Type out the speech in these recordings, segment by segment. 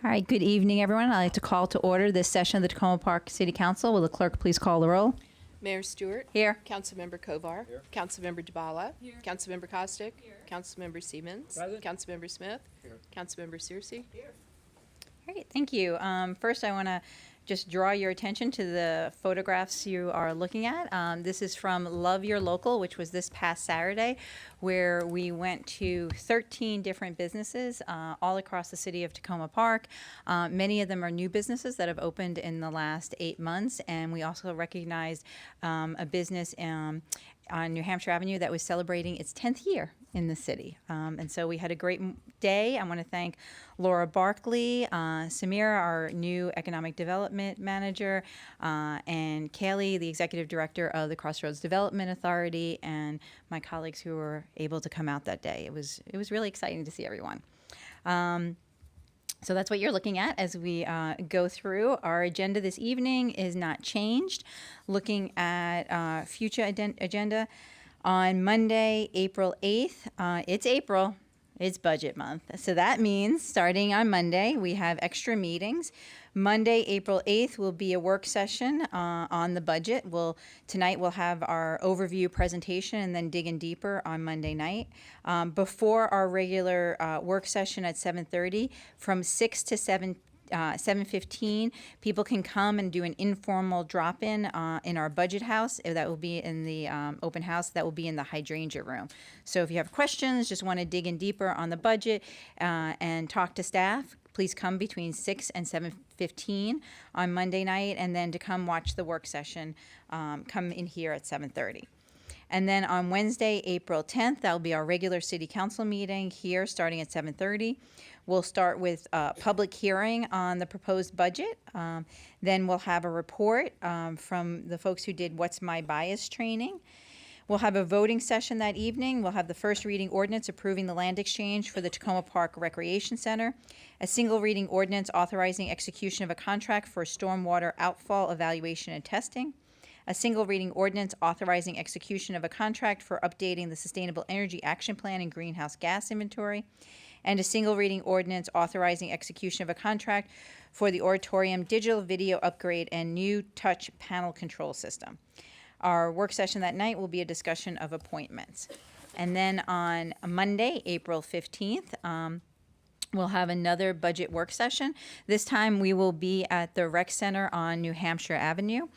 All right, good evening, everyone. I'd like to call to order this session of the Takoma Park City Council. Will the clerk please call the roll? Mayor Stewart. Here. Councilmember Kovar. Here. Councilmember Dubala. Here. Councilmember Costick. Here. Councilmember Siemens. Present. Councilmember Smith. Here. Councilmember Searcy. Here. All right, thank you. First, I want to just draw your attention to the photographs you are looking at. This is from Love Your Local, which was this past Saturday, where we went to 13 different businesses all across the city of Takoma Park. Many of them are new businesses that have opened in the last 8 months, and we also recognized a business on New Hampshire Avenue that was celebrating its 10th year in the city. And so we had a great day. I want to thank Laura Barkley, Samira, our new economic development manager, and Kaylee, the executive director of the Crossroads Development Authority, and my colleagues who were able to come out that day. It was really exciting to see everyone. So that's what you're looking at as we go through. Our agenda this evening is not changed. Looking at future agenda, on Monday, April 8th, it's April. It's budget month. So that means starting on Monday, we have extra meetings. Monday, April 8th will be a work session on the budget. Tonight we'll have our overview presentation and then dig in deeper on Monday night. Before our regular work session at 7:30, from 6 to 7:15, people can come and do an informal drop-in in our budget house. That will be in the open house. That will be in the hydrangea room. So if you have questions, just want to dig in deeper on the budget and talk to staff, please come between 6 and 7:15 on Monday night, and then to come watch the work session, come in here at 7:30. And then on Wednesday, April 10th, that will be our regular city council meeting here starting at 7:30. We'll start with a public hearing on the proposed budget. Then we'll have a report from the folks who did What's My Bias training. We'll have a voting session that evening. We'll have the first reading ordinance approving the land exchange for the Takoma Park Recreation Center, a single reading ordinance authorizing execution of a contract for stormwater outfall evaluation and testing, a single reading ordinance authorizing execution of a contract for updating the Sustainable Energy Action Plan and greenhouse gas inventory, and a single reading ordinance authorizing execution of a contract for the auditorium digital video upgrade and new touch panel control system. Our work session that night will be a discussion of appointments. And then on Monday, April 15th, we'll have another budget work session. This time we will be at the Rec Center on New Hampshire Avenue.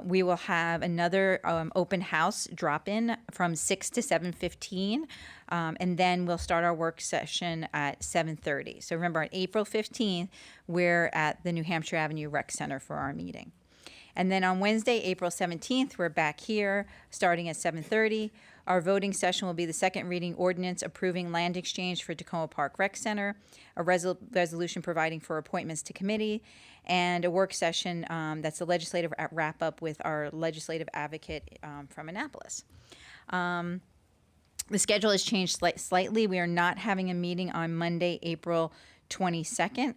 We will have another open house drop-in from 6 to 7:15, and then we'll start our work session at 7:30. So remember, on April 15th, we're at the New Hampshire Avenue Rec Center for our meeting. And then on Wednesday, April 17th, we're back here starting at 7:30. Our voting session will be the second reading ordinance approving land exchange for Takoma Park Rec Center, a resolution providing for appointments to committee, and a work session that's a legislative wrap-up with our legislative advocate from Annapolis. The schedule has changed slightly. We are not having a meeting on Monday, April 22nd,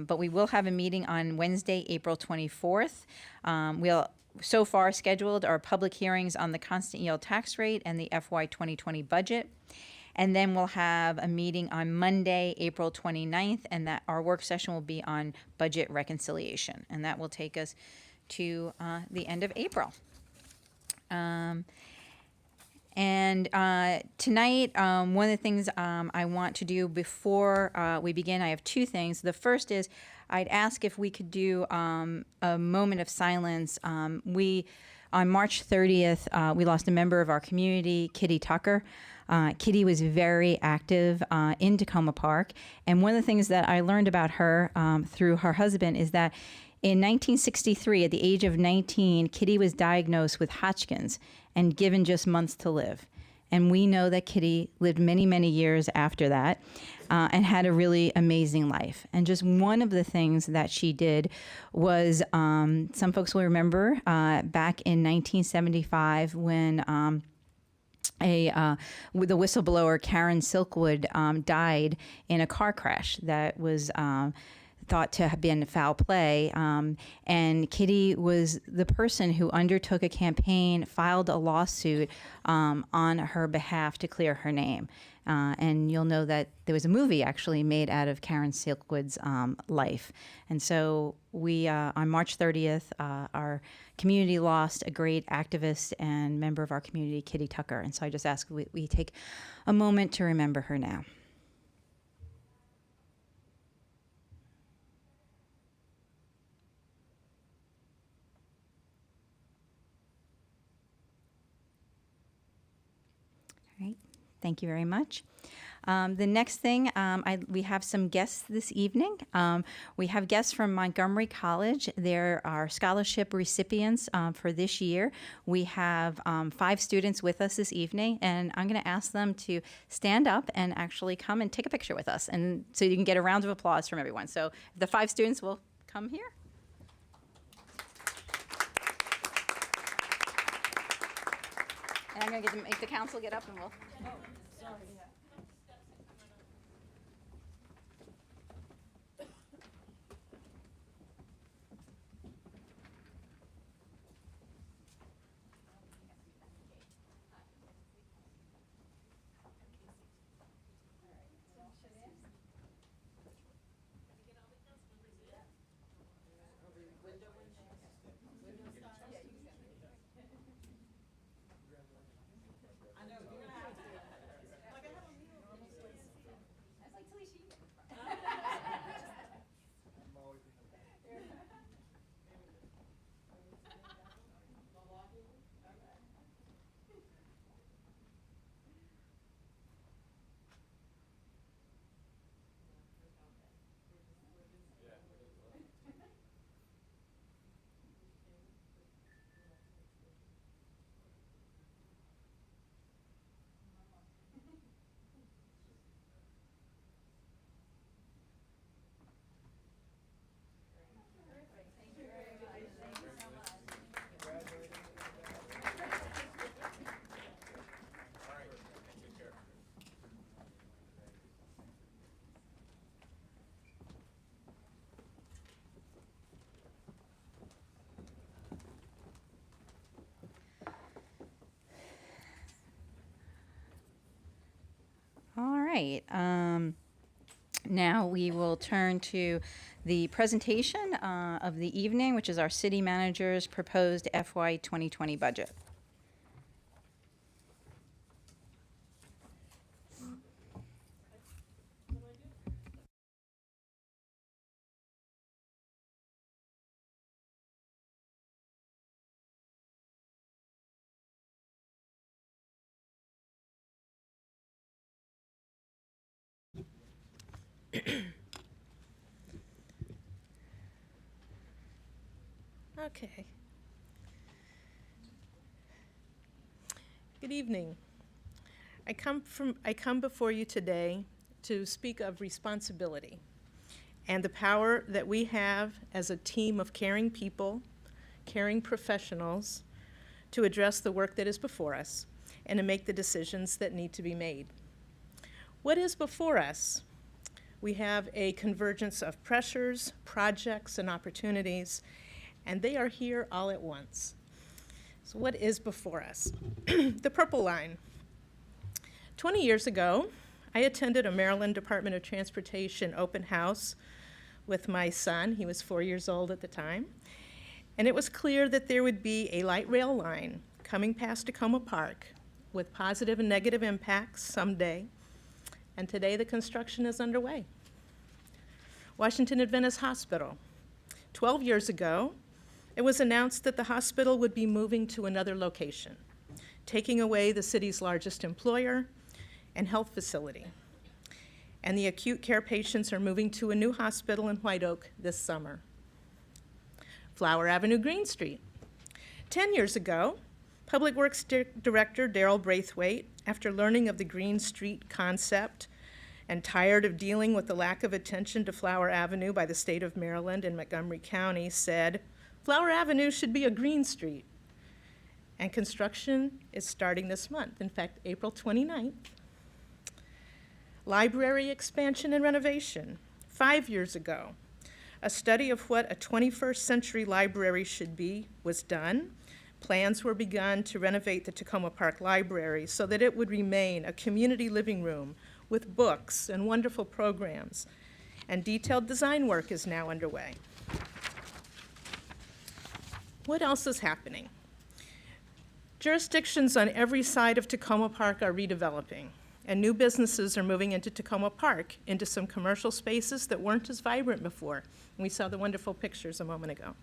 but we will have a meeting on Wednesday, April 24th. We'll so far scheduled our public hearings on the constant yield tax rate and the FY 2020 budget. And then we'll have a meeting on Monday, April 29th, and that our work session will be on budget reconciliation. And that will take us to the end of April. Tonight, one of the things I want to do before we begin, I have two things. The first is I'd ask if we could do a moment of silence. On March 30th, we lost a member of our community, Kitty Tucker. Kitty was very active in Takoma Park. And one of the things that I learned about her through her husband is that in 1963, at the age of 19, Kitty was diagnosed with Hodgkin's and given just months to live. And we know that Kitty lived many, many years after that and had a really amazing life. And just one of the things that she did was, some folks will remember, back in 1975 when the whistleblower Karen Silkwood died in a car crash that was thought to have been foul play. And Kitty was the person who undertook a campaign, filed a lawsuit on her behalf to clear her name. And you'll know that there was a movie actually made out of Karen Silkwood's life. And so we, on March 30th, our community lost a great activist and member of our community, Kitty Tucker. And so I just ask we take a moment to remember her now. All right, thank you very much. The next thing, we have some guests this evening. We have guests from Montgomery College. There are scholarship recipients for this year. We have 5 students with us this evening, and I'm going to ask them to stand up and actually come and take a picture with us, and so you can get a round of applause from everyone. So the 5 students will come here. And I'm going to make the council get up, and we'll. All right. Now we will turn to the presentation of the evening, which is our city manager's proposed FY 2020 budget. Okay. Good evening. I come before you today to speak of responsibility and the power that we have as a team of caring people, caring professionals, to address the work that is before us and to make the decisions that need to be made. What is before us? We have a convergence of pressures, projects, and opportunities, and they are here all at once. So what is before us? The purple line. 20 years ago, I attended a Maryland Department of Transportation open house with my son. He was 4 years old at the time. And it was clear that there would be a light rail line coming past Takoma Park with positive and negative impacts someday. And today the construction is underway. Washington Adventist Hospital. 12 years ago, it was announced that the hospital would be moving to another location, taking away the city's largest employer and health facility. And the acute care patients are moving to a new hospital in White Oak this summer. Flower Avenue, Green Street. 10 years ago, Public Works Director Darrell Braithwaite, after learning of the Green Street concept and tired of dealing with the lack of attention to Flower Avenue by the state of Maryland and Montgomery County, said, Flower Avenue should be a green street. And construction is starting this month, in fact, April 29th. Library expansion and renovation. 5 years ago, a study of what a 21st century library should be was done Plans were begun to renovate the Takoma Park Library so that it would remain a community living room with books and wonderful programs, and detailed design work is now underway. What else is happening? Jurisdictions on every side of Takoma Park are redeveloping, and new businesses are moving into Takoma Park, into some commercial spaces that weren't as vibrant before. And we saw the wonderful pictures a moment ago.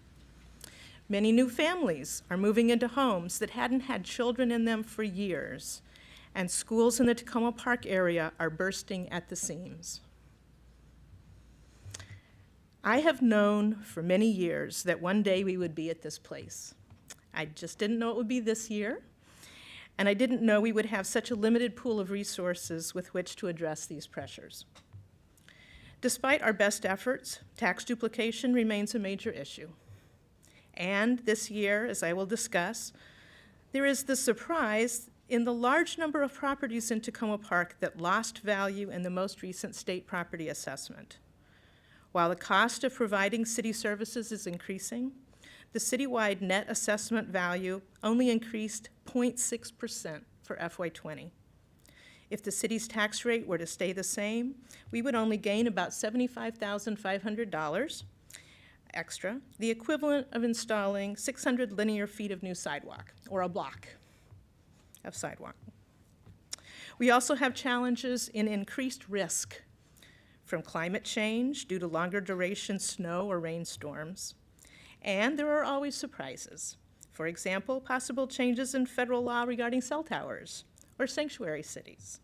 Many new families are moving into homes that hadn't had children in them for years, and schools in the Takoma Park area are bursting at the seams. I have known for many years that one day we would be at this place. I just didn't know it would be this year, and I didn't know we would have such a limited pool of resources with which to address these pressures. Despite our best efforts, tax duplication remains a major issue. And this year, as I will discuss, there is the surprise in the large number of properties in Takoma Park that lost value in the most recent state property assessment. While the cost of providing city services is increasing, the citywide net assessment value only increased 0.6% for FY20. If the city's tax rate were to stay the same, we would only gain about $75,500 extra, the equivalent of installing 600 linear feet of new sidewalk, or a block of sidewalk. We also have challenges in increased risk from climate change due to longer duration snow or rainstorms. And there are always surprises. For example, possible changes in federal law regarding cell towers or sanctuary cities.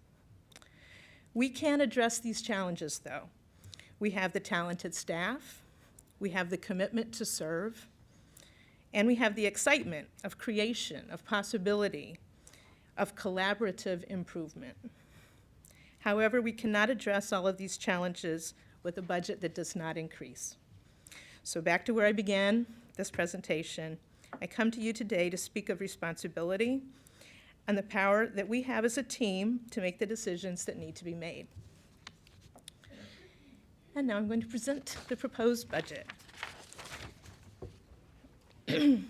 We can address these challenges, though. We have the talented staff, we have the commitment to serve, and we have the excitement of creation, of possibility, of collaborative improvement. However, we cannot address all of these challenges with a budget that does not increase. So back to where I began this presentation, I come to you today to speak of responsibility and the power that we have as a team to make the decisions that need to be made. And now I'm going to present the proposed budget. I'd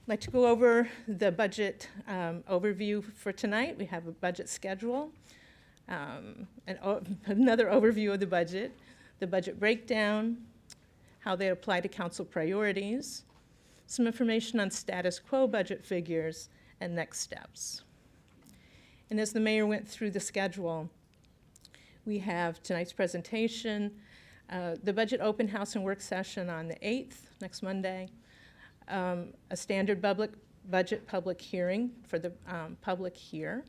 like to go over the budget overview for tonight. We have a budget schedule, another overview of the budget breakdown, how they apply to council priorities, some information on status quo budget figures, and next steps. And as the mayor went through the schedule, we have tonight's presentation, the budget open house and work session on the 8th, next Monday, a standard budget public hearing for the public here.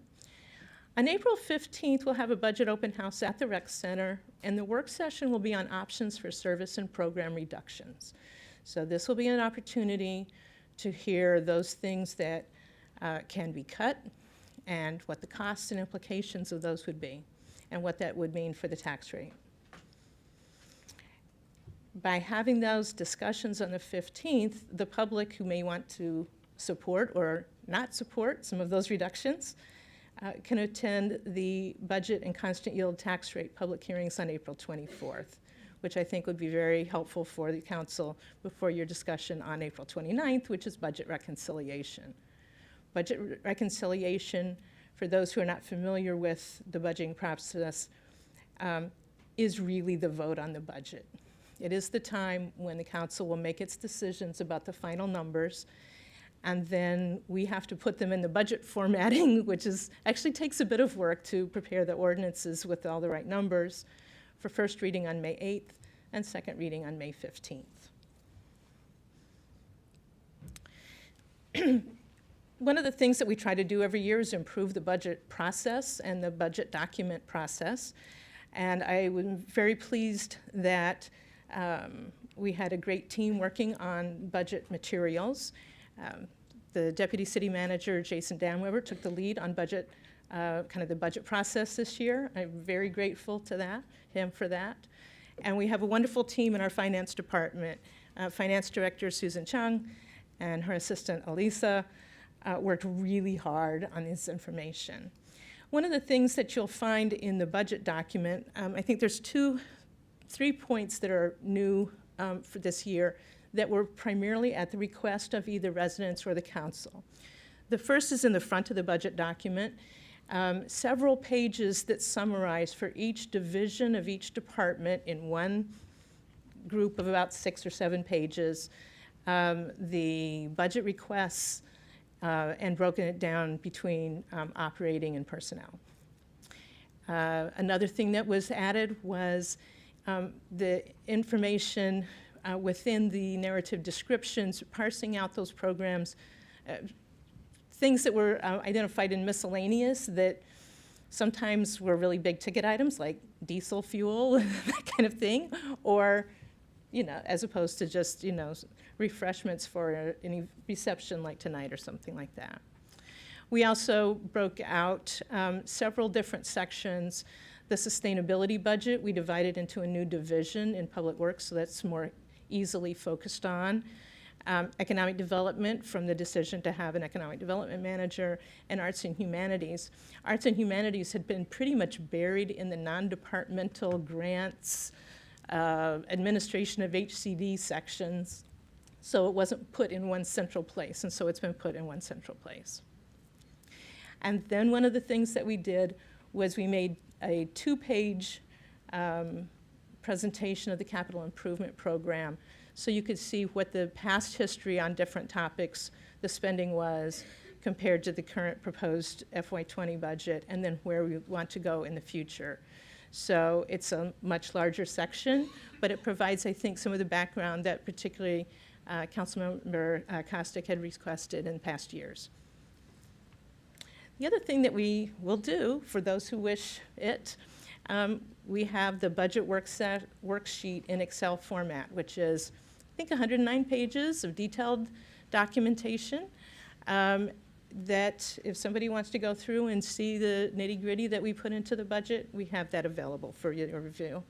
On April 15th, we'll have a budget open house at the Rec Center, and the work session will be on options for service and program reductions. So this will be an opportunity to hear those things that can be cut and what the costs and implications of those would be and what that would mean for the tax rate. By having those discussions on the 15th, the public who may want to support or not support some of those reductions can attend the budget and constant yield tax rate public hearings on April 24th, which I think would be very helpful for the council before your discussion on April 29th, which is budget reconciliation. Budget reconciliation, for those who are not familiar with the budgeting process, is really the vote on the budget. It is the time when the council will make its decisions about the final numbers, and then we have to put them in the budget formatting, which actually takes a bit of work to prepare the ordinances with all the right numbers for first reading on May 8th and second reading on May 15th. One of the things that we try to do every year is improve the budget process and the budget document process. And I was very pleased that we had a great team working on budget materials. The Deputy City Manager, Jason Danweber, took the lead on budget, kind of the budget process this year. I'm very grateful to him for that. And we have a wonderful team in our finance department. Finance Director Susan Chung and her assistant Elisa worked really hard on this information. One of the things that you'll find in the budget document, I think there's three points that are new for this year that were primarily at the request of either residents or the council. The first is in the front of the budget document, several pages that summarize for each division of each department in one group of about 6 or 7 pages, the budget requests and broken it down between operating and personnel. Another thing that was added was the information within the narrative descriptions, parsing out those programs, things that were identified in miscellaneous that sometimes were really big ticket items like diesel fuel, that kind of thing, or, you know, as opposed to just, you know, refreshments for any reception like tonight or something like that. We also broke out several different sections. The sustainability budget, we divided into a new division in Public Works, so that's more easily focused on. Economic development, from the decision to have an economic development manager, and arts and humanities. Arts and humanities had been pretty much buried in the non-departmental grants, administration of HCD sections, so it wasn't put in one central place, and so it's been put in one central place. And then one of the things that we did was we made a 2-page presentation of the capital improvement program, so you could see what the past history on different topics, the spending was, compared to the current proposed FY20 budget, and then where we want to go in the future. So it's a much larger section, but it provides, I think, some of the background that particularly Councilmember Kostick had requested in past years. The other thing that we will do, for those who wish it, we have the budget worksheet in Excel format, which is, I think, 109 pages of detailed documentation that if somebody wants to go through and see the nitty-gritty that we put into the budget, we have that available for your review.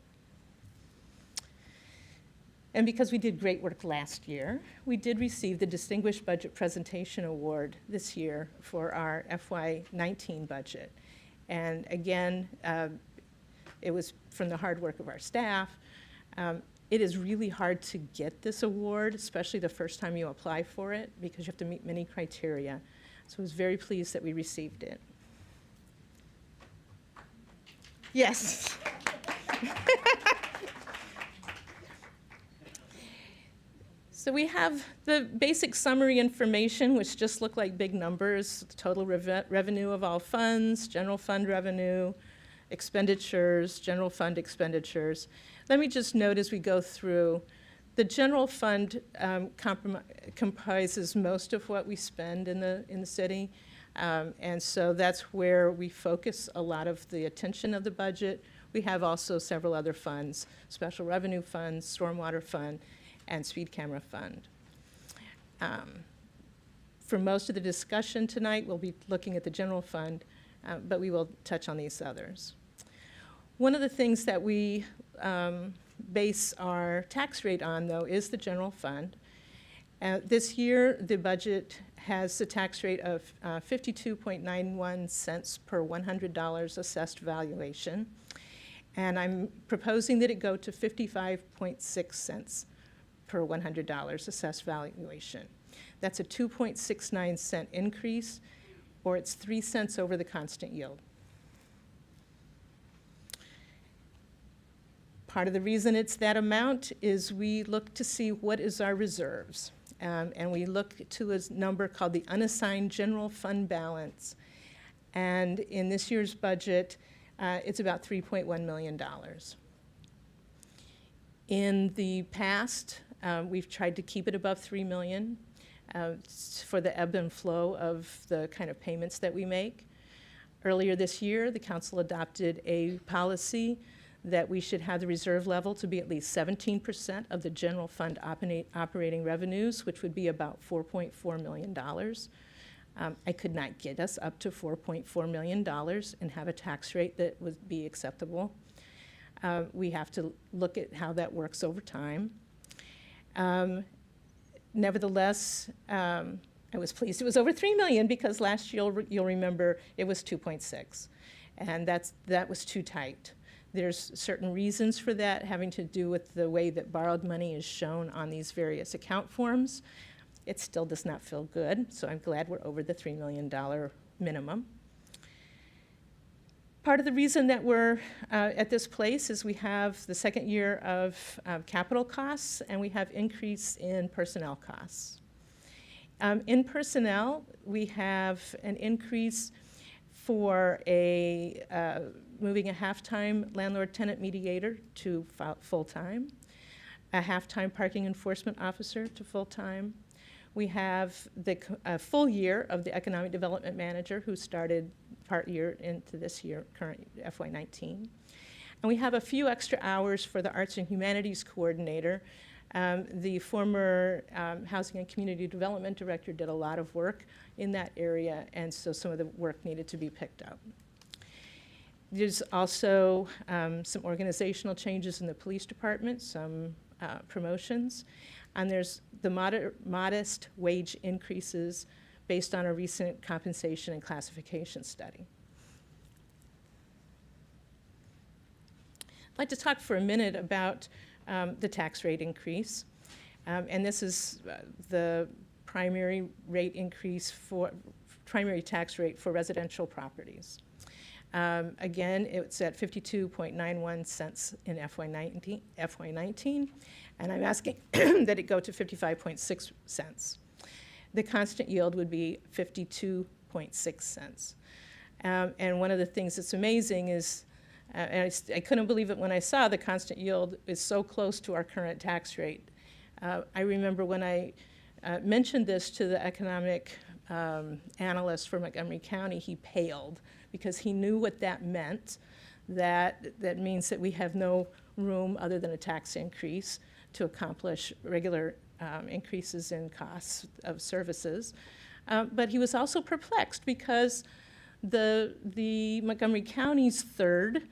And because we did great work last year, we did receive the Distinguished Budget Presentation Award this year for our FY19 budget. And again, it was from the hard work of our staff. It is really hard to get this award, especially the first time you apply for it, because you have to meet many criteria. So I was very pleased that we received it. Yes. So we have the basic summary information, which just look like big numbers: total revenue of all funds, general fund revenue, expenditures, general fund expenditures. Let me just note as we go through, the general fund comprises most of what we spend in the city, and so that's where we focus a lot of the attention of the budget. We have also several other funds: special revenue funds, stormwater fund, and speed camera fund. For most of the discussion tonight, we'll be looking at the general fund, but we will touch on these others. One of the things that we base our tax rate on, though, is the general fund. This year, the budget has a tax rate of 52.91 cents per $100 assessed valuation, and I'm proposing that it go to 55.6 cents per $100 assessed valuation. That's a 2.69 cent increase, or it's 3 cents over the constant yield. Part of the reason it's that amount is we look to see what is our reserves, and we look to a number called the unassigned general fund balance. And in this year's budget, it's about $3.1 million. In the past, we've tried to keep it above $3 million for the ebb and flow of the kind of payments that we make. Earlier this year, the council adopted a policy that we should have the reserve level to be at least 17% of the general fund operating revenues, which would be about $4.4 million. I could not get us up to $4.4 million and have a tax rate that would be acceptable. We have to look at how that works over time. Nevertheless, I was pleased it was over $3 million, because last year, you'll remember, it was 2.6, and that was too tight. There's certain reasons for that having to do with the way that borrowed money is shown on these various account forms. It still does not feel good, so I'm glad we're over the $3 million minimum. Part of the reason that we're at this place is we have the second year of capital costs, and we have increase in personnel costs. In personnel, we have an increase for moving a half-time landlord-tenant mediator to full-time, a half-time parking enforcement officer to full-time. We have the full year of the economic development manager who started part year into this year, current FY19. And we have a few extra hours for the arts and humanities coordinator. The former Housing and Community Development Director did a lot of work in that area, and so some of the work needed to be picked up. There's also some organizational changes in the police department, some promotions, and there's the modest wage increases based on a recent compensation and classification study. I'd like to talk for a minute about the tax rate increase. And this is the primary tax rate for residential properties. Again, it's at 52.91 cents in FY19, and I'm asking that it go to 55.6 cents. The constant yield would be 52.6 cents. And one of the things that's amazing is, and I couldn't believe it when I saw the constant yield is so close to our current tax rate. I remember when I mentioned this to the economic analyst for Montgomery County, he paled because he knew what that meant. That means that we have no room other than a tax increase to accomplish regular increases in costs of services. But he was also perplexed because the Montgomery County's third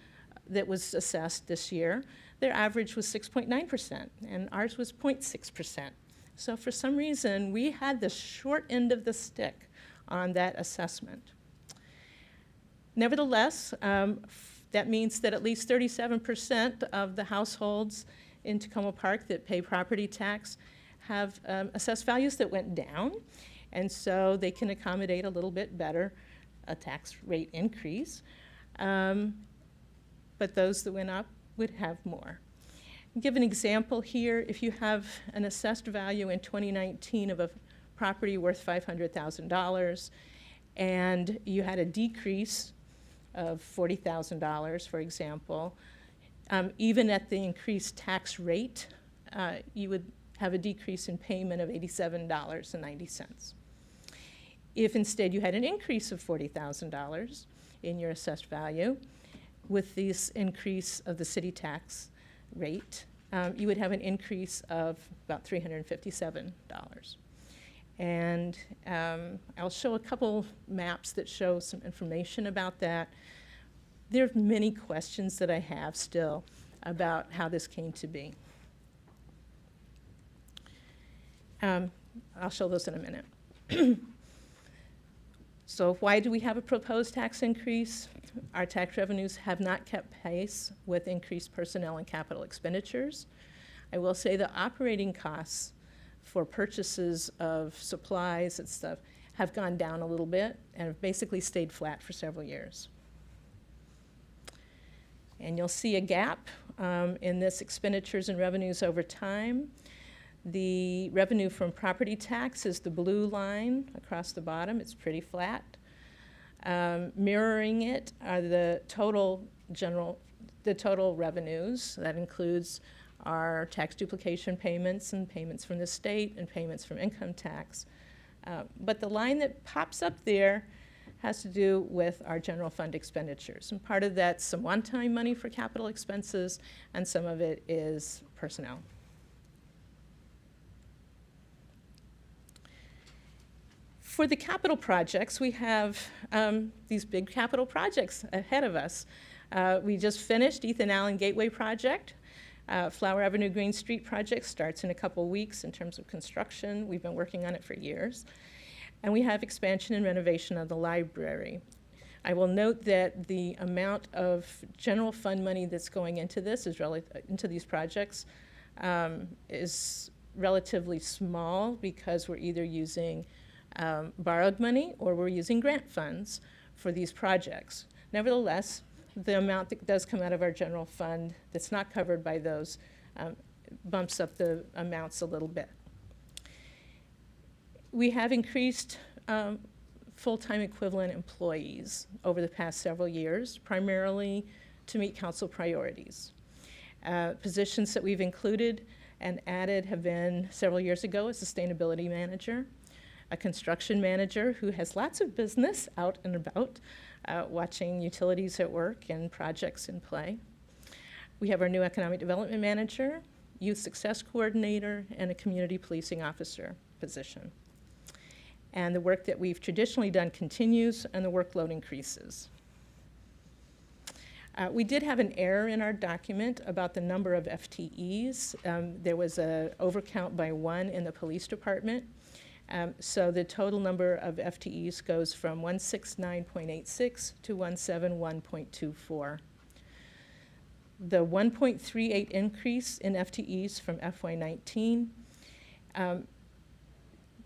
that was assessed this year, their average was 6.9%, and ours was 0.6%. So for some reason, we had the short end of the stick on that assessment. Nevertheless, that means that at least 37% of the households in Takoma Park that pay property tax have assessed values that went down, and so they can accommodate a little bit better a tax rate increase. But those that went up would have more. I'll give an example here. If you have an assessed value in 2019 of a property worth $500,000 and you had a decrease of $40,000, for example, even at the increased tax rate, you would have a decrease in payment of $87.90. If instead you had an increase of $40,000 in your assessed value, with this increase of the city tax rate, you would have an increase of about $357. And I'll show a couple maps that show some information about that. There are many questions that I have still about how this came to be. I'll show those in a minute. So why do we have a proposed tax increase? Our tax revenues have not kept pace with increased personnel and capital expenditures. I will say the operating costs for purchases of supplies and stuff have gone down a little bit and have basically stayed flat for several years. And you'll see a gap in this expenditures and revenues over time. The revenue from property tax is the blue line across the bottom. It's pretty flat. Mirroring it are the total revenues. That includes our tax duplication payments and payments from the state and payments from income tax. But the line that pops up there has to do with our general fund expenditures. And part of that's some one-time money for capital expenses, and some of it is personnel. For the capital projects, we have these big capital projects ahead of us. We just finished Ethan Allen Gateway project. Flower Avenue Green Street project starts in a couple weeks in terms of construction. We've been working on it for years. And we have expansion and renovation of the library. I will note that the amount of general fund money that's going into this into these projects is relatively small because we're either using borrowed money or we're using grant funds for these projects. Nevertheless, the amount that does come out of our general fund that's not covered by those bumps up the amounts a little bit. We have increased full-time equivalent employees over the past several years, primarily to meet council priorities. Positions that we've included and added have been several years ago a sustainability manager, a construction manager who has lots of business out and about, watching utilities at work and projects in play. We have our new economic development manager, youth success coordinator, and a community policing officer position. And the work that we've traditionally done continues, and the workload increases. We did have an error in our document about the number of FTEs. There was an overcount by 1 in the police department. So the total number of FTEs goes from 169.86 to 171.24. The 1.38 increase in FTEs from FY19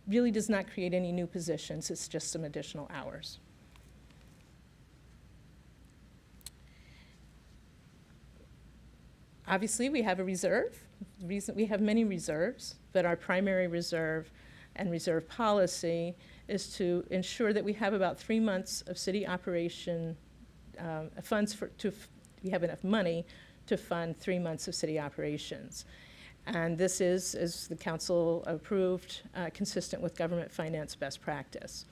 really does not create any new positions. It's just some additional hours. Obviously, we have a reserve. We have many reserves, but our primary reserve and reserve policy is to ensure that we have about 3 months of city operation funds we have enough money to fund 3 months of city operations. And this is, as the council approved, consistent with government finance best practice.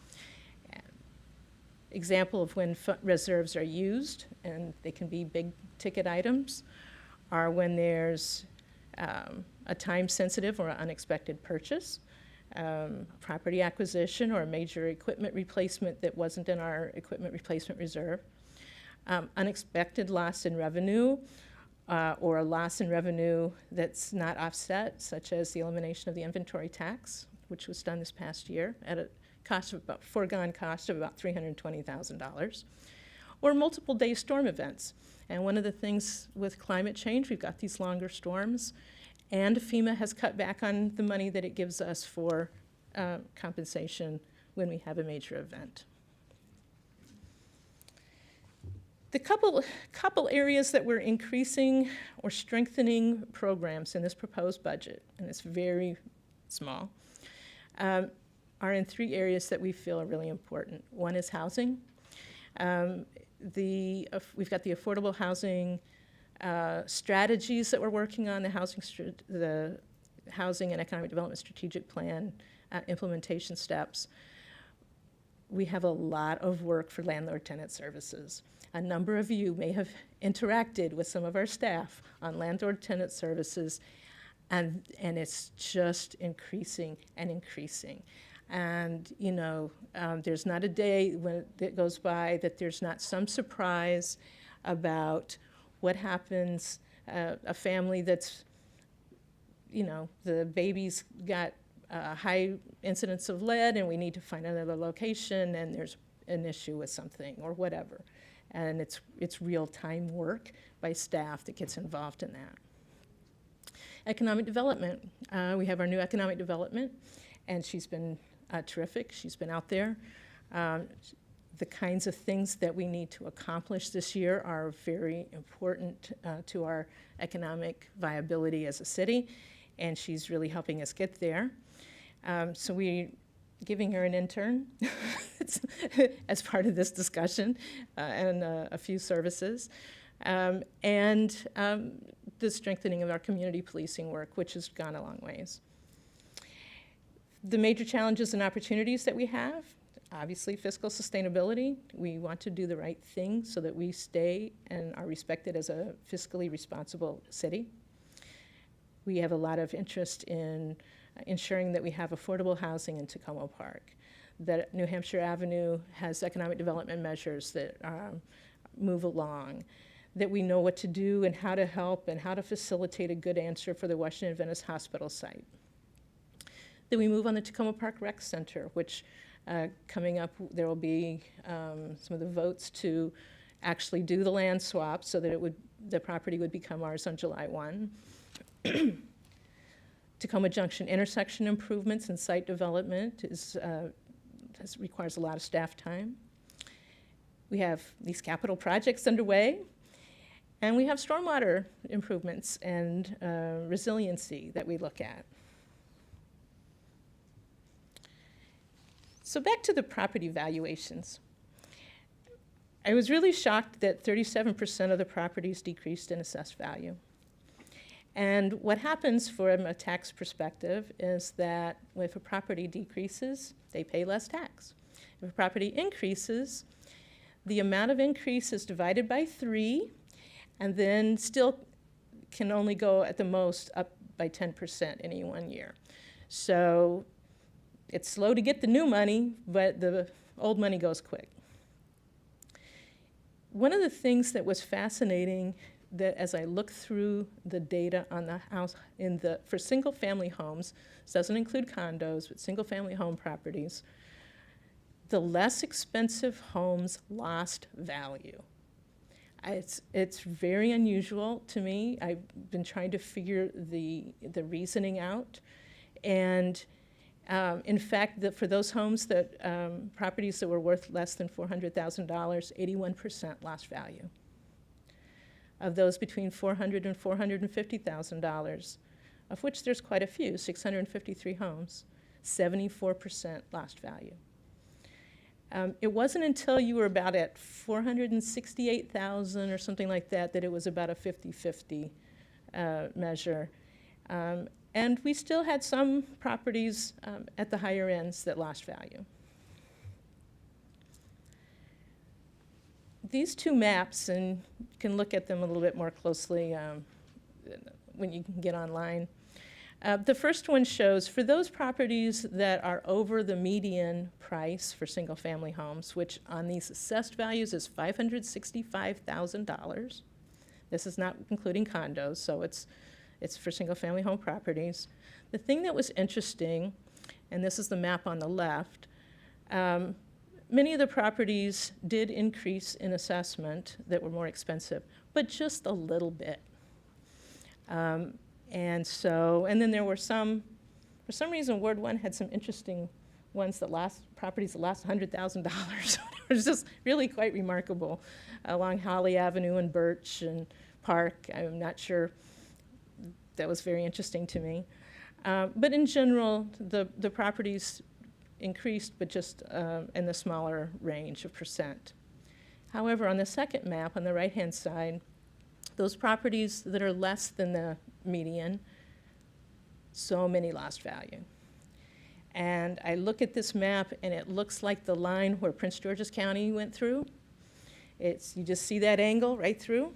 Example of when reserves are used, and they can be big ticket items, are when there's a time-sensitive or unexpected purchase, property acquisition, or a major equipment replacement that wasn't in our equipment replacement reserve, unexpected loss in revenue, or a loss in revenue that's not offset, such as the elimination of the inventory tax, which was done this past year at a foregone cost of about $320,000, or multiple day storm events. And one of the things with climate change, we've got these longer storms, and FEMA has cut back on the money that it gives us for compensation when we have a major event. The couple areas that we're increasing or strengthening programs in this proposed budget, and it's very small, are in 3 areas that we feel are really important. One is housing. We've got the affordable housing strategies that we're working on, the housing and economic development strategic plan implementation steps. We have a lot of work for landlord-tenant services. A number of you may have interacted with some of our staff on landlord-tenant services, and it's just increasing and increasing. And, you know, there's not a day that goes by that there's not some surprise about what happens, a family that's, you know, the baby's got high incidence of lead and we need to find another location and there's an issue with something or whatever. And it's real-time work by staff that gets involved in that. Economic development. We have our new economic development, and she's been terrific. She's been out there. The kinds of things that we need to accomplish this year are very important to our economic viability as a city, and she's really helping us get there. So we're giving her an intern as part of this discussion and a few services. And the strengthening of our community policing work, which has gone a long ways. The major challenges and opportunities that we have, obviously fiscal sustainability. We want to do the right thing so that we stay and are respected as a fiscally responsible city. We have a lot of interest in ensuring that we have affordable housing in Takoma Park, that New Hampshire Avenue has economic development measures that move along, that we know what to do and how to help and how to facilitate a good answer for the Washington Adventist Hospital site. That we move on the Takoma Park Rec Center, which Coming up, there will be some of the votes to actually do the land swap so that the property would become ours on July 1. Takoma Junction intersection improvements and site development requires a lot of staff time. We have these capital projects underway, and we have stormwater improvements and resiliency that we look at. So back to the property valuations. I was really shocked that 37% of the properties decreased in assessed value. And what happens from a tax perspective is that if a property decreases, they pay less tax. If a property increases, the amount of increase is divided by 3, and then still can only go at the most up by 10% in any 1 year. So it's slow to get the new money, but the old money goes quick. One of the things that was fascinating that as I look through the data on the house for single-family homes, this doesn't include condos, but single-family home properties, the less expensive homes lost value. It's very unusual to me. I've been trying to figure the reasoning out, and in fact, for those homes properties that were worth less than $400,000, 81% lost value. Of those between $400,000 and $450,000, of which there's quite a few, 653 homes, 74% lost value. It wasn't until you were about at 468,000 or something like that that it was about a 50-50 measure. And we still had some properties at the higher ends that lost value. These two maps, and you can look at them a little bit more closely when you can get online. The first one shows for those properties that are over the median price for single-family homes, which on these assessed values is $565,000. This is not including condos, so it's for single-family home properties. The thing that was interesting, and this is the map on the left, many of the properties did increase in assessment that were more expensive, but just a little bit. And then there were some, for some reason, Ward 1 had some interesting ones properties that lost $100,000. It was just really quite remarkable along Holly Avenue and Birch and Park. I'm not sure. That was very interesting to me. But in general, the properties increased, but just in the smaller range of percent. However, on the second map, on the right-hand side, those properties that are less than the median, so many lost value. And I look at this map, and it looks like the line where Prince George's County went through. You just see that angle right through.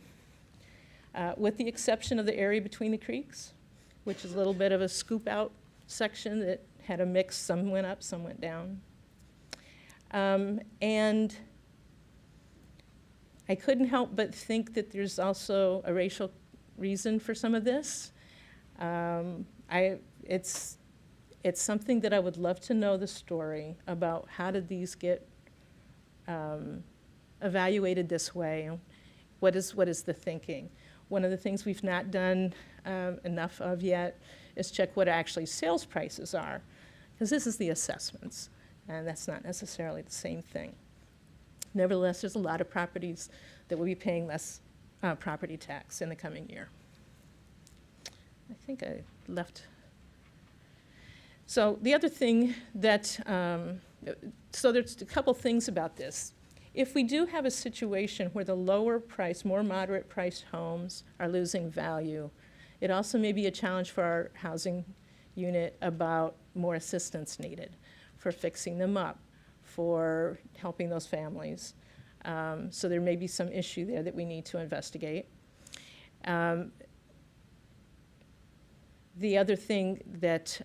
With the exception of the area between the creeks, which is a little bit of a scoop out section that had a mix, some went up, some went down. And I couldn't help but think that there's also a racial reason for some of this. It's something that I would love to know the story about. How did these get evaluated this way? What is the thinking? One of the things we've not done enough of yet is check what actually sales prices are, because this is the assessments, and that's not necessarily the same thing. Nevertheless, there's a lot of properties that will be paying less property tax in the coming year. I think I left. So the other thing that, so there's a couple things about this. If we do have a situation where the lower price, more moderate priced homes are losing value, it also may be a challenge for our housing unit about more assistance needed for fixing them up, for helping those families. So there may be some issue there that we need to investigate. The other thing that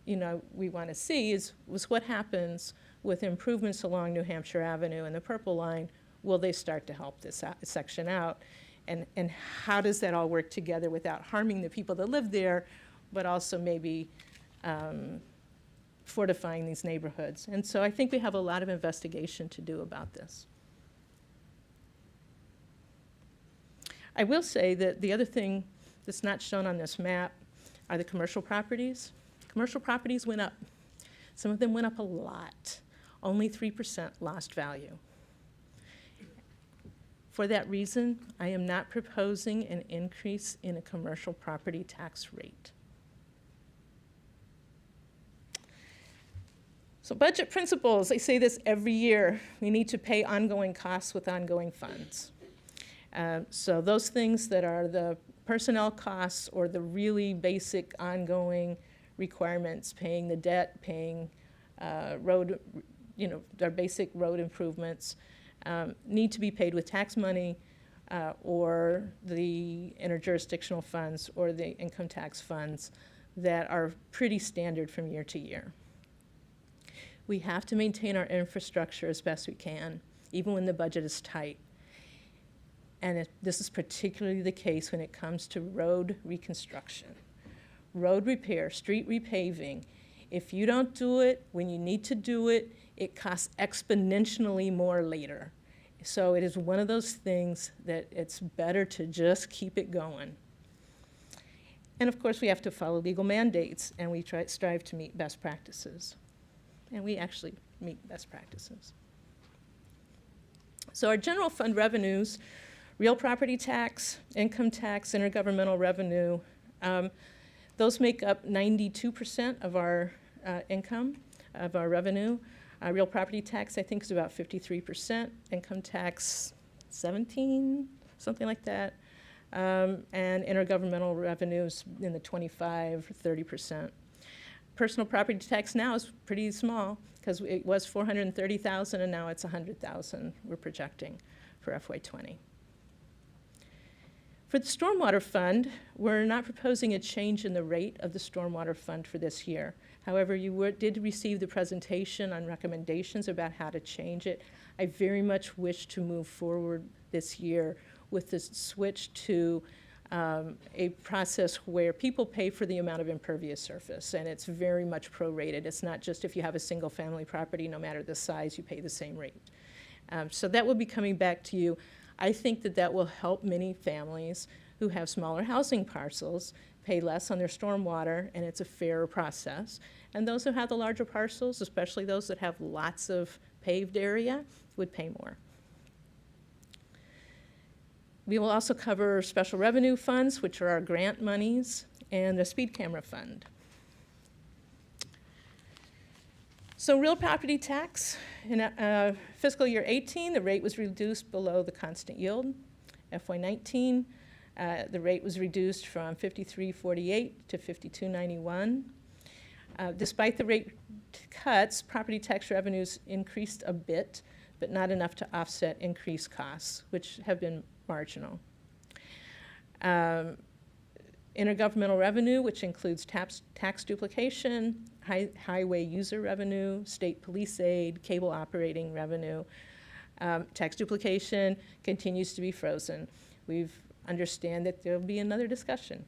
we want to see was what happens with improvements along New Hampshire Avenue and the Purple Line. Will they start to help this section out? And how does that all work together without harming the people that live there, but also maybe fortifying these neighborhoods. And so I think we have a lot of investigation to do about this. I will say that the other thing that's not shown on this map are the commercial properties. Commercial properties went up. Some of them went up a lot. Only 3% lost value. For that reason, I am not proposing an increase in a commercial property tax rate. So budget principles, I say this every year. We need to pay ongoing costs with ongoing funds. So those things that are the personnel costs or the really basic ongoing requirements, paying the debt, paying road, our basic road improvements, need to be paid with tax money or the interjurisdictional funds or the income tax funds that are pretty standard from year to year. We have to maintain our infrastructure as best we can, even when the budget is tight. And this is particularly the case when it comes to road reconstruction. Road repair, street repaving. If you don't do it when you need to do it, it costs exponentially more later. So it is one of those things that it's better to just keep it going. And of course, we have to follow legal mandates, and we strive to meet best practices. And we actually meet best practices. So our general fund revenues, real property tax, income tax, intergovernmental revenue, those make up 92% of our income, of our revenue. Real property tax, I think, is about 53%. Income tax, 17, something like that. And intergovernmental revenues in the 25, 30%. Personal property tax now is pretty small because it was $430,000 and now it's $100,000 we're projecting for FY20. For the stormwater fund, we're not proposing a change in the rate of the stormwater fund for this year. However, you did receive the presentation on recommendations about how to change it. I very much wish to move forward this year with this switch to a process where people pay for the amount of impervious surface, and it's very much prorated. It's not just if you have a single family property, no matter the size, you pay the same rate. So that will be coming back to you. I think that that will help many families who have smaller housing parcels pay less on their stormwater, and it's a fairer process. And those who have the larger parcels, especially those that have lots of paved area, would pay more. We will also cover special revenue funds, which are our grant monies, and the speed camera fund. So real property tax, in fiscal year 18, the rate was reduced below the constant yield. FY19, the rate was reduced from 53.48 to 52.91. Despite the rate cuts, property tax revenues increased a bit, but not enough to offset increased costs, which have been marginal. Intergovernmental revenue, which includes tax duplication, highway user revenue, state police aid, cable operating revenue. Tax duplication continues to be frozen. We understand that there will be another discussion.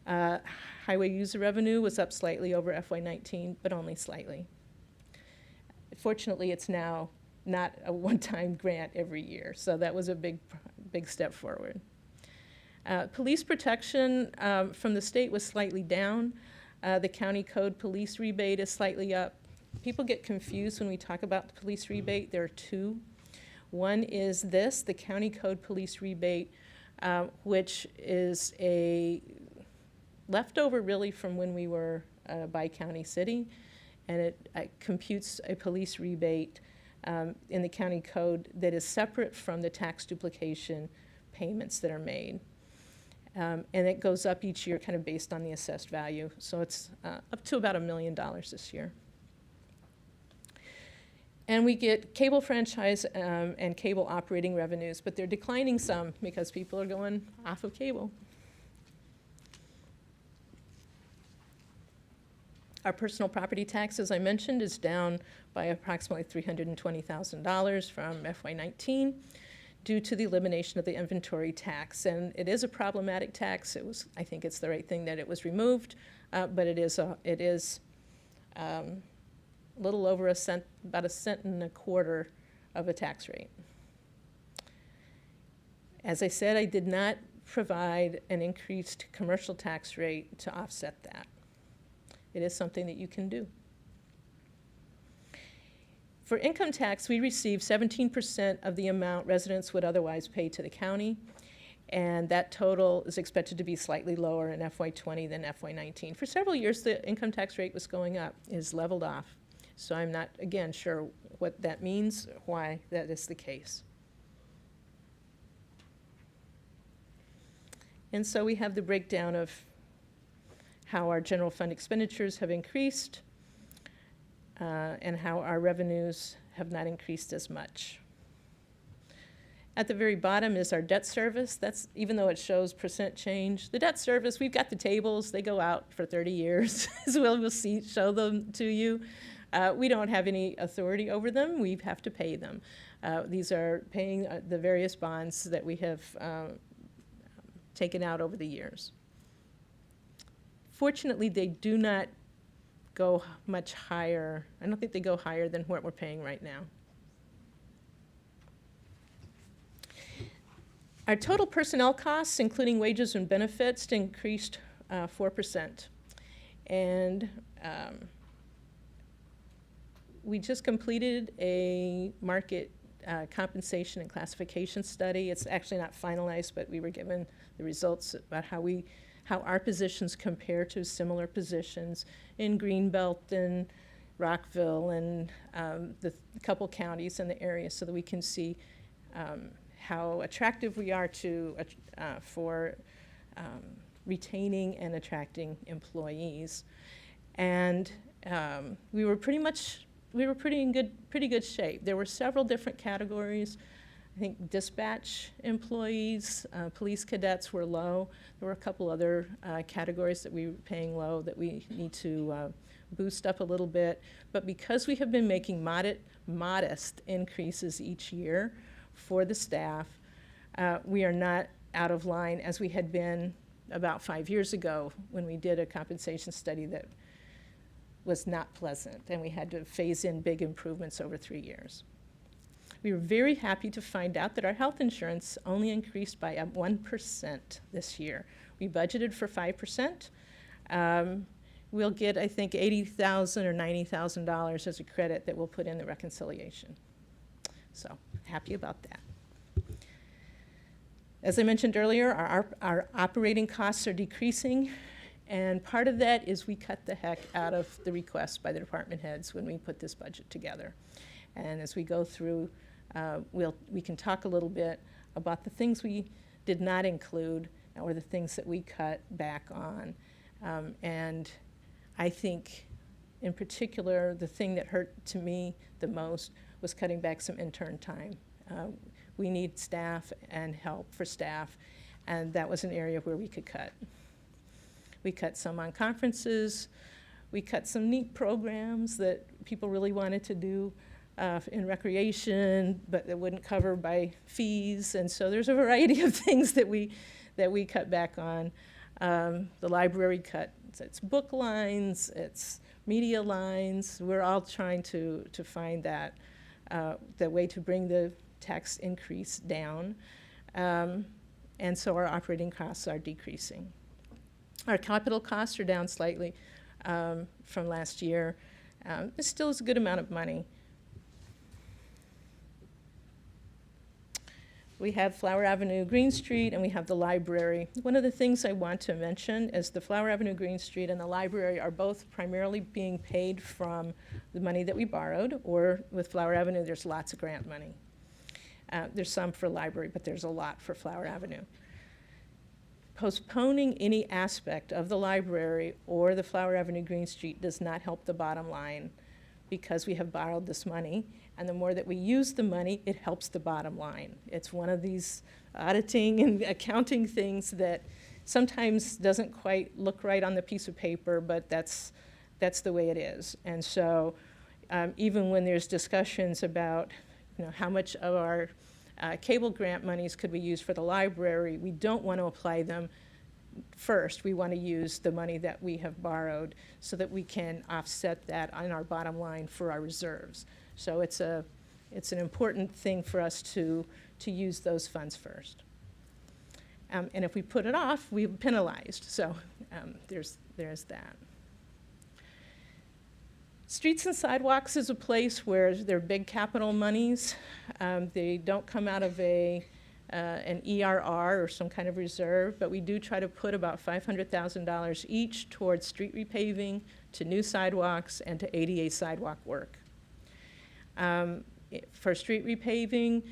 Highway user revenue was up slightly over FY19, but only slightly. Fortunately, it's now not a one-time grant every year, so that was a big step forward. Police protection from the state was slightly down. The county code police rebate is slightly up. People get confused when we talk about the police rebate. There are two. One is this, the county code police rebate, which is a leftover really from when we were a bi-county city, and it computes a police rebate in the county code that is separate from the tax duplication payments that are made. And it goes up each year kind of based on the assessed value. So it's up to about $1 million this year. And we get cable franchise and cable operating revenues, but they're declining some because people are going off of cable. Our personal property tax, as I mentioned, is down by approximately $320,000 from FY19 due to the elimination of the inventory tax. And it is a problematic tax. I think it's the right thing that it was removed, but it is a little over a cent, about a cent and a quarter of a tax rate. As I said, I did not provide an increased commercial tax rate to offset that. It is something that you can do. For income tax, we receive 17% of the amount residents would otherwise pay to the county, and that total is expected to be slightly lower in FY20 than FY19. For several years, the income tax rate was going up, is leveled off. So I'm not, again, sure what that means, why that is the case. And so we have the breakdown of how our general fund expenditures have increased and how our revenues have not increased as much. At the very bottom is our debt service. That's, even though it shows percent change, the debt service, we've got the tables, they go out for 30 years, as we'll see, show them to you. We don't have any authority over them, we have to pay them. These are paying the various bonds that we have taken out over the years. Fortunately, they do not go much higher. I don't think they go higher than what we're paying right now. Our total personnel costs, including wages and benefits, increased 4%. And we just completed a market compensation and classification study. It's actually not finalized, but we were given the results about how our positions compare to similar positions in Greenbelt and Rockville and the couple counties in the area, so that we can see how attractive we are to for retaining and attracting employees. And we were pretty in pretty good shape. There were several different categories. I think dispatch employees, police cadets were low. There were a couple other categories that we were paying low that we need to boost up a little bit. But because we have been making modest increases each year for the staff, we are not out of line as we had been about 5 years ago when we did a compensation study that was not pleasant, and we had to phase in big improvements over 3 years. We were very happy to find out that our health insurance only increased by 1% this year. We budgeted for 5%. We'll get, I think, $80,000 or $90,000 as a credit that we'll put in the reconciliation. So happy about that. As I mentioned earlier, our operating costs are decreasing, and part of that is we cut the heck out of the requests by the department heads when we put this budget together. And as we go through, we can talk a little bit about the things we did not include or the things that we cut back on. And I think, in particular, the thing that hurt to me the most was cutting back some intern time. We need staff and help for staff, and that was an area where we could cut. We cut some on conferences. We cut some neat programs that people really wanted to do in recreation, but that wouldn't cover by fees. And so there's a variety of things that we cut back on. The library cut its book lines, its media lines. We're all trying to find that the way to bring the tax increase down. And so our operating costs are decreasing. Our capital costs are down slightly from last year. It still is a good amount of money. We have Flower Avenue, Green Street, and we have the library. One of the things I want to mention is the Flower Avenue, Green Street, and the library are both primarily being paid from the money that we borrowed, or with Flower Avenue, there's lots of grant money. There's some for library, but there's a lot for Flower Avenue. Postponing any aspect of the library or the Flower Avenue, Green Street does not help the bottom line because we have borrowed this money, and the more that we use the money, it helps the bottom line. It's one of these auditing and accounting things that sometimes doesn't quite look right on the piece of paper, but that's the way it is. And so even when there's discussions about how much of our cable grant monies could we use for the library, we don't want to apply them first, we want to use the money that we have borrowed so that we can offset that on our bottom line for our reserves. So it's an important thing for us to use those funds first. And if we put it off, we're penalized. So there's that. Streets and sidewalks is a place where there are big capital monies. They don't come out of an ERR or some kind of reserve, but we do try to put about $500,000 each towards street repaving, to new sidewalks, and to ADA sidewalk work. For street repaving,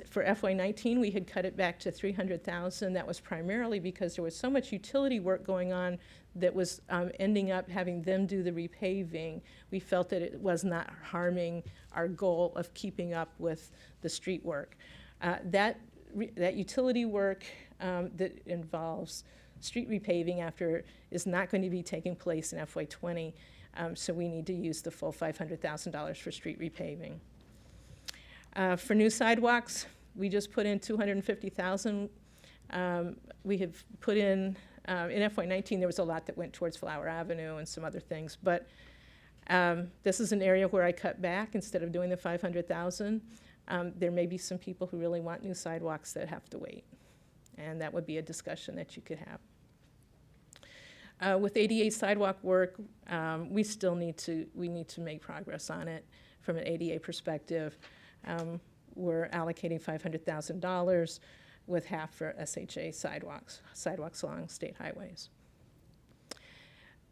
for FY19, we had cut it back to $300,000. That was primarily because there was so much utility work going on that was ending up having them do the repaving. We felt that it was not harming our goal of keeping up with the street work. That utility work that involves street repaving is not going to be taking place in FY20, so we need to use the full $500,000 for street repaving. For new sidewalks, we just put in $250,000. We have put in FY19, there was a lot that went towards Flower Avenue and some other things, but this is an area where I cut back instead of doing the $500,000. There may be some people who really want new sidewalks that have to wait, and that would be a discussion that you could have. With ADA sidewalk work, we need to make progress on it from an ADA perspective. We're allocating $500,000 with half for SHA sidewalks along state highways.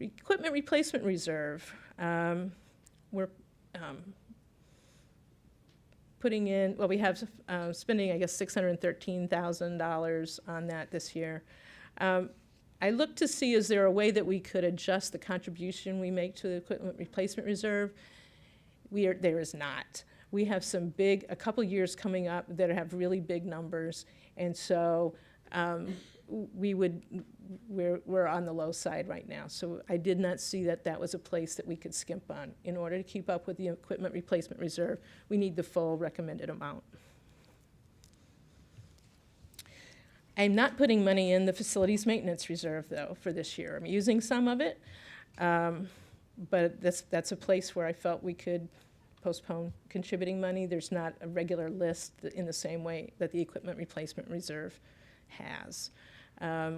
Equipment replacement reserve. We're putting in, well, we have spending, I guess, $613,000 on that this year. I looked to see, is there a way that we could adjust the contribution we make to the equipment replacement reserve? There is not. We have a couple years coming up that have really big numbers, and so we're on the low side right now. So I did not see that was a place that we could skimp on. In order to keep up with the equipment replacement reserve, we need the full recommended amount. I'm not putting money in the facilities maintenance reserve, though, for this year. I'm using some of it, but that's a place where I felt we could postpone contributing money. There's not a regular list in the same way that the equipment replacement reserve has.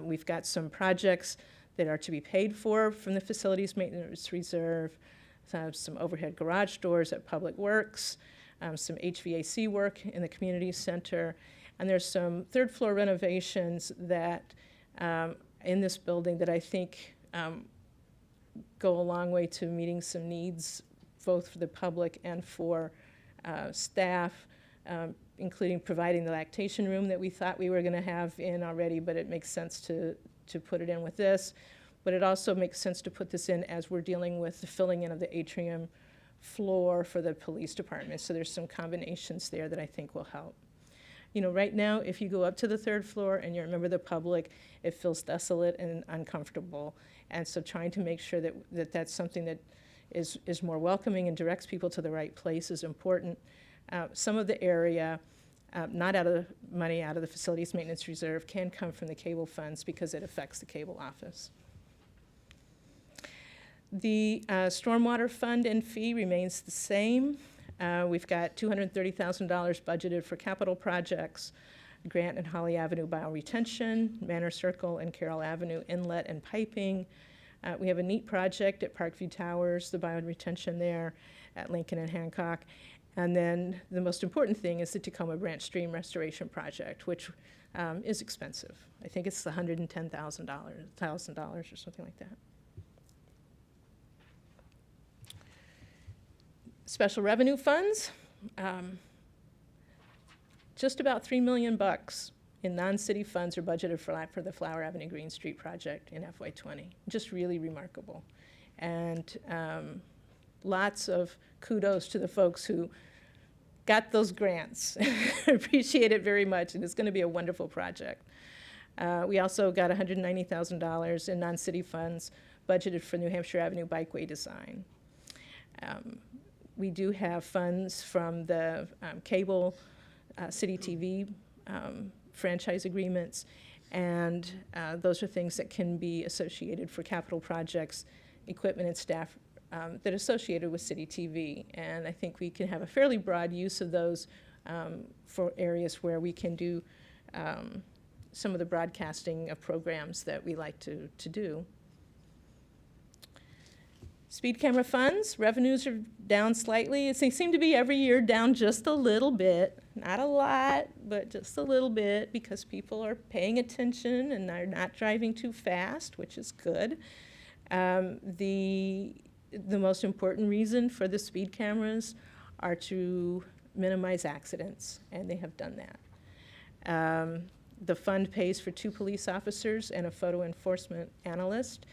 We've got some projects that are to be paid for from the facilities maintenance reserve, some overhead garage doors at Public Works, some HVAC work in the community center, and there's some third floor renovations that in this building that I think go a long way to meeting some needs both for the public and for staff, including providing the lactation room that we thought we were going to have in already, but it makes sense to put it in with this. But it also makes sense to put this in as we're dealing with the filling in of the atrium floor for the police department. So there's some combinations there that I think will help. You know, right now, if you go up to the third floor and you're a member of the public, it feels desolate and uncomfortable. And so trying to make sure that that's something that is more welcoming and directs people to the right place is important. Some of the area, not out of money out of the facilities maintenance reserve, can come from the cable funds because it affects the cable office. The stormwater fund and fee remains the same. We've got $230,000 budgeted for capital projects, Grant and Holly Avenue bioretention, Manor Circle and Carroll Avenue inlet and piping. We have a neat project at Parkview Towers, the bioretention there at Lincoln and Hancock. And then the most important thing is the Takoma Branch Stream Restoration Project, which is expensive. I think it's $110,000 or something like that. Special revenue funds, just about $3 million in non-city funds are budgeted for the Flower Avenue Green Street project in FY20. Just really remarkable. And lots of kudos to the folks who got those grants. Appreciate it very much, and it's going to be a wonderful project. We also got $190,000 in non-city funds budgeted for New Hampshire Avenue bikeway design. We do have funds from the cable city TV franchise agreements, And those are things that can be associated for capital projects, equipment and staff that are associated with city TV. And I think we can have a fairly broad use of those for areas where we can do some of the broadcasting of programs that we like to do. Speed camera funds, revenues are down slightly. They seem to be every year down just a little bit. Not a lot, but just a little bit, because people are paying attention and are not driving too fast, which is good. The most important reason for the speed cameras are to minimize accidents, and they have done that. The fund pays for 2 police officers and a photo enforcement analyst,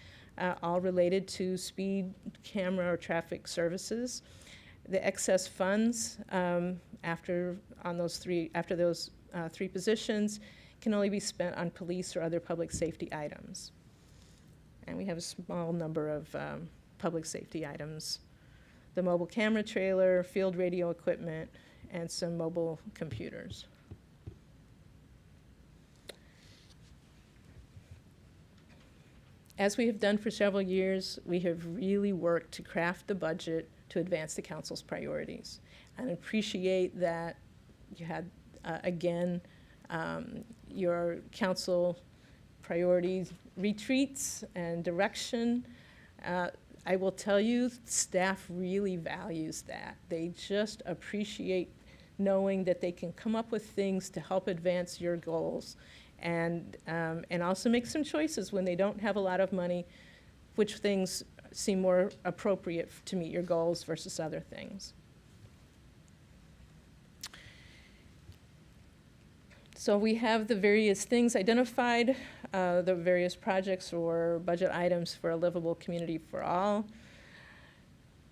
all related to speed camera or traffic services. The excess funds after those 3 positions can only be spent on police or other public safety items. And we have a small number of public safety items: the mobile camera trailer, field radio equipment, and some mobile computers. As we have done for several years, we have really worked to craft the budget to advance the council's priorities. And appreciate that you had, again, your council priorities retreats and direction. I will tell you, staff really values that. They just appreciate knowing that they can come up with things to help advance your goals, and also make some choices when they don't have a lot of money, which things seem more appropriate to meet your goals versus other things. So we have the various things identified, the various projects or budget items for a livable community for all.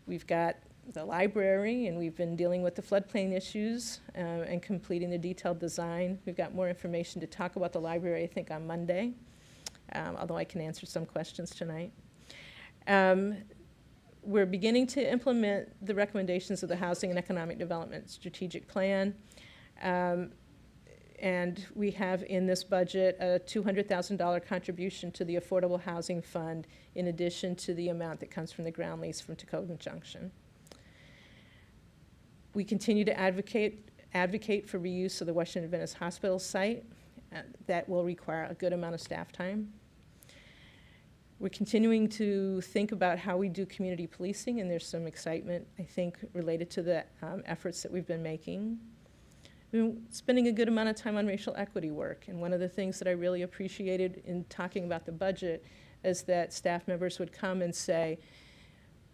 We've got the library, and we've been dealing with the floodplain issues and completing the detailed design. We've got more information to talk about the library, I think, on Monday, although I can answer some questions tonight. We're beginning to implement the recommendations of the Housing and Economic Development Strategic Plan. And we have in this budget a $200,000 contribution to the Affordable Housing Fund, in addition to the amount that comes from the ground lease from Takoma Junction. We continue to advocate for reuse of the Washington Adventist Hospital site. That will require a good amount of staff time. We're continuing to think about how we do community policing, and there's some excitement, I think, related to the efforts that we've been making. We've been spending a good amount of time on racial equity work, and one of the things that I really appreciated in talking about the budget is that staff members would come and say,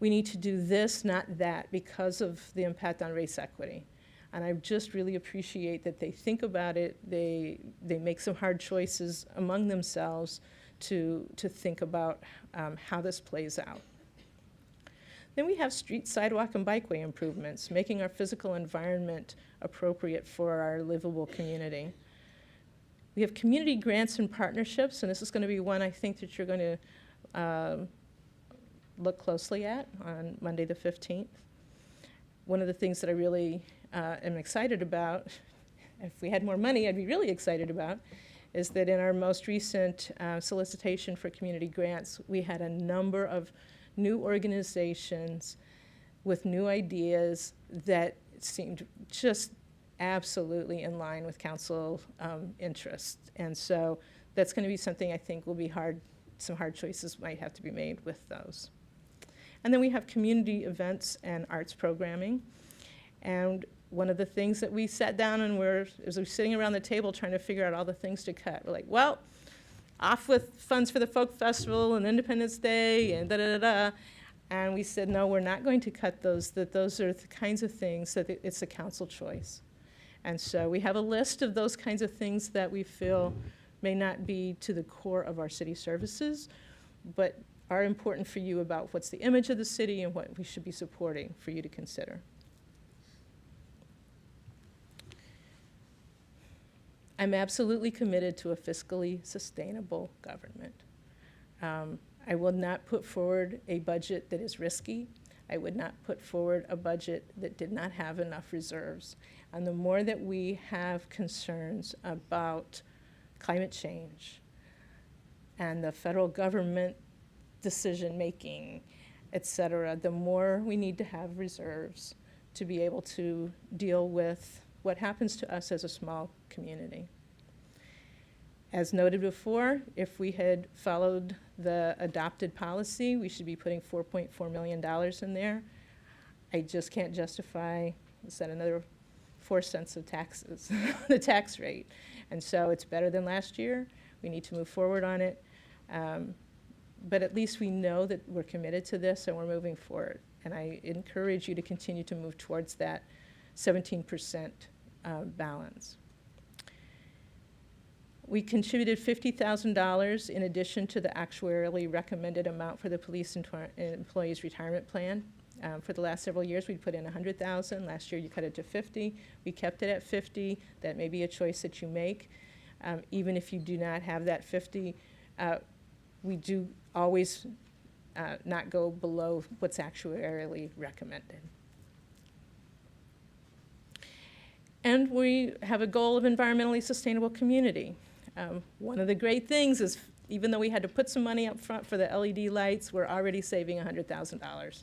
we need to do this, not that, because of the impact on race equity. And I just really appreciate that they think about it, they make some hard choices among themselves to think about how this plays out. Then we have street, sidewalk, and bikeway improvements, making our physical environment appropriate for our livable community. We have community grants and partnerships, and this is going to be one I think that you're going to look closely at on Monday the 15th. One of the things that I really am excited about, if we had more money, I'd be really excited about, is that in our most recent solicitation for community grants, we had a number of new organizations with new ideas that seemed just absolutely in line with council interests. And so that's going to be something I think will be hard, some hard choices might have to be made with those. And then we have community events and arts programming. And one of the things that we sat down and we're sitting around the table trying to figure out all the things to cut. We're like, well, off with funds for the Folk Festival and Independence Day and da-da-da-da. And we said, no, we're not going to cut those, that those are the kinds of things that it's a council choice. And so we have a list of those kinds of things that we feel may not be to the core of our city services, but are important for you about what's the image of the city and what we should be supporting for you to consider. I'm absolutely committed to a fiscally sustainable government. I will not put forward a budget that is risky. I would not put forward a budget that did not have enough reserves. And the more that we have concerns about climate change, and the federal government decision-making, et cetera, the more we need to have reserves to be able to deal with what happens to us as a small community. As noted before, if we had followed the adopted policy, we should be putting $4.4 million in there. I just can't justify, is that another 4 cents of taxes, the tax rate. And so it's better than last year. We need to move forward on it. But at least we know that we're committed to this and we're moving forward. And I encourage you to continue to move towards that 17% balance. We contributed $50,000 in addition to the actuarially recommended amount for the police and employees retirement plan. For the last several years, we'd put in $100,000. Last year, you cut it to $50,000. We kept it at $50,000. That may be a choice that you make. Even if you do not have that $50,000, we do always not go below what's actuarially recommended. And we have a goal of environmentally sustainable community. One of the great things is, even though we had to put some money up front for the LED lights, we're already saving $100,000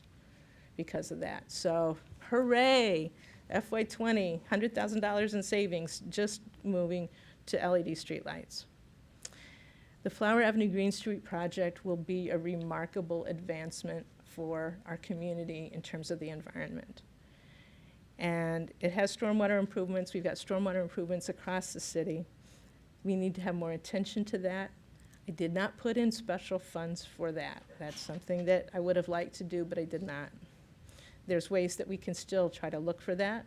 because of that. So hooray, FY20, $100,000 in savings just moving to LED streetlights. The Flower Avenue Green Street project will be a remarkable advancement for our community in terms of the environment. And it has stormwater improvements. We've got stormwater improvements across the city. We need to have more attention to that. I did not put in special funds for that. That's something that I would have liked to do, but I did not. There's ways that we can still try to look for that,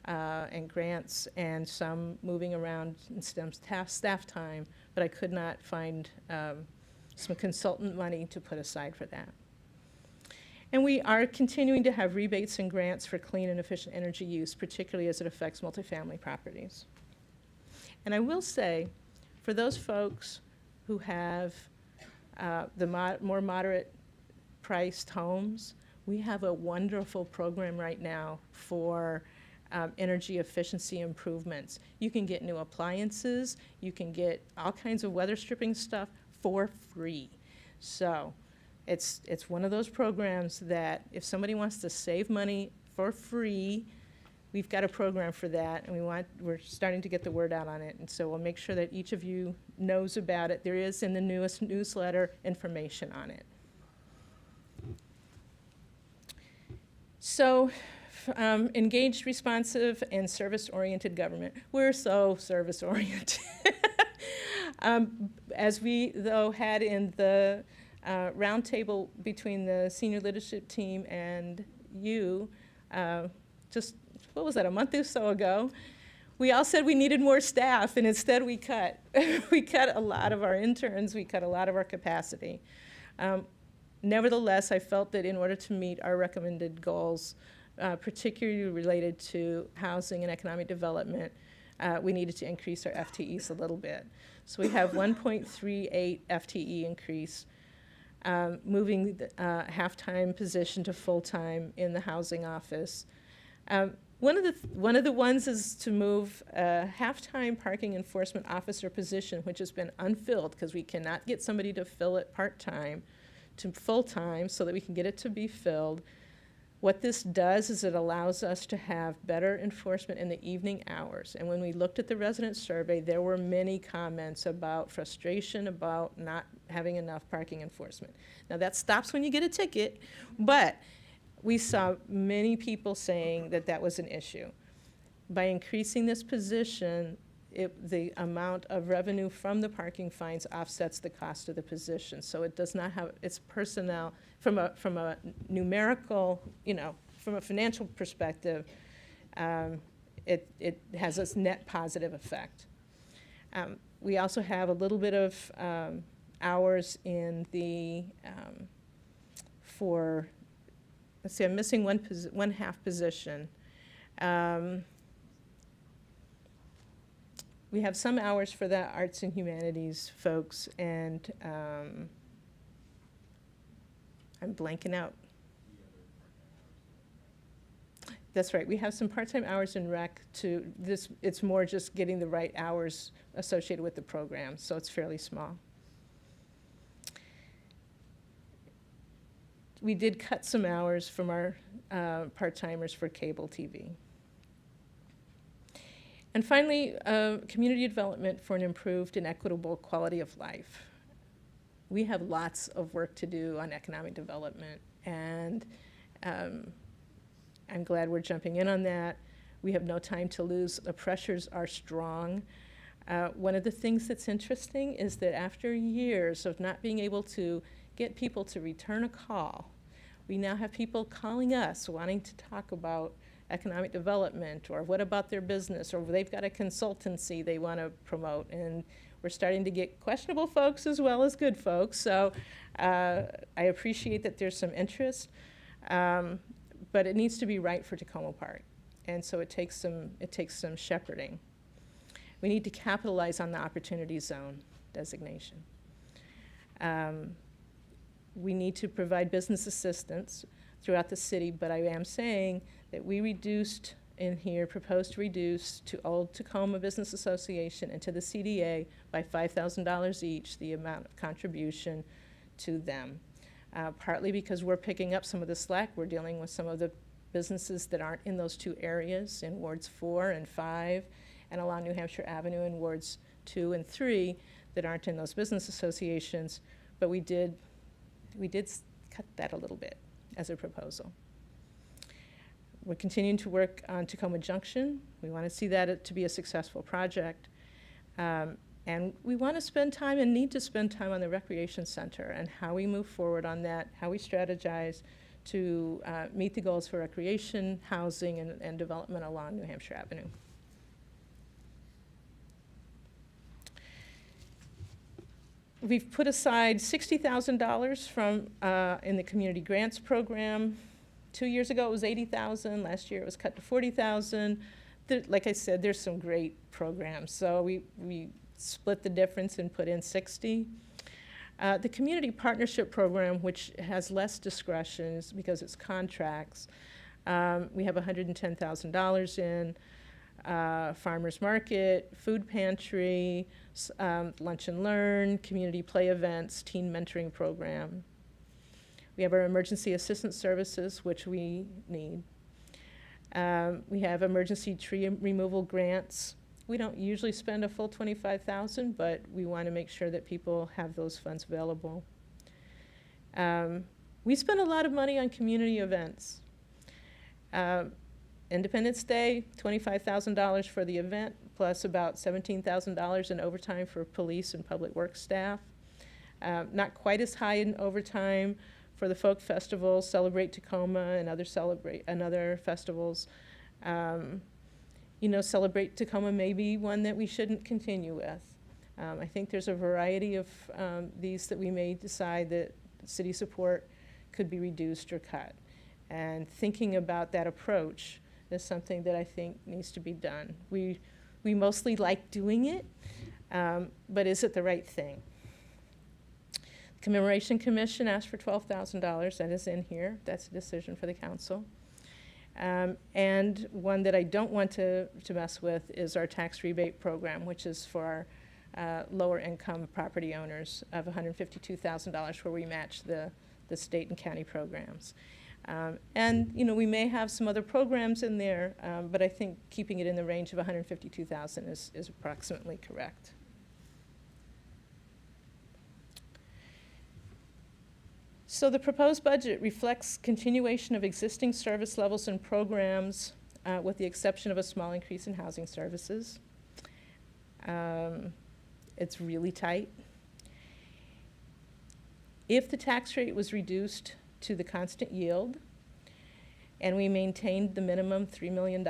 and grants and some moving around in STEM staff time, but I could not find some consultant money to put aside for that. And we are continuing to have rebates and grants for clean and efficient energy use, particularly as it affects multifamily properties. And I will say, for those folks who have more moderate priced homes, we have a wonderful program right now for energy efficiency improvements. You can get new appliances, you can get all kinds of weather stripping stuff for free. So it's one of those programs that if somebody wants to save money for free, we've got a program for that, and we're starting to get the word out on it. And so we'll make sure that each of you knows about it. There is in the newest newsletter information on it. So engaged, responsive, and service-oriented government. We're so service-oriented. As we, though, had in the roundtable between the senior leadership team and you, just, what was that, a month or so ago, we all said we needed more staff, and instead we cut. We cut a lot of our interns, we cut a lot of our capacity. Nevertheless, I felt that in order to meet our recommended goals, particularly related to housing and economic development, we needed to increase our FTEs a little bit. So we have 1.38 FTE increase, moving the half-time position to full-time in the housing office. One of the ones is to move a half-time parking enforcement officer position, which has been unfilled because we cannot get somebody to fill it part-time to full-time so that we can get it to be filled. What this does is it allows us to have better enforcement in the evening hours. And when we looked at the resident survey, there were many comments about frustration about not having enough parking enforcement. Now that stops when you get a ticket, but we saw many people saying that that was an issue. By increasing this position, the amount of revenue from the parking fines offsets the cost of the position. So it does not have, its personnel, from a numerical, from a financial perspective, it has a net positive effect. We also have a little bit of hours in the, let's see, I'm missing one half position. We have some hours for the arts and humanities folks, and I'm blanking out. That's right, we have some part-time hours in rec to this. It's more just getting the right hours associated with the program, so it's fairly small. we did cut some hours from our part-timers for cable TV. And finally, community development for an improved and equitable quality of life. We have lots of work to do on economic development, and I'm glad we're jumping in on that. We have no time to lose. The pressures are strong. One of the things that's interesting is that after years of not being able to get people to return a call, we now have people calling us wanting to talk about economic development, or what about their business, or they've got a consultancy they want to promote. And we're starting to get questionable folks as well as good folks. So I appreciate that there's some interest, but it needs to be right for Takoma Park. And so it takes some shepherding. We need to capitalize on the opportunity zone designation. We need to provide business assistance throughout the city, but I am saying that we reduced in here, proposed to reduce to Old Takoma Business Association and to the CDA by $5,000 each, the amount of contribution to them. Partly because we're picking up some of the slack. We're dealing with some of the businesses that aren't in those two areas, in Wards 4 and 5, and along New Hampshire Avenue in Wards 2 and 3 that aren't in those business associations, but we did cut that a little bit as a proposal. We're continuing to work on Takoma Junction. We want to see that to be a successful project. And we want to spend time and need to spend time on the recreation center and how we move forward on that, how we strategize to meet the goals for recreation, housing, and development along New Hampshire Avenue. We've put aside $60,000 from in the community grants program. 2 years ago it was $80,000. Last year it was cut to $40,000. Like I said, there's some great programs, so we split the difference and put in $60,000. The community partnership program, which has less discretion because it's contracts, we have $110,000 in. Farmers market, food pantry, lunch and learn, community play events, teen mentoring program. We have our emergency assistance services, which we need. We have emergency tree removal grants. We don't usually spend a full $25,000, but we want to make sure that people have those funds available. We spend a lot of money on community events. Independence Day, $25,000 for the event, plus about $17,000 in overtime for police and public works staff. Not quite as high in overtime for the folk festivals, Celebrate Takoma, and other festivals. Celebrate Takoma may be one that we shouldn't continue with. I think there's a variety of these that we may decide that city support could be reduced or cut. And thinking about that approach is something that I think needs to be done. We mostly like doing it, but is it the right thing? Commemoration Commission asked for $12,000. That is in here. That's a decision for the council. And one that I don't want to mess with is our tax rebate program, which is for our lower income property owners of $152,000, where we match the state and county programs. We may have some other programs in there, but I think keeping it in the range of $152,000 is approximately correct. So the proposed budget reflects continuation of existing service levels and programs, with the exception of a small increase in housing services. It's really tight. If the tax rate was reduced to the constant yield, and we maintained the minimum $3 million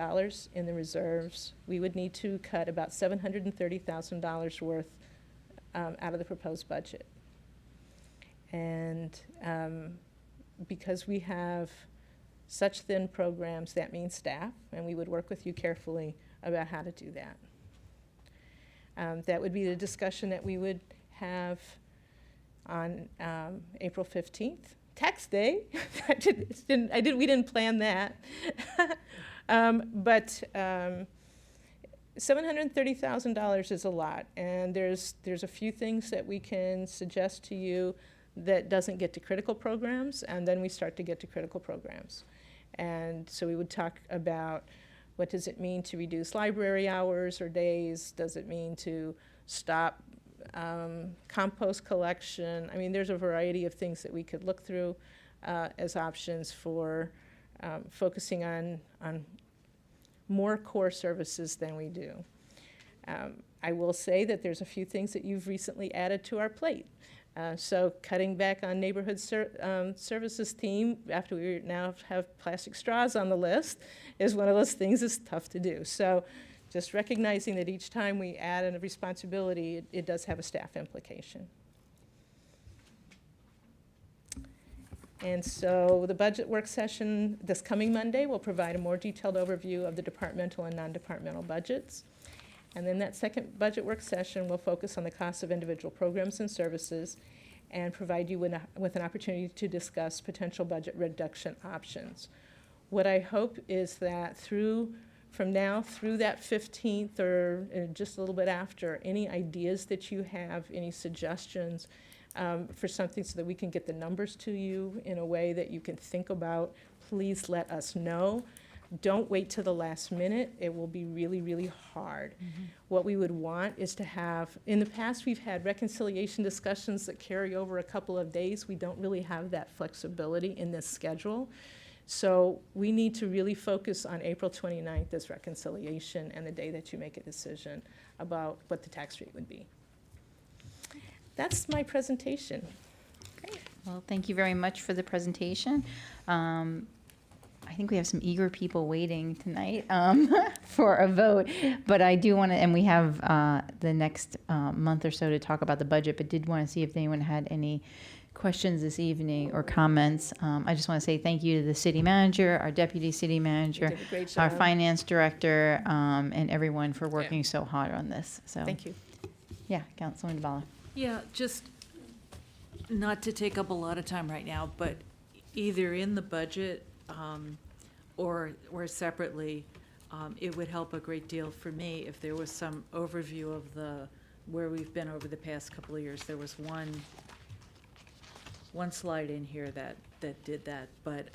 in the reserves, we would need to cut about $730,000 worth out of the proposed budget. And because we have such thin programs, that means staff, and we would work with you carefully about how to do that. That would be the discussion that we would have on April 15th. Tax day. We didn't plan that. But $730,000 is a lot, and there's a few things that we can suggest to you that doesn't get to critical programs, and then we start to get to critical programs. And so we would talk about what does it mean to reduce library hours or days? Does it mean to stop compost collection? I mean, there's a variety of things that we could look through as options for focusing on more core services than we do. I will say that there's a few things that you've recently added to our plate. So cutting back on neighborhood services team after we now have plastic straws on the list is one of those things that's tough to do. So just recognizing that each time we add a responsibility, it does have a staff implication. And so the budget work session this coming Monday will provide a more detailed overview of the departmental and non-departmental budgets. And then that second budget work session will focus on the costs of individual programs and services and provide you with an opportunity to discuss potential budget reduction options. What I hope is that from now through that 15th or just a little bit after, any ideas that you have, any suggestions for something so that we can get the numbers to you in a way that you can think about, please let us know. Don't wait till the last minute. It will be really, really hard. Mm-hmm. What we would want is to have, in the past we've had reconciliation discussions that carry over a couple of days. We don't really have that flexibility in this schedule. So we need to really focus on April 29th as reconciliation and the day that you make a decision about what the tax rate would be. That's my presentation. Great. Well, thank you very much for the presentation. I think we have some eager people waiting tonight for a vote, but I do want to, and we have the next month or so to talk about the budget, but did want to see if anyone had any questions this evening or comments. I just want to say thank you to the city manager, our deputy city manager, You did a great our job. finance director, and everyone for working so hard on this. So Thank you. Yeah, Councilwoman Dvala. Yeah, just not to take up a lot of time right now, but either in the budget or separately, it would help a great deal for me if there was some overview of where we've been over the past couple of years. There was one slide in here that did that, but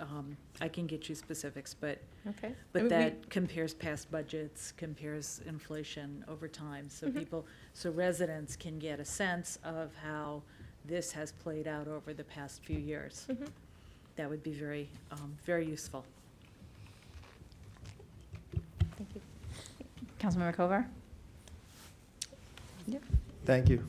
I can get you specifics, but Okay. but I mean, that compares past budgets, compares inflation over time, so so residents can get a sense of how this has played out over the past few years. Mhm. That would be very, very useful. Thank you. Councilmember Kovar? Thank you.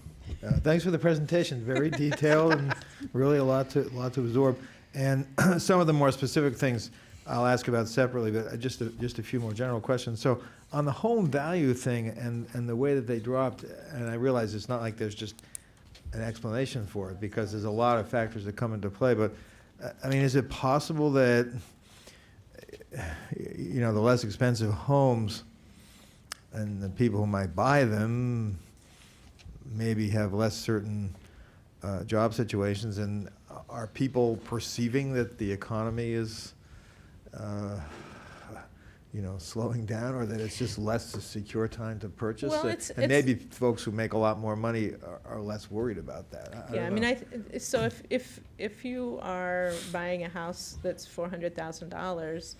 Thanks for the presentation. Very detailed and really a lot to absorb. And some of the more specific things I'll ask about separately, but just a few more general questions. So on the home value thing and the way that they dropped, and I realize it's not like there's just an explanation for it because there's a lot of factors that come into play. But I mean, is it possible that the less expensive homes and the people who might buy them maybe have less certain job situations, and are people perceiving that the economy is slowing down, or that it's just less a secure time to purchase? Well, and maybe folks who make a lot more money are less worried about that. I Yeah, I don't mean, know. so if you are buying a house that's $400,000,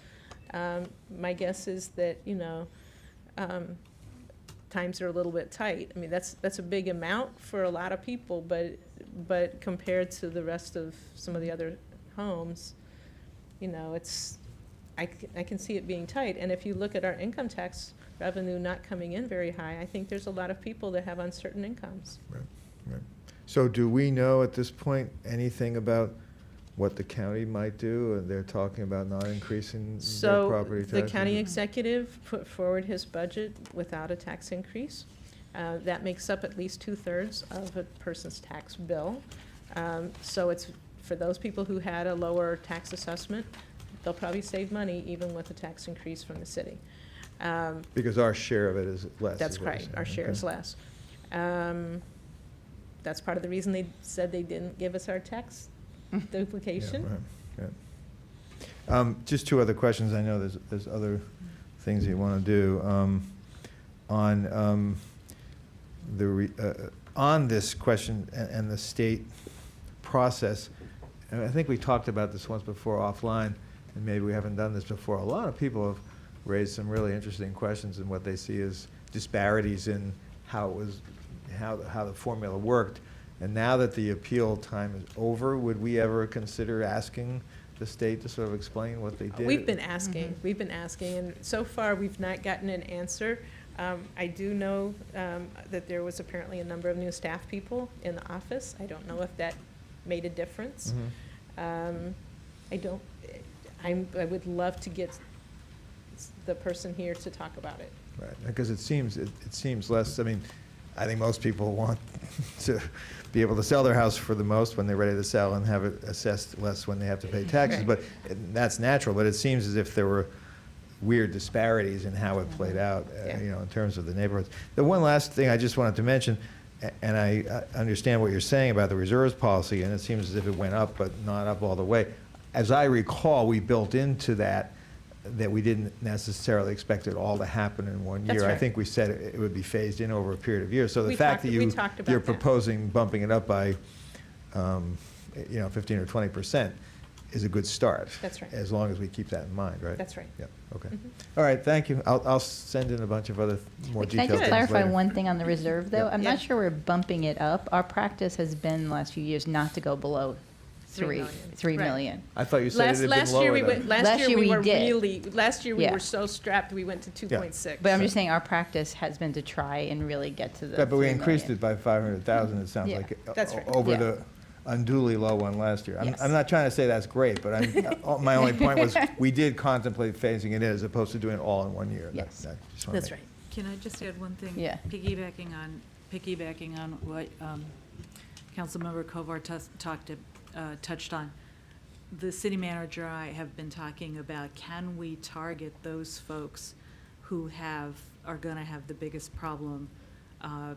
my guess is that, times are a little bit tight. I mean, that's a big amount for a lot of people, but compared to the rest of some of the other homes, I can see it being tight. And if you look at our income tax revenue not coming in very high, I think there's a lot of people that have uncertain incomes. Right. So do we know at this point anything about what the county might do? They're talking about not increasing their property taxes. So the county executive put forward his budget without a tax increase. That makes up at least 2/3 of a person's tax bill. So it's for those people who had a lower tax assessment, they'll probably save money even with a tax increase from the city. Because our share of it is less. That's is what you're right, saying. our share Okay. is less. That's part of the reason they said they didn't give us our tax duplication. Yeah, right. Just two other questions. I know there's other things you want to do. On this question and the state process, and I think we talked about this once before offline, and maybe we haven't done this before. A lot of people have raised some really interesting questions in what they see as disparities in how the formula worked. And now that the appeal time is over, would we ever consider asking the state to sort of explain what they did? We've been asking, and so far, we've not gotten an answer. I do know that there was apparently a number of new staff people in the office. I don't know if that made a difference. I would love to get the person here to talk about it. Right, because it seems less, I mean, I think most people want to be able to sell their house for the most when they're ready to sell and have it assessed less when they have to pay taxes, Right. but that's natural, but it seems as if there were weird disparities in how it played out, Yeah. in terms of the neighborhoods. The one last thing I just wanted to mention, and I understand what you're saying about the reserves policy, and it seems as if it went up, but not up all the way. As I recall, we built into that we didn't necessarily expect it all to happen in one year. That's I right. think we said it would be phased in over a period of years. So the We fact talked- that we talked about you're that. proposing bumping it up by, 15 or 20% is a good start. That's right. As long as we keep that in mind, right? That's right. Yep, okay. Mhm. All right, thank you. I'll send in a bunch of other more Can I detailed just things clarify later. one thing on the reserve, though? Yeah. I'm Yeah. not sure we're bumping it up. Our practice has been the last few years not to go below 3 million. 3 Right. million. I thought you said it had been Last year, lower we than. went, Last last year year we we were did. really, last year we Yeah. were so strapped, we went to 2.6. But I'm just saying, our practice has been to try and really get to the But we 3 increased million. it by 500,000, it sounds Yeah. like, That's right. over Yeah. the unduly low one last year. Yes. I'm not trying to say that's great, but my only point was, we did contemplate phasing it in as opposed to doing it all in one year. Yes. I just wanna That's make- right. Can I just add one thing? Yeah. Piggybacking on what Councilmember Kovar touched on. The city manager and I have been talking about, can we target those folks who are gonna have the biggest problem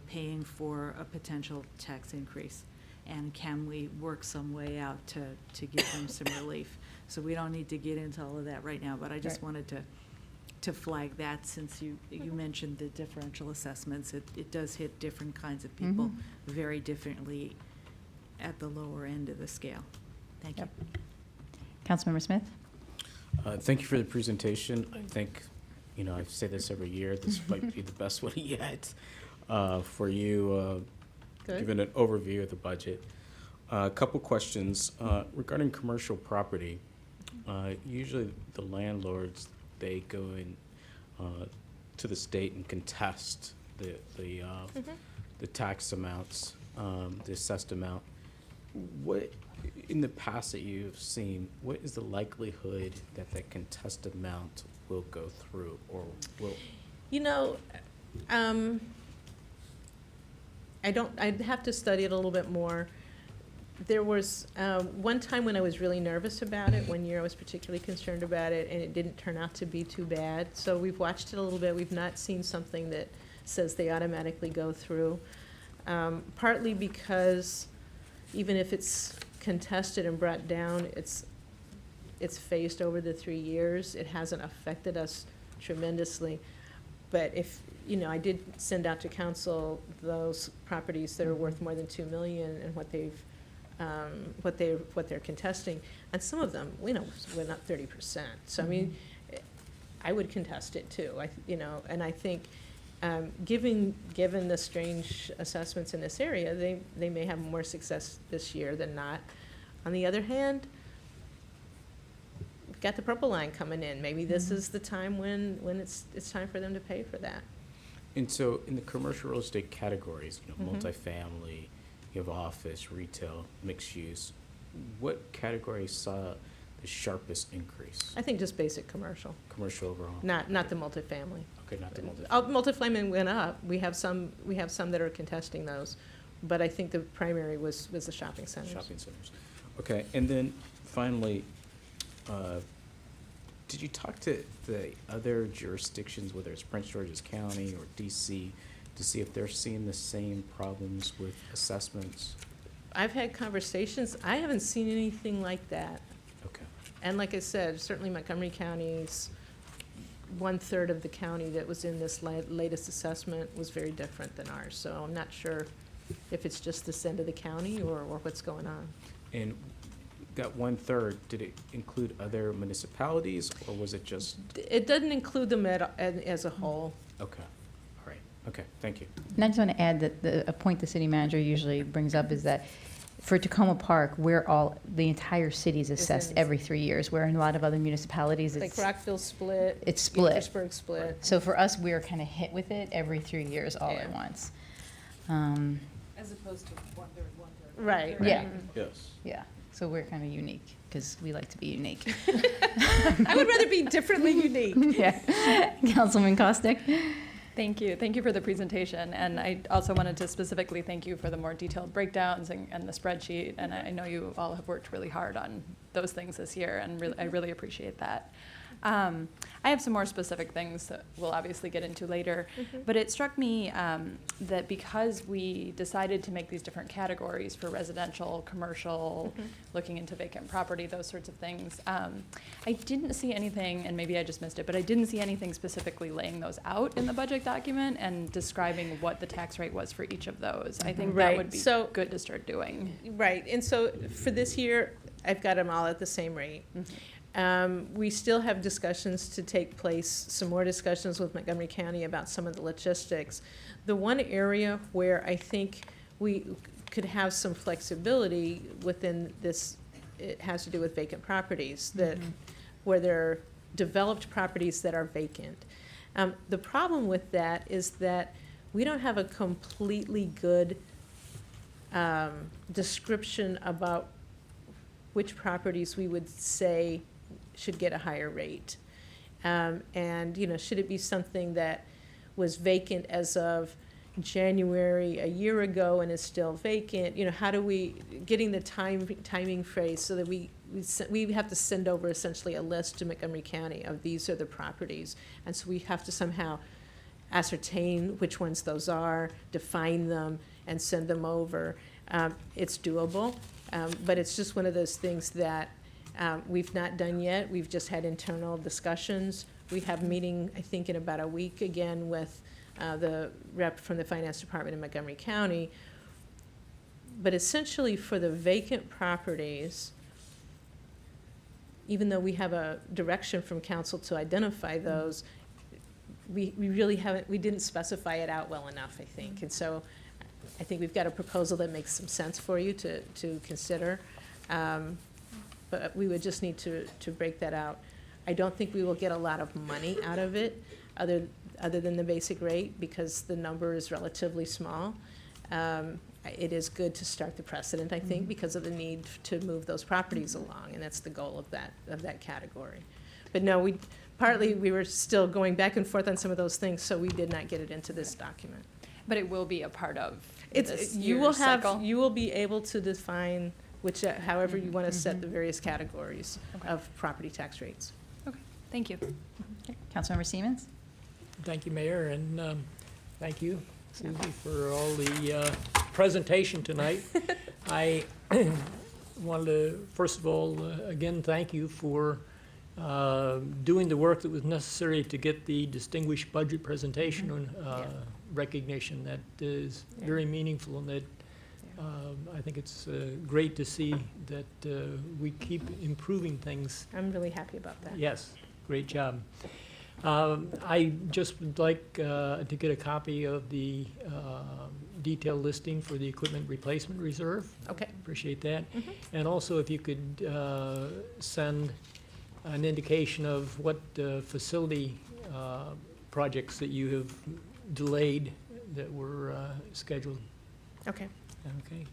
paying for a potential tax increase? And can we work some way out to give them some relief? So we don't need to get into all of that right now, but I just Right. wanted to flag that, since you mentioned the differential assessments. It does hit different kinds of people very differently at the lower end of the scale. Thank you. Yep. Councilmember Smith? Thank you for the presentation. I think, I say this every year, this might be the best one yet for you, Good. giving an overview of the budget. A couple questions regarding commercial property. Usually the landlords, they go in to the state and contest the tax amounts, the assessed amount. What, in the past that you've seen, what is the likelihood that that contested amount will go through or will? I'd have to study it a little bit more. There was one time when I was really nervous about it, one year I was particularly concerned about it, and it didn't turn out to be too bad. So we've watched it a little bit. We've not seen something that says they automatically go through. Partly because even if it's contested and brought down, it's phased over the 3 years. It hasn't affected us tremendously. But if, I did send out to council those properties that are worth more than 2 million and what they're contesting, and some of them, went up 30%. So I mean, I would contest it too. And I think, given the strange assessments in this area, they may have more success this year than not. On the other hand, we've got the purple line coming in. Maybe this is the time when it's time for them to pay for that. And so in the commercial real estate categories, Mhm. multifamily, you have office, retail, mixed use, what category saw the sharpest increase? I think just basic commercial, Commercial overall? not the multifamily. Okay, not the multifamily. Multifamily went up. We have some that are contesting those, but I think the primary was the shopping centers. Shopping centers. Okay, and then finally, did you talk to the other jurisdictions, whether it's Prince George's County or DC, to see if they're seeing the same problems with assessments? I've had conversations. I haven't seen anything like that. Okay. And like I said, certainly Montgomery County's 1/3 of the county that was in this latest assessment was very different than ours. So I'm not sure if it's just this end of the county or what's going on. And that 1/3, did it include other municipalities, or was it just, It doesn't include them as a whole. okay, all right, okay, thank you. And I just want to add that a point the city manager usually brings up is that for Takoma Park, the entire city is assessed Is- every 3 years, where in a lot of other municipalities, Like Rockville split. it's split. Petersburg split. So for us, we're kind of hit with it every 3 years all at Yeah. once. As opposed to 1/3, 1/3. Right, right. Yeah, Yes. yeah. So we're kind of unique, because we like to be unique. I would rather be differently unique. Yeah. Councilman Costick? Thank you. Thank you for the presentation. And I also wanted to specifically thank you for the more detailed breakdowns and the spreadsheet. And I know you all have worked really hard on those things this year, and I really appreciate that. I have some more specific things that we'll obviously get into later, but it struck me that because we decided to make these different categories for residential, commercial, looking into vacant property, those sorts of things, I didn't see anything, and maybe I just missed it, but I didn't see anything specifically laying those out in the budget document and describing what the tax rate was for each of those. I think that Right. would be So- good to start doing. Right, and so for this year, I've got them all at the same rate. We still have discussions to take place, some more discussions with Montgomery County about some of the logistics. The one area where I think we could have some flexibility within this, it has to do with vacant properties, that, where there are developed properties that are vacant. The problem with that is that we don't have a completely good description about which properties we would say should get a higher rate. And, you know, should it be something that was vacant as of January a year ago and is still vacant? You know, how do we, getting the timing phrase so that we have to send over essentially a list to Montgomery County of these are the properties. And so we have to somehow ascertain which ones those are, define them, and send them over. It's doable, but it's just one of those things that we've not done yet. We've just had internal discussions. We have a meeting, I think, in about a week again with the rep from the Finance Department in Montgomery County. But essentially for the vacant properties, even though we have a direction from council to identify those, we really haven't, we didn't specify it out well enough, I think. And so I think we've got a proposal that makes some sense for you to consider. But we would just need to break that out. I don't think we will get a lot of money out of it, other than the basic rate, because the number is relatively small. It is good to start the precedent, I think, because of the need to move those properties along, and that's the goal of that category. But no, we were still going back and forth on some of those things, so we did not get it into this document. But it will be a part of It's, this you year's will cycle. you will be able to define however you want to set the various categories Okay. of property tax rates. Okay, thank you. Councilmember Siemens? Thank you, Mayor, and thank you, Susie, for all the presentation tonight. I wanted to, first of all, again, thank you for doing the work that was necessary to get the distinguished budget presentation and recognition. That is very meaningful, and that I think it's great to see that we keep improving things. I'm really happy about that. Yes, great job. I just would like to get a copy of the detailed listing for the equipment replacement reserve. Okay. Appreciate that. And also if you could send an indication of what facility projects that you have delayed that were scheduled. Okay. Okay.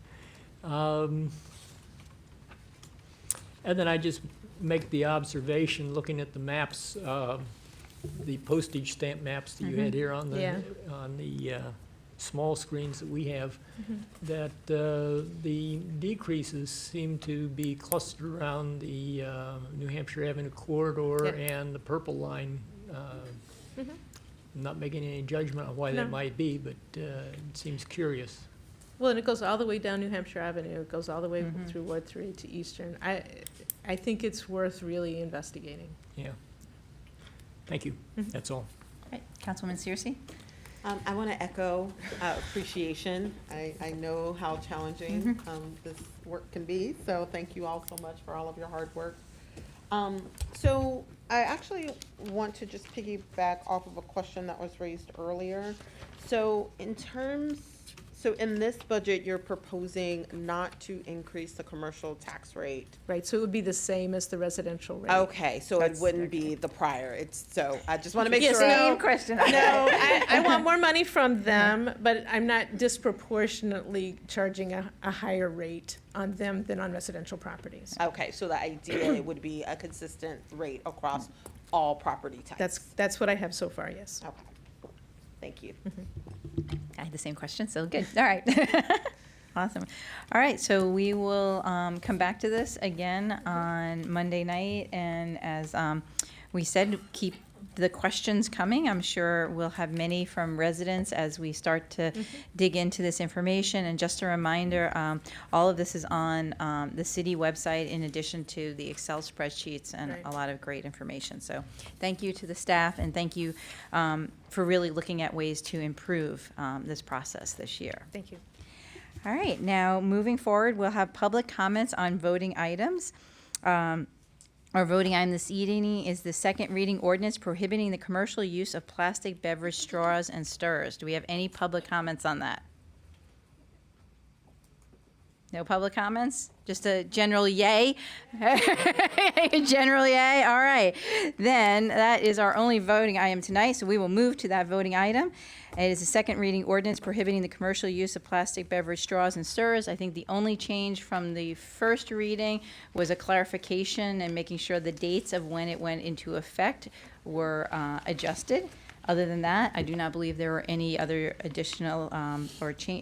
And then I just make the observation, looking at the maps, the postage stamp maps that you had here on the, Yeah. on the small screens that we have, that the decreases seem to be clustered around the New Hampshire Avenue corridor Yeah. and the purple line. Mhm. I'm not making any judgment on why No. that might be, but it seems curious. Well, and it goes all the way down New Hampshire Avenue. It goes all the way through Ward 3 to Eastern. I think it's worth really investigating. Yeah. Thank you. That's all. Right, Councilwoman Searcy? I want to echo appreciation. I know how challenging this work can be, so thank you all so much for all of your hard work. So I actually want to just piggyback off of a question that was raised earlier. So in this budget, you're proposing not to increase the commercial tax rate. Right, so it would be the same as the residential rate. Okay, so it That's- wouldn't be the prior. So I just want to make Yes, sure. Same question. No, I want more money from them, but I'm not disproportionately charging a higher rate on them than on residential properties. Okay, so the idea would be a consistent rate across all property types. That's what I have so far, yes. Okay, thank you. I had the same question, so good. All right. Awesome. All right, so we will come back to this again on Monday night, and as we said, keep the questions coming. I'm sure we'll have many from residents as we start to dig into this information. And just a reminder, all of this is on the city website in addition to the Excel spreadsheets and Right. a lot of great information. So thank you to the staff, and thank you for really looking at ways to improve this process this year. Thank you. All right, now moving forward, we'll have public comments on voting items. Our voting item this evening is the second reading ordinance prohibiting the commercial use of plastic beverage straws and stirrers. Do we have any public comments on that? No public comments? Just a general yay? General yay? All right. Then that is our only voting item tonight, so we will move to that voting item. It is a second reading ordinance prohibiting the commercial use of plastic beverage straws and stirrers. I think the only change from the first reading was a clarification and making sure the dates of when it went into effect were adjusted. Other than that, I do not believe there were any other additional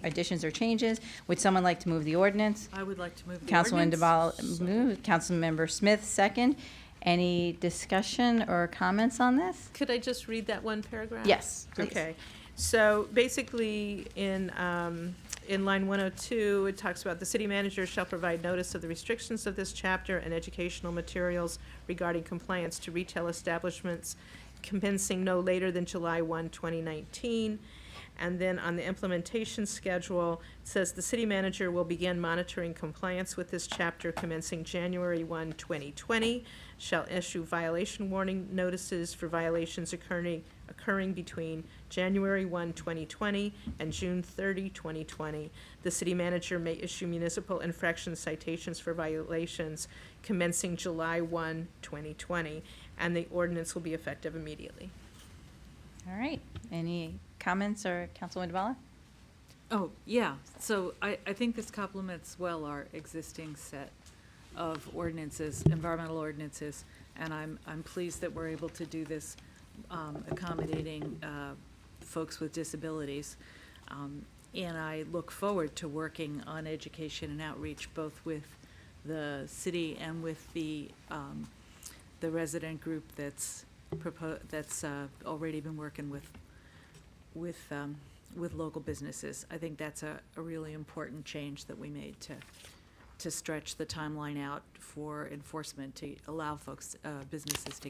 additions or changes. Would someone like to move the ordinance? I would like to move the Councilwoman ordinance. DeBala moved. Councilmember Smith second. Any discussion or comments on this? Could I just read that one paragraph? Yes, please. Okay, so basically in line 102, it talks about the city manager shall provide notice of the restrictions of this chapter and educational materials regarding compliance to retail establishments commencing no later than July 1, 2019. And then on the implementation schedule, it says the city manager will begin monitoring compliance with this chapter commencing January 1, 2020, shall issue violation warning notices for violations occurring between January 1, 2020 and June 30, 2020. The city manager may issue municipal infraction citations for violations commencing July 1, 2020, and the ordinance will be effective immediately. All right. Any comments or Councilwoman DeBala? Oh, yeah, so I think this complements well our existing set of ordinances, environmental ordinances, and I'm pleased that we're able to do this, accommodating folks with disabilities. And I look forward to working on education and outreach, both with the city and with the resident group that's already been working with local businesses. I think that's a really important change that we made to stretch the timeline out for enforcement, to allow folks, businesses to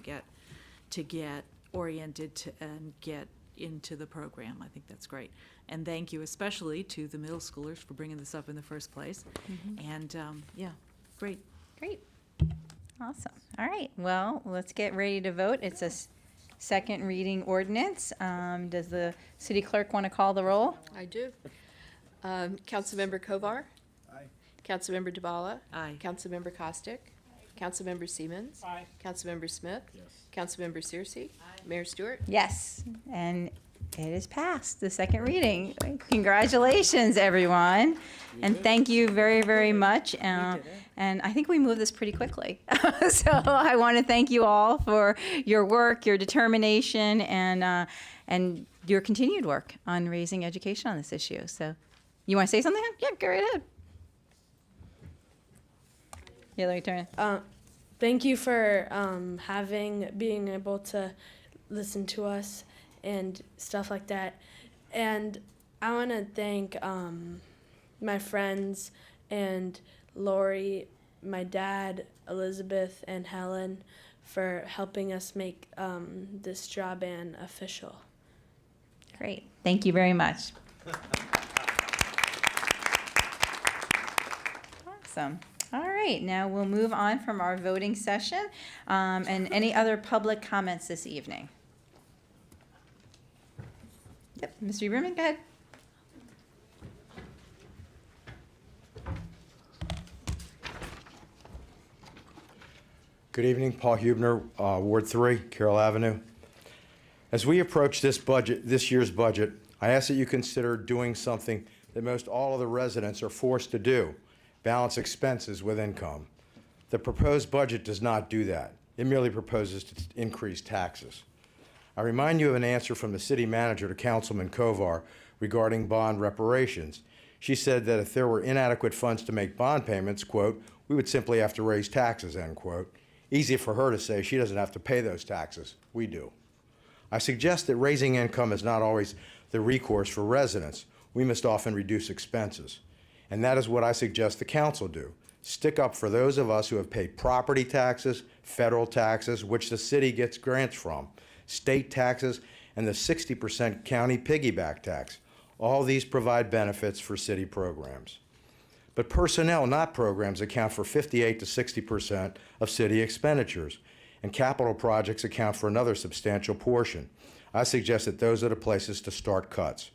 get oriented and get into the program. I think that's great. And thank you especially to the middle schoolers for bringing this up in the first place. And, yeah, great. Great. Awesome. All right. Well, let's get ready to vote. It's a second reading ordinance. Does the city clerk want to call the roll? I do. Councilmember Kovar. Aye. Councilmember DeBala. Aye. Councilmember Costick. Councilmember Siemens. Aye. Councilmember Smith. Yes. Councilmember Searcy. Mayor Stewart. Yes. And it is passed, the second reading. Congratulations, everyone. And thank you very, very much. And I think we moved this pretty quickly. So I want to thank you all for your work, your determination, and your continued work on raising education on this issue. So you want to say something? Yeah, go right ahead. Yeah, let me turn it. Thank you for being able to listen to us and stuff like that. And I want to thank my friends and Lori, my dad, Elizabeth, and Helen for helping us make this job ban official. Great. Thank you very much. Awesome. All right, now we'll move on from our voting session. And any other public comments this evening? Yep, Mr. Ruben, go ahead. Good evening, Paul Hubner, Ward 3, Carroll Avenue. As we approach this year's budget, I ask that you consider doing something that most all of the residents are forced to do, balance expenses with income. The proposed budget does not do that. It merely proposes to increase taxes. I remind you of an answer from the city manager to Councilman Kovar regarding bond reparations. She said that if there were inadequate funds to make bond payments, quote, we would simply have to raise taxes, end quote. Easy for her to say. She doesn't have to pay those taxes. We do. I suggest that raising income is not always the recourse for residents. We must often reduce expenses. And that is what I suggest the council do. Stick up for those of us who have paid property taxes, federal taxes, which the city gets grants from, state taxes, and the 60% county piggyback tax. All these provide benefits for city programs. But personnel, not programs, account for 58 to 60% of city expenditures, and capital projects account for another substantial portion. I suggest that those are the places to start cuts.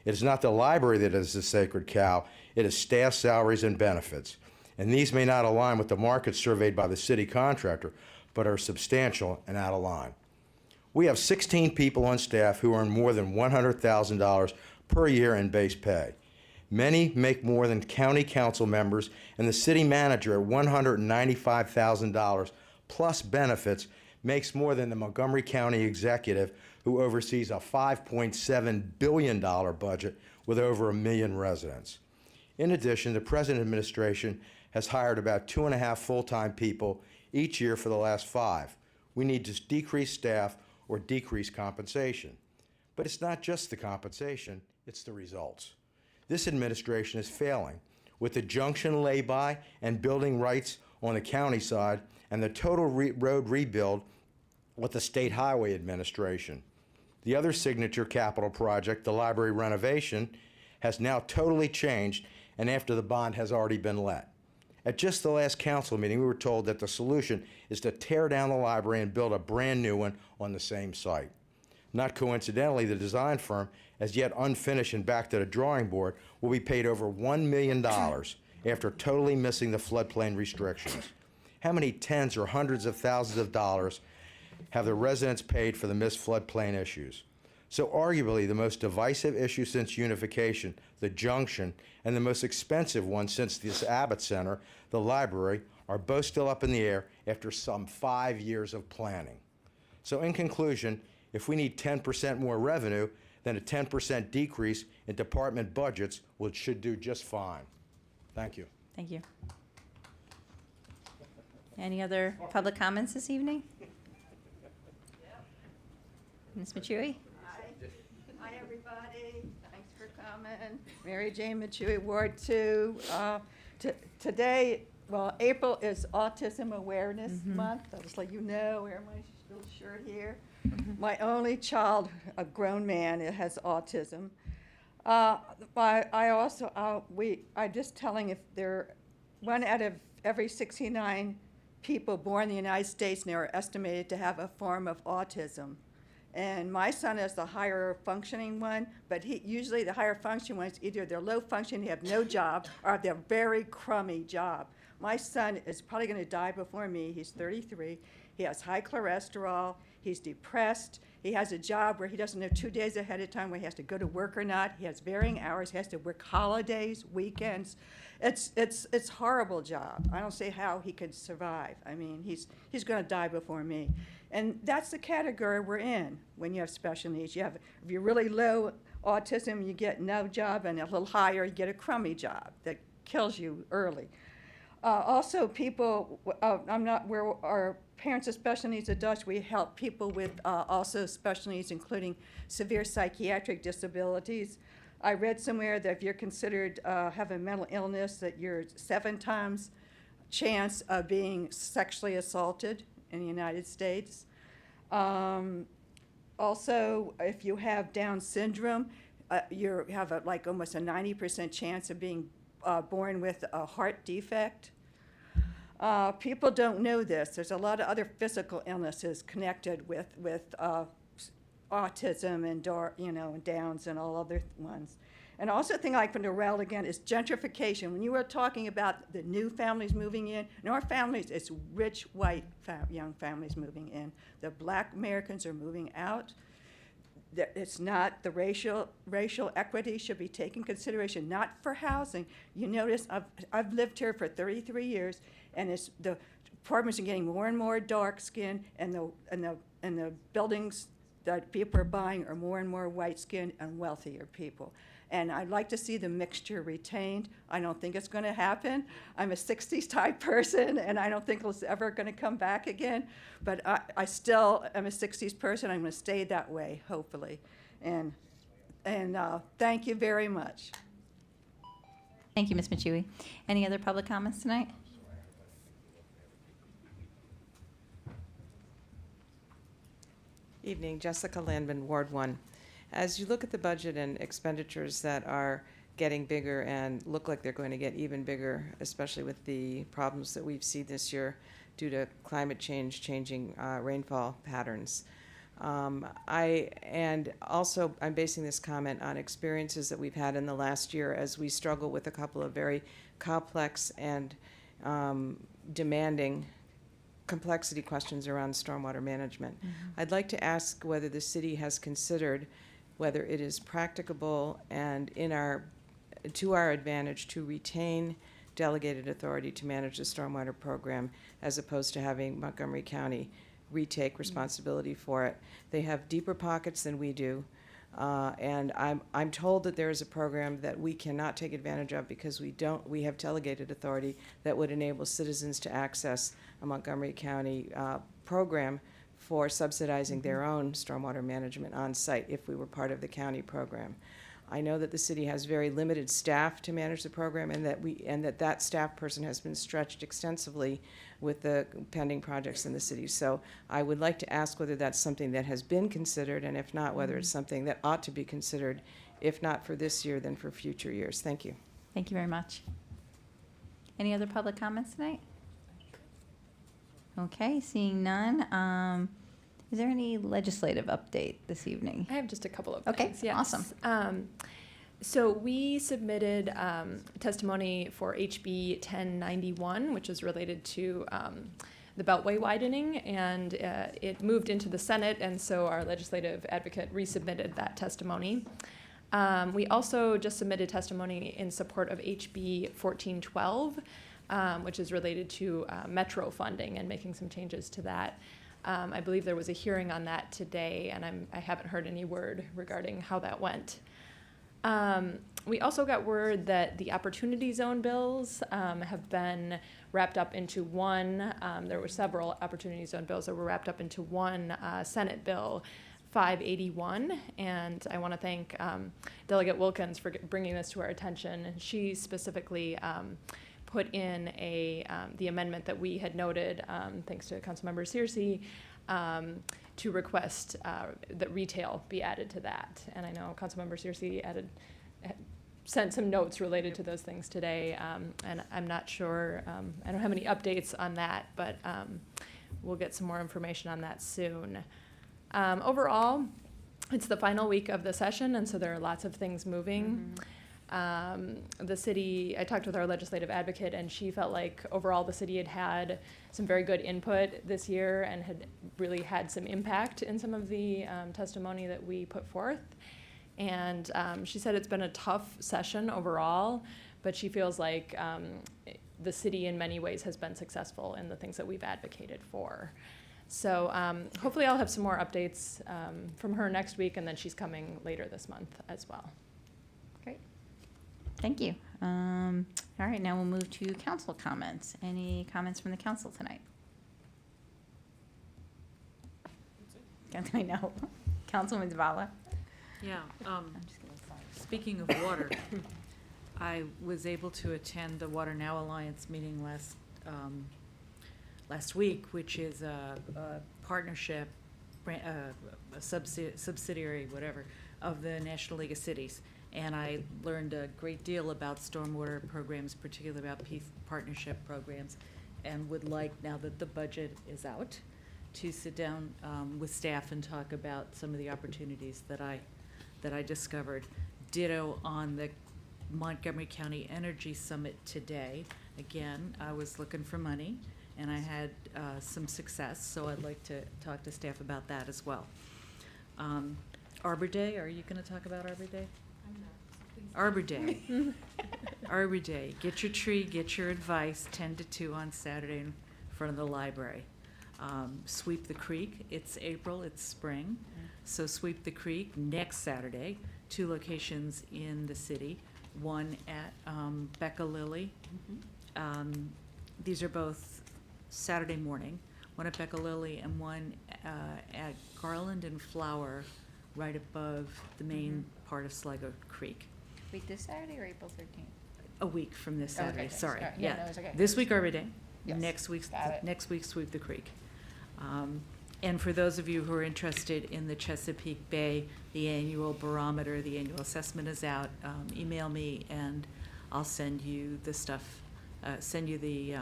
It is not the library that is the sacred cow, it is staff salaries and benefits. And these may not align with the market surveyed by the city contractor, but are substantial and out of line. We have 16 people on staff who earn more than $100,000 per year in base pay. Many make more than county council members, and the city manager at $195,000 plus benefits makes more than the Montgomery County executive who oversees a $5.7 billion budget with over 1 million residents. In addition, the present administration has hired about 2.5 full-time people each year for the last 5. We need to decrease staff or decrease compensation. But it's not just the compensation, it's the results. This administration is failing with the junction lay-by and building rights on the county side and the total road rebuild with the State Highway Administration. The other signature capital project, the library renovation, has now totally changed, and after the bond has already been let. At just the last council meeting, we were told that the solution is to tear down the library and build a brand new one on the same site. Not coincidentally, the design firm, as yet unfinished and back to the drawing board, will be paid over $1 million after totally missing the floodplain restrictions. How many tens or hundreds of thousands of dollars have the residents paid for the missed floodplain issues? So arguably the most divisive issue since unification, the junction, and the most expensive one since this Abbott Center, the library, are both still up in the air after some 5 years of planning. So in conclusion, if we need 10% more revenue, then a 10% decrease in department budgets should do just fine. Thank you. Thank you. Any other public comments this evening? Ms. Machui? Hi, everybody. Thanks for coming. Mary Jane Machui, Ward 2. Today, well, April is Autism Awareness Month. I'll just let you know, wear my little shirt here. My only child, a grown man, has autism. I'm just telling if there, 1 out of every 69 people born in the United States now are estimated to have a form of autism. And my son is the higher functioning one, but usually the higher functioning ones, either they're low functioning, they have no job, or they're very crummy job. My son is probably going to die before me. He's 33. He has high cholesterol. He's depressed. He has a job where he doesn't know 2 days ahead of time where he has to go to work or not. He has varying hours. He has to work holidays, weekends. It's horrible job. I don't see how he could survive. I mean, he's going to die before me. And that's the category we're in when you have special needs. If you're really low autism, you get no job, and a little higher, you get a crummy job that kills you early. Also, people, I'm not where our parents with special needs adults, we help people with also special needs, including severe psychiatric disabilities. I read somewhere that if you're considered have a mental illness, that you're 7 times chance of being sexually assaulted in the United States. Also, if you have Down syndrome, you have like almost a 90% chance of being born with a heart defect. People don't know this. There's a lot of other physical illnesses connected with autism and and Downs and all other ones. And also, a thing like from Norrell again is gentrification. When you were talking about the new families moving in our families, it's rich white young families moving in. The Black Americans are moving out. It's not the racial equity should be taken consideration, not for housing. You notice I've lived here for 33 years, and the apartments are getting more and more dark skinned, and the buildings that people are buying are more and more white skinned and wealthier people. And I'd like to see the mixture retained. I don't think it's going to happen. I'm a 60s type person, and I don't think it's ever going to come back again. But I still am a 60s person. I'm going to stay that way, hopefully. And thank you very much. Thank you, Ms. Machui. Any other public comments tonight? Evening, Jessica Landman, Ward 1. As you look at the budget and expenditures that are getting bigger and look like they're going to get even bigger, especially with the problems that we've seen this year due to climate change, changing rainfall patterns. I'm basing this comment on experiences that we've had in the last year as we struggle with a couple of very complex and demanding complexity questions around stormwater management. Mm-hmm. I'd like to ask whether the city has considered whether it is practicable and to our advantage to retain delegated authority to manage the stormwater program as opposed to having Montgomery County retake responsibility for it. They have deeper pockets than we do. And I'm told that there is a program that we cannot take advantage of because we have delegated authority that would enable citizens to access a Montgomery County program for subsidizing their own stormwater management on site if we were part of the county program. I know that the city has very limited staff to manage the program, and that staff person has been stretched extensively with the pending projects in the city. So I would like to ask whether that's something that has been considered, and if not, whether it's something that ought to be considered, if not for this year, then for future years. Thank you. Thank you very much. Any other public comments tonight? Okay, seeing none. Is there any legislative update this evening? I have just a couple of Okay, things. Yes. awesome. So we submitted testimony for HB 1091, which is related to the Beltway widening, and it moved into the Senate, and so our legislative advocate resubmitted that testimony. We also just submitted testimony in support of HB 1412, which is related to metro funding and making some changes to that. I believe there was a hearing on that today, and I haven't heard any word regarding how that went. We also got word that the Opportunity Zone bills have been wrapped up into one. There were several Opportunity Zone bills that were wrapped up into one Senate bill, 581, and I want to thank Delegate Wilkins for bringing this to our attention. And she specifically put in the amendment that we had noted, thanks to Councilmember Searcy, to request that retail be added to that. And I know Councilmember Searcy sent some notes related to those things today, and I'm not sure, I don't have any updates on that, but we'll get some more information on that soon. Overall, it's the final week of the session, and so there are lots of things moving. The city, I talked with our legislative advocate, and she felt like overall the city had some very good input this year and had really had some impact in some of the testimony that we put forth. And she said it's been a tough session overall, but she feels like the city in many ways has been successful in the things that we've advocated for. So hopefully I'll have some more updates from her next week, and then she's coming later this month as well. Great. Thank you. All right, now we'll move to council comments. Any comments from the council tonight? I know. Councilwoman Zavala. Yeah, speaking of water, I was able to attend the Water Now Alliance meeting last week, which is a partnership a subsidiary, whatever, of the National League of Cities. And I learned a great deal about stormwater programs, particularly about partnership programs, and would like, now that the budget is out, to sit down with staff and talk about some of the opportunities that I discovered. Ditto on the Montgomery County Energy Summit today. Again, I was looking for money, and I had some success, so I'd like to talk to staff about that as well. Arbor Day, are you going to talk about Arbor Day? Arbor Day. Arbor Day. Get your tree, get your advice, 10 to 2 on Saturday in front of the library. Sweep the Creek. It's April, it's spring. So Sweep the Creek next Saturday, 2 locations in the city, one at Becca Lilly. These are both Saturday morning, one at Becca Lilly and one at Garland and Flower, right above the main part of Sligo Creek. Wait, this Saturday or April 13th? A week from this Oh, Saturday, okay. sorry. Yeah, no, it's okay. This week Arbor Day, Yes. next week Sweep the Creek. And for those of you who are interested in the Chesapeake Bay, the annual barometer, the annual assessment is out. Email me and I'll send you the stuff, send you the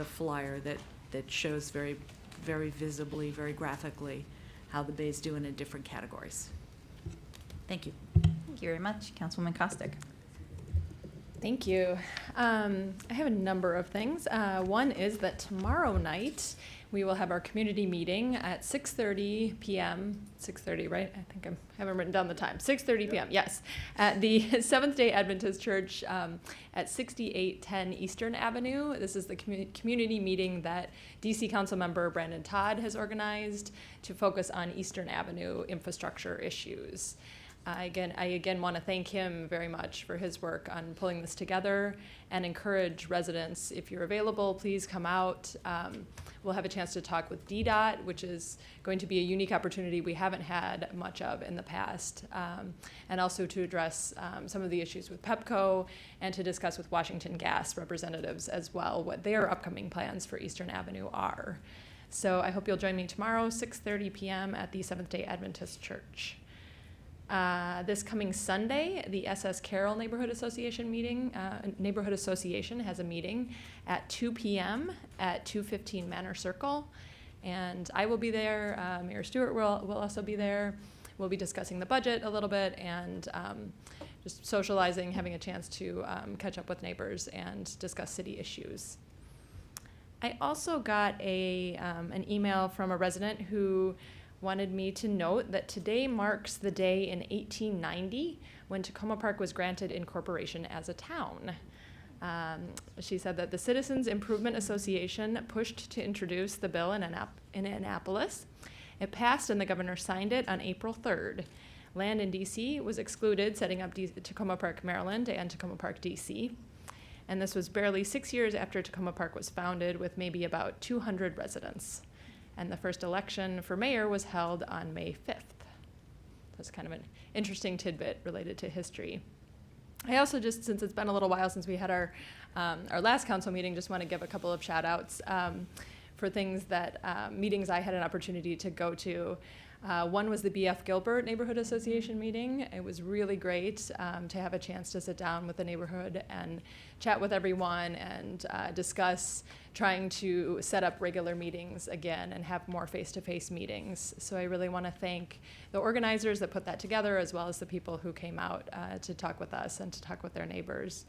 flyer that shows very, very visibly, very graphically how the bay's doing in different categories. Thank you. Thank you very much. Councilwoman Kostick. Thank you. I have a number of things. One is that tomorrow night we will have our community meeting at 6:30 p.m. 6:30, right? I think I haven't written down the time. 6:30 p.m. Yes, at the Seventh-day Adventist Church at 6810 Eastern Avenue. This is the community meeting that DC Council Member Brandon Todd has organized to focus on Eastern Avenue infrastructure issues. I again want to thank him very much for his work on pulling this together and encourage residents, if you're available, please come out. We'll have a chance to talk with DDOT, which is going to be a unique opportunity we haven't had much of in the past, and also to address some of the issues with PEPCO and to discuss with Washington Gas representatives as well what their upcoming plans for Eastern Avenue are. So I hope you'll join me tomorrow, 6:30 p.m. at the Seventh-day Adventist Church. This coming Sunday, the SS Carroll Neighborhood Association has a meeting at 2 p.m. at 215 Manor Circle, and I will be there. Mayor Stewart will also be there. We'll be discussing the budget a little bit and just socializing, having a chance to catch up with neighbors and discuss city issues. I also got an email from a resident who wanted me to note that today marks the day in 1890 when Takoma Park was granted incorporation as a town. She said that the Citizens Improvement Association pushed to introduce the bill in Annapolis. It passed and the governor signed it on April 3rd. Land in DC was excluded, setting up Takoma Park, Maryland and Takoma Park, DC. And this was barely 6 years after Takoma Park was founded, with maybe about 200 residents. And the first election for mayor was held on May 5th. That's kind of an interesting tidbit related to history. I also just, since it's been a little while since we had our last council meeting, just want to give a couple of shout outs for things that, meetings I had an opportunity to go to. One was the B.F. Gilbert Neighborhood Association meeting. It was really great to have a chance to sit down with the neighborhood and chat with everyone and discuss trying to set up regular meetings again and have more face-to-face meetings. So I really want to thank the organizers that put that together, as well as the people who came out to talk with us and to talk with their neighbors.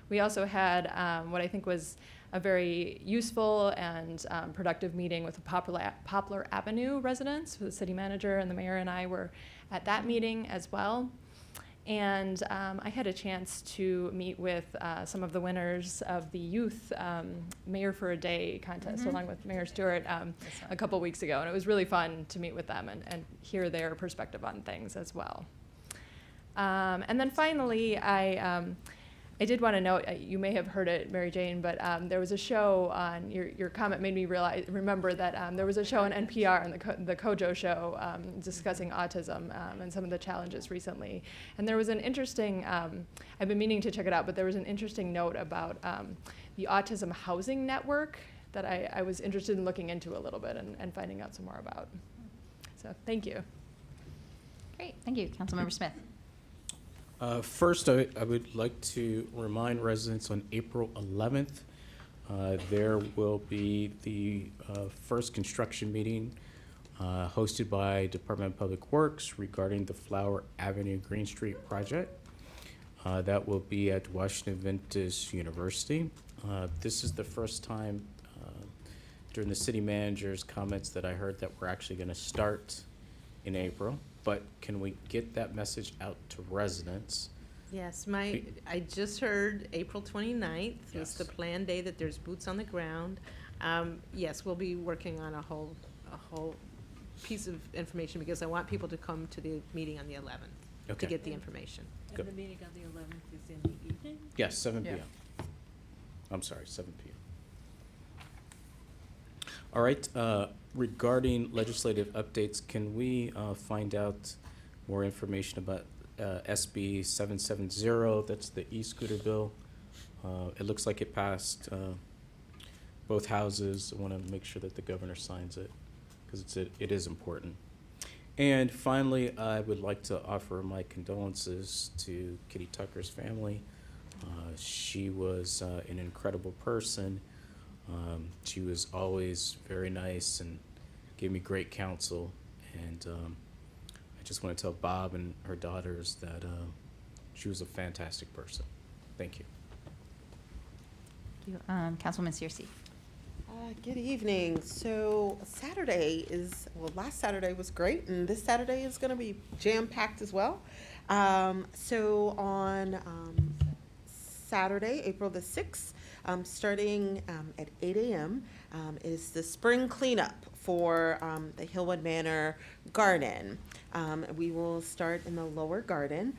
We also had what I think was a very useful and productive meeting with the Poplar Avenue residents. The city manager and the mayor and I were at that meeting as well. And I had a chance to meet with some of the winners of the youth Mayor for a Day contest, along with Mayor Stewart a couple weeks ago. And it was really fun to meet with them and hear their perspective on things as well. And then finally, I did want to note, you may have heard it, Mary Jane, but there was a show on, your comment made me remember that there was a show on NPR, on the Kojo show, discussing autism and some of the challenges recently. And there was an interesting, I've been meaning to check it out, but there was an interesting note about the Autism Housing Network that I was interested in looking into a little bit and finding out some more about. So thank you. Great, thank you. Councilmember Smith. First, I would like to remind residents on April 11th, there will be the first construction meeting hosted by Department of Public Works regarding the Flower Avenue Green Street project. That will be at Washington Adventist University. This is the first time during the city manager's comments that I heard that we're actually going to start in April. But can we get that message out to residents? Yes, I just heard April 29th was Yes. the planned day that there's boots on the ground. Yes, we'll be working on a whole piece of information because I want people to come to the meeting on the 11th to Okay. get the information. Good. And the meeting on the 11th is in the evening? Yes, 7 Yeah. p.m. I'm sorry, 7 p.m. All right, regarding legislative updates, can we find out more information about SB 770? That's the e-scooter bill. It looks like it passed both houses. I want to make sure that the governor signs it because it is important. And finally, I would like to offer my condolences to Kitty Tucker's family. She was an incredible person. She was always very nice and gave me great counsel. And I just want to tell Bob and her daughters that she was a fantastic person. Thank you. Thank you. Councilwoman Searcy. Good evening. So last Saturday was great, and this Saturday is going to be jam-packed as well. So on Saturday, April the 6th, starting at 8 a.m., is the spring cleanup for the Hillwood Manor Garden. We will start in the lower garden,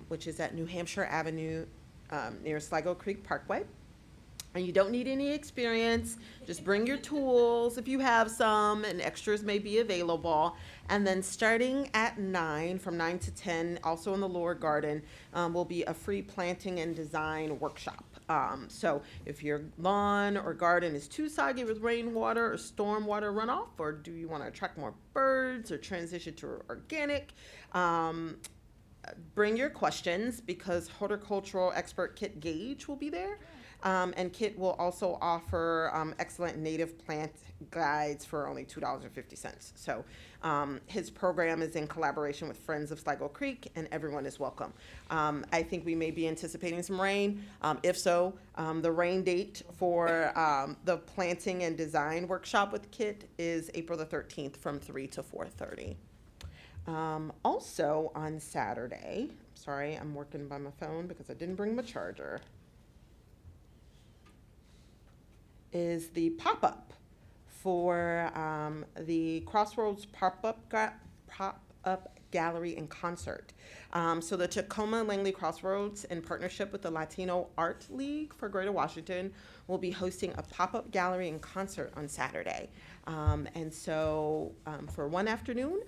which is at New Hampshire Avenue near Sligo Creek Parkway. And you don't need any experience, just bring your tools if you have some, and extras may be available. And then starting at 9, from 9 to 10, also in the lower garden, will be a free planting and design workshop. So if your lawn or garden is too soggy with rainwater or stormwater runoff, or do you want to attract more birds or transition to organic, bring your questions because horticultural expert Kit Gage will be there. And Kit will also offer excellent native plant guides for only $2.50. So his program is in collaboration with Friends of Sligo Creek, and everyone is welcome. I think we may be anticipating some rain. If so, the rain date for the planting and design workshop with Kit is April the 13th from 3 to 4:30. Also on Saturday, sorry, I'm working by my phone because I didn't bring my charger, is the pop-up for the Crossroads pop-up gallery and concert. So the Takoma Langley Crossroads, in partnership with the Latino Art League for Greater Washington, will be hosting a pop-up gallery and concert on Saturday. And so for one afternoon,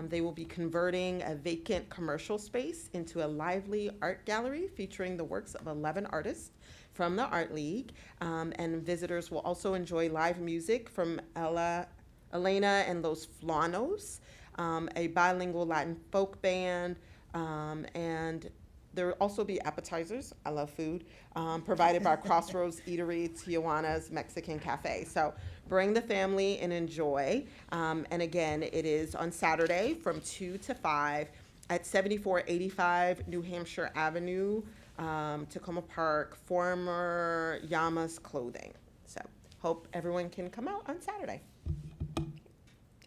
they will be converting a vacant commercial space into a lively art gallery featuring the works of 11 artists from the Art League, and visitors will also enjoy live music from Elena and Los Flanos, a bilingual Latin folk band, and there will also be appetizers, I love food, provided by Crossroads Eatery, Tijuana's Mexican Cafe. So bring the family and enjoy. And again, it is on Saturday from 2 to 5 at 7485 New Hampshire Avenue, Takoma Park, former Yama's Clothing. So hope everyone can come out on Saturday.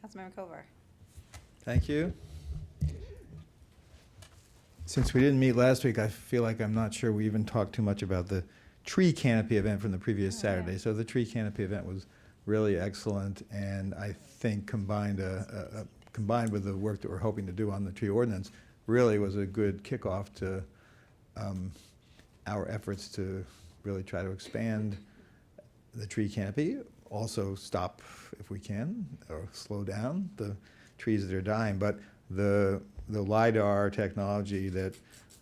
Councilmember Kovar. Thank you. Since we didn't meet last week, I feel like I'm not sure we even talked too much about the tree canopy event from the previous Saturday. So the tree canopy event was really excellent, and I think combined with the work that we're hoping to do on the tree ordinance, really was a good kickoff to our efforts to really try to expand the tree canopy, also stop, if we can, or slow down the trees that are dying. But the LiDAR technology that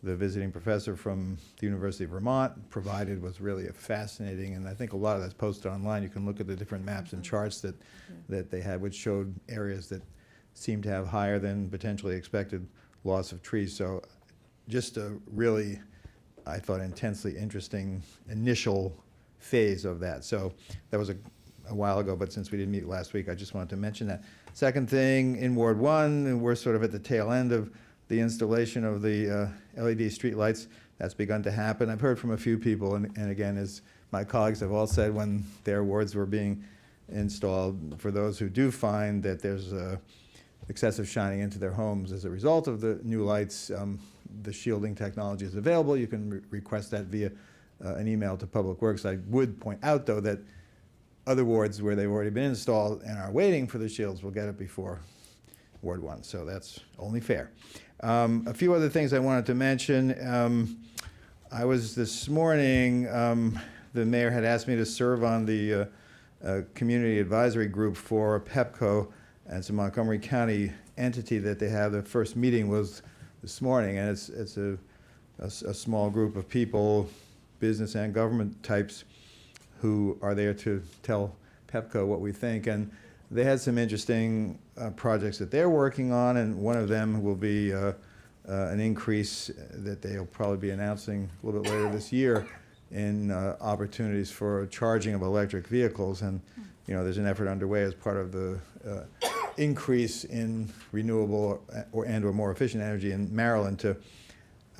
the visiting professor from the University of Vermont provided was really fascinating, and I think a lot of that's posted online. You can look at the different maps and charts that they had, which showed areas that seem to have higher than potentially expected loss of trees. So just a really, I thought, intensely interesting initial phase of that. So that was a while ago, but since we didn't meet last week, I just wanted to mention that. Second thing, in Ward 1, we're sort of at the tail end of the installation of the LED streetlights. That's begun to happen. I've heard from a few people, and again, as my colleagues have all said when their wards were being installed, for those who do find that there's excessive shining into their homes as a result of the new lights, the shielding technology is available. You can request that via an email to Public Works. I would point out, though, that other wards where they've already been installed and are waiting for the shields will get it before Ward 1, so that's only fair. A few other things I wanted to mention. I was this morning, the mayor had asked me to serve on the community advisory group for PEPCO, and it's a Montgomery County entity that they have. The first meeting was this morning, and it's a small group of people, business and government types, who are there to tell PEPCO what we think. And they had some interesting projects that they're working on, and one of them will be an increase that they'll probably be announcing a little bit later this year in opportunities for charging of electric vehicles. And there's an effort underway as part of the increase in renewable or more efficient energy in Maryland to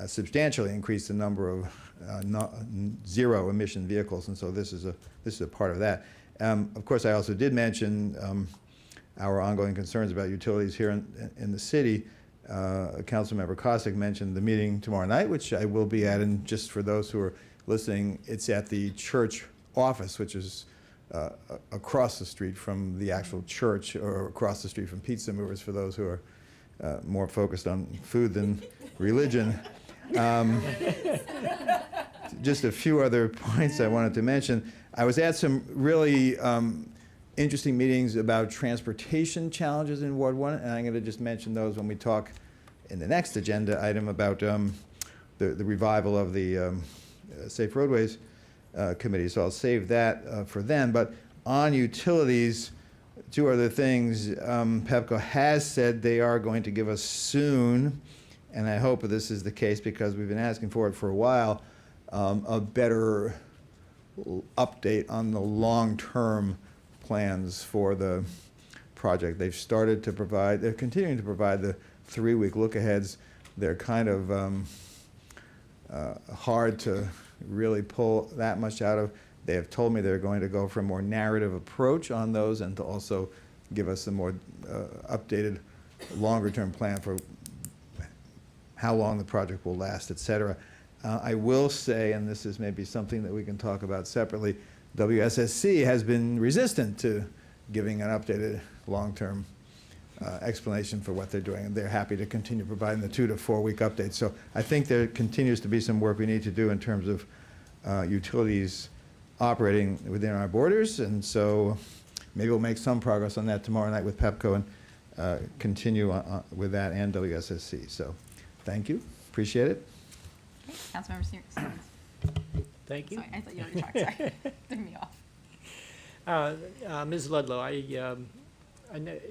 substantially increase the number of zero emission vehicles, and so this is a part of that. Of course, I also did mention our ongoing concerns about utilities here in the city. Councilmember Kostick mentioned the meeting tomorrow night, which I will be at, and just for those who are listening, it's at the church office, which is across the street from the actual church, or across the street from Pizza Movers for those who are more focused on food than religion. Just a few other points I wanted to mention. I was at some really interesting meetings about transportation challenges in Ward 1, and I'm going to just mention those when we talk in the next agenda item about the revival of the Safe Roadways Committee. So I'll save that for then. But on utilities, two other things. PEPCO has said they are going to give us soon, and I hope this is the case because we've been asking for it for a while, a better update on the long-term plans for the project. They've started to provide, they're continuing to provide the 3-week look-aheads. They're kind of hard to really pull that much out of. They have told me they're going to go for a more narrative approach on those and to also give us a more updated, longer-term plan for how long the project will last, et cetera. I will say, and this is maybe something that we can talk about separately, WSSC has been resistant to giving an updated long-term explanation for what they're doing, and they're happy to continue providing the 2 to 4 week updates. So I think there continues to be some work we need to do in terms of utilities operating within our borders, and so maybe we'll make some progress on that tomorrow night with PEPCO and continue with that and WSSC. So thank you, appreciate it. Okay, Councilmember Simmons. Thank you. Sorry, I thought you already talked, sorry. Threw me off. Ms. Ludlow, I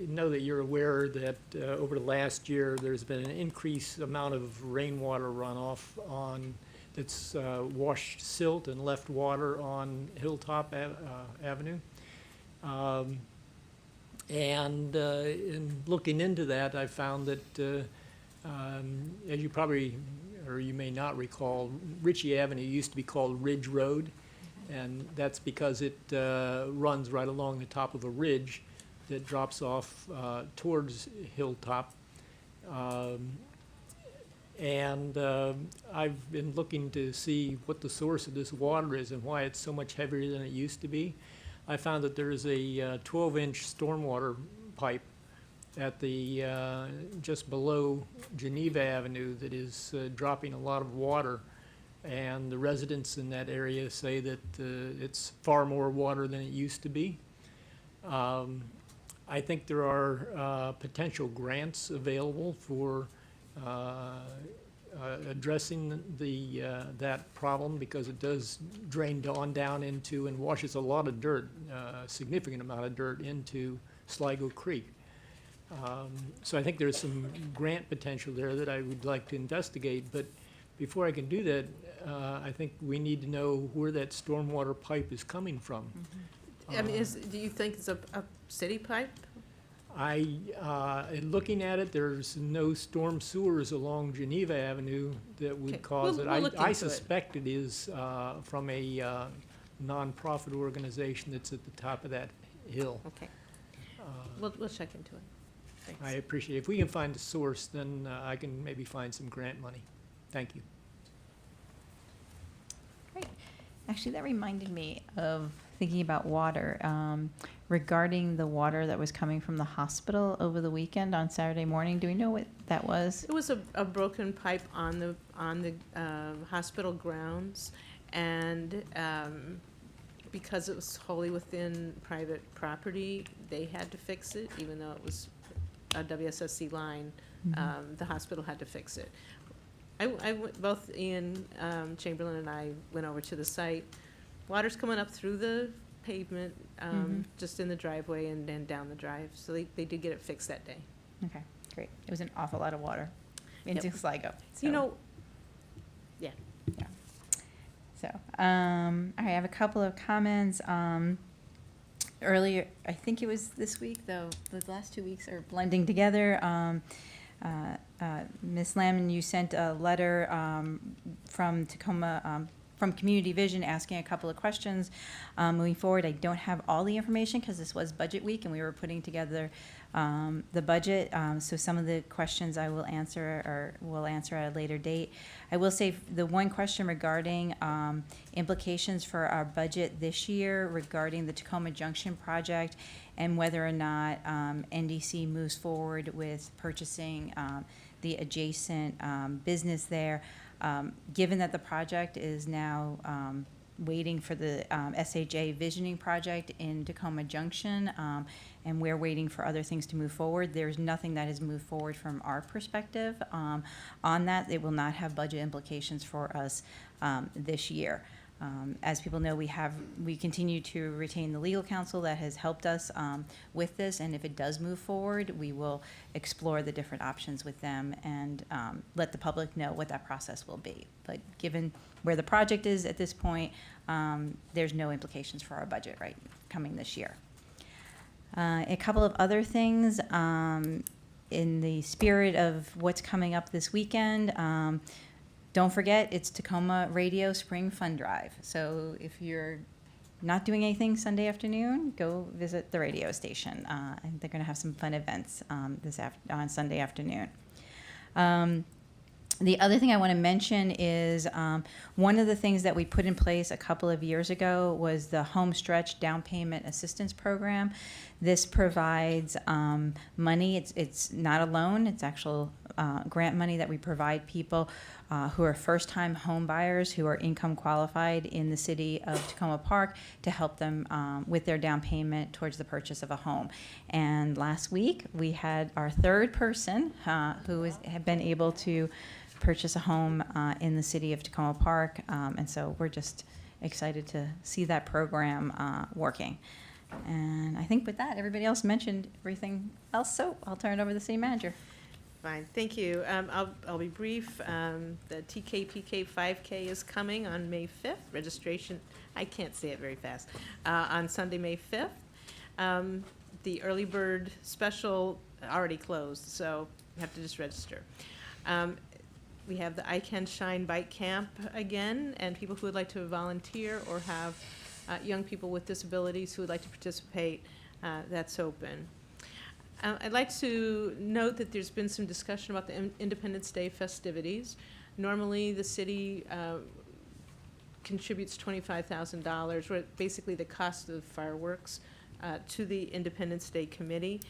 know that you're aware that over the last year there's been an increased amount of rainwater runoff that's washed silt and left water on Hilltop Avenue. And in looking into that, I found that, as you probably, or you may not recall, Ritchie Avenue used to be called Ridge Road, and that's because it runs right along the top of a ridge that drops off towards Hilltop. And I've been looking to see what the source of this water is and why it's so much heavier than it used to be. I found that there is a 12-inch stormwater pipe at the just below Geneva Avenue that is dropping a lot of water, and the residents in that area say that it's far more water than it used to be. I think there are potential grants available for addressing that problem, because it does drain on down into and washes a lot of dirt, a significant amount of dirt into Sligo Creek. So I think there's some grant potential there that I would like to investigate, but before I can do that, I think we need to know where that stormwater pipe is coming from. I mean, do you think it's a city pipe? In looking at it, there's no storm sewers along Geneva Avenue that would Okay, cause we'll it. look I into it. suspect it is from a nonprofit organization that's at the top of that hill. Okay, we'll check into it. Thanks. I appreciate it. If we can find a source, then I can maybe find some grant money. Thank you. Great. Actually, that reminded me of thinking about water. Regarding the water that was coming from the hospital over the weekend on Saturday morning, do we know what that was? It was a broken pipe on the hospital grounds, and because it was wholly within private property, they had to fix it, even though it was a WSSC line. The hospital had to fix it. Both Ian Chamberlain and I went over to the site. Water's coming up through the pavement, just in the driveway and then down the drive. So they did get it fixed that day. Okay, great. It was an awful lot of water into Sligo. You know, yeah. So, all right, I have a couple of comments. Earlier, I think it was this week, though, the last 2 weeks are blending together. Ms. Lamon, you sent a letter from Takoma, from Community Vision, asking a couple of questions. Moving forward, I don't have all the information because this was budget week and we were putting together the budget. So some of the questions I will answer at a later date. I will say the one question regarding implications for our budget this year regarding the Takoma Junction project and whether or not NDC moves forward with purchasing the adjacent business there. Given that the project is now waiting for the SHA visioning project in Takoma Junction, and we're waiting for other things to move forward, there's nothing that has moved forward from our perspective on that. It will not have budget implications for us this year. As people know, we continue to retain the legal counsel that has helped us with this, and if it does move forward, we will explore the different options with them and let the public know what that process will be. But given where the project is at this point, there's no implications for our budget coming this year. A couple of other things in the spirit of what's coming up this weekend. Don't forget, it's Takoma Radio Spring Fund Drive. So if you're not doing anything Sunday afternoon, go visit the radio station. And they're going to have some fun events on Sunday afternoon. The other thing I want to mention is one of the things that we put in place a couple of years ago was the Home Stretch Down Payment Assistance Program. This provides money. It's not a loan. It's actual grant money that we provide people who are first-time home buyers who are income qualified in the city of Takoma Park to help them with their down payment towards the purchase of a home. And last week, we had our third person who had been able to purchase a home in the city of Takoma Park, and so we're just excited to see that program working. And I think with that, everybody else mentioned everything else, so I'll turn it over to the city manager. Fine, thank you. I'll be brief. The TKPK 5K is coming on May 5th. Registration, I can't say it very fast, on Sunday, May 5th. The early bird special already closed, so you have to just register. We have the I Can Shine Bike Camp again, and people who would like to volunteer or have young people with disabilities who would like to participate, that's open. I'd like to note that there's been some discussion about the Independence Day festivities. Normally, the city contributes $25,000, or basically the cost of fireworks, to the Independence Day Committee.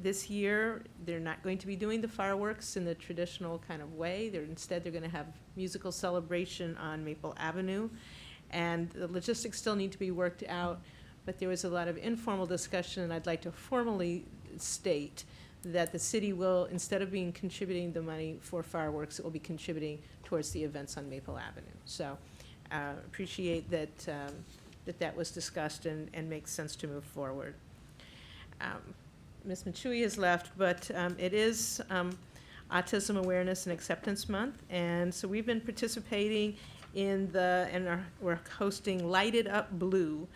This year, they're not going to be doing the fireworks in the traditional kind of way. Instead, they're going to have musical celebration on Maple Avenue. And the logistics still need to be worked out, but there was a lot of informal discussion, and I'd like to formally state that the city will, instead of contributing the money for fireworks, it will be contributing towards the events on Maple Avenue. So appreciate that that was discussed and makes sense to move forward. Ms. Machui has left, but it is Autism Awareness and Acceptance Month, and so we've been participating we're hosting Lighted Up Blue.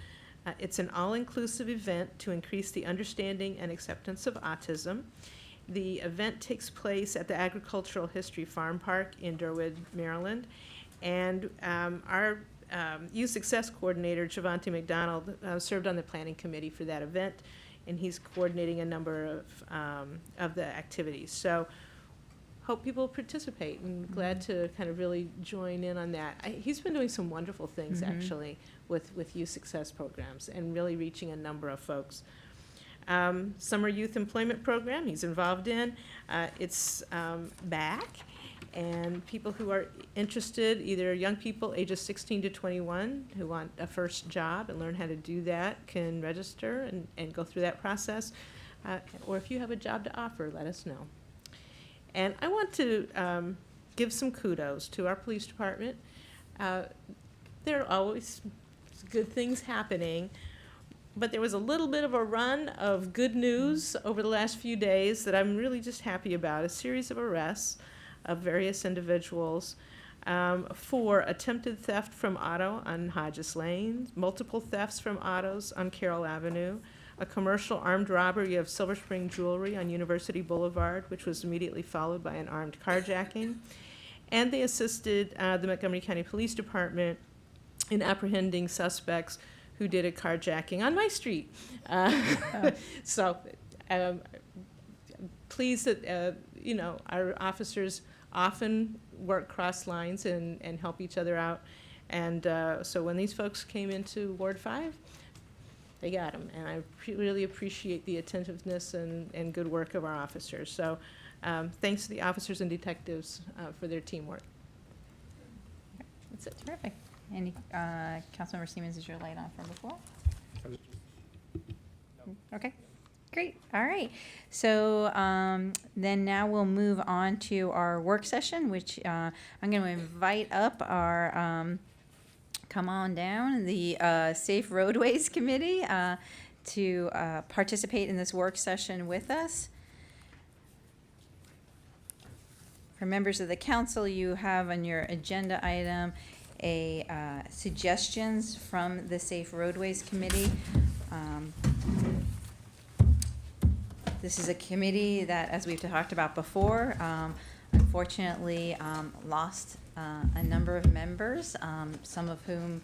It's an all-inclusive event to increase the understanding and acceptance of autism. The event takes place at the Agricultural History Farm Park in Durwood, Maryland, and our Youth Success Coordinator, Javante McDonald, served on the planning committee for that event, and he's coordinating a number of the activities. So hope people participate, and glad to kind of really join in on that. He's been doing some wonderful things, actually, with youth success programs and really reaching a number of folks. Summer Youth Employment Program he's involved in. It's back, and people who are interested, either young people ages 16 to 21 who want a first job and learn how to do that, can register and go through that process. Or if you have a job to offer, let us know. And I want to give some kudos to our police department. There are always good things happening, but there was a little bit of a run of good news over the last few days that I'm really just happy about. A series of arrests of various individuals for attempted theft from auto on Hodges Lane, multiple thefts from autos on Carroll Avenue, a commercial armed robbery of Silver Spring Jewelry on University Boulevard, which was immediately followed by an armed carjacking. And they assisted the Montgomery County Police Department in apprehending suspects who did a carjacking on my street. So pleased that, our officers often work cross lines and help each other out. And so when these folks came into Ward 5, they got them, and I really appreciate the attentiveness and good work of our officers. So thanks to the officers and detectives for their teamwork. That's it. Terrific. Any, Councilmember Siemens, is your light on from before? Okay, great, all right. So then now we'll move on to our work session, which I'm going to invite up our come on down, the Safe Roadways Committee to participate in this work session with us. For members of the council, you have on your agenda item suggestions from the Safe Roadways Committee. This is a committee that, as we've talked about before, unfortunately lost a number of members, some of whom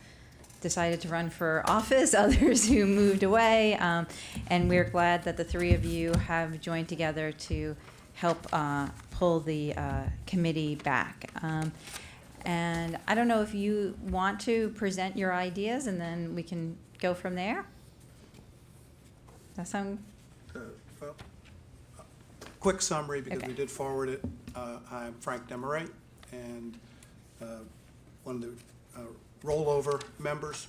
decided to run for office, others who moved away, and we're glad that the three of you have joined together to help pull the committee back. And I don't know if you want to present your ideas, and then we can go from there. That sound? Well, quick summary, because Okay. we did forward it. I'm Frank Demeray, and one of the rollover members.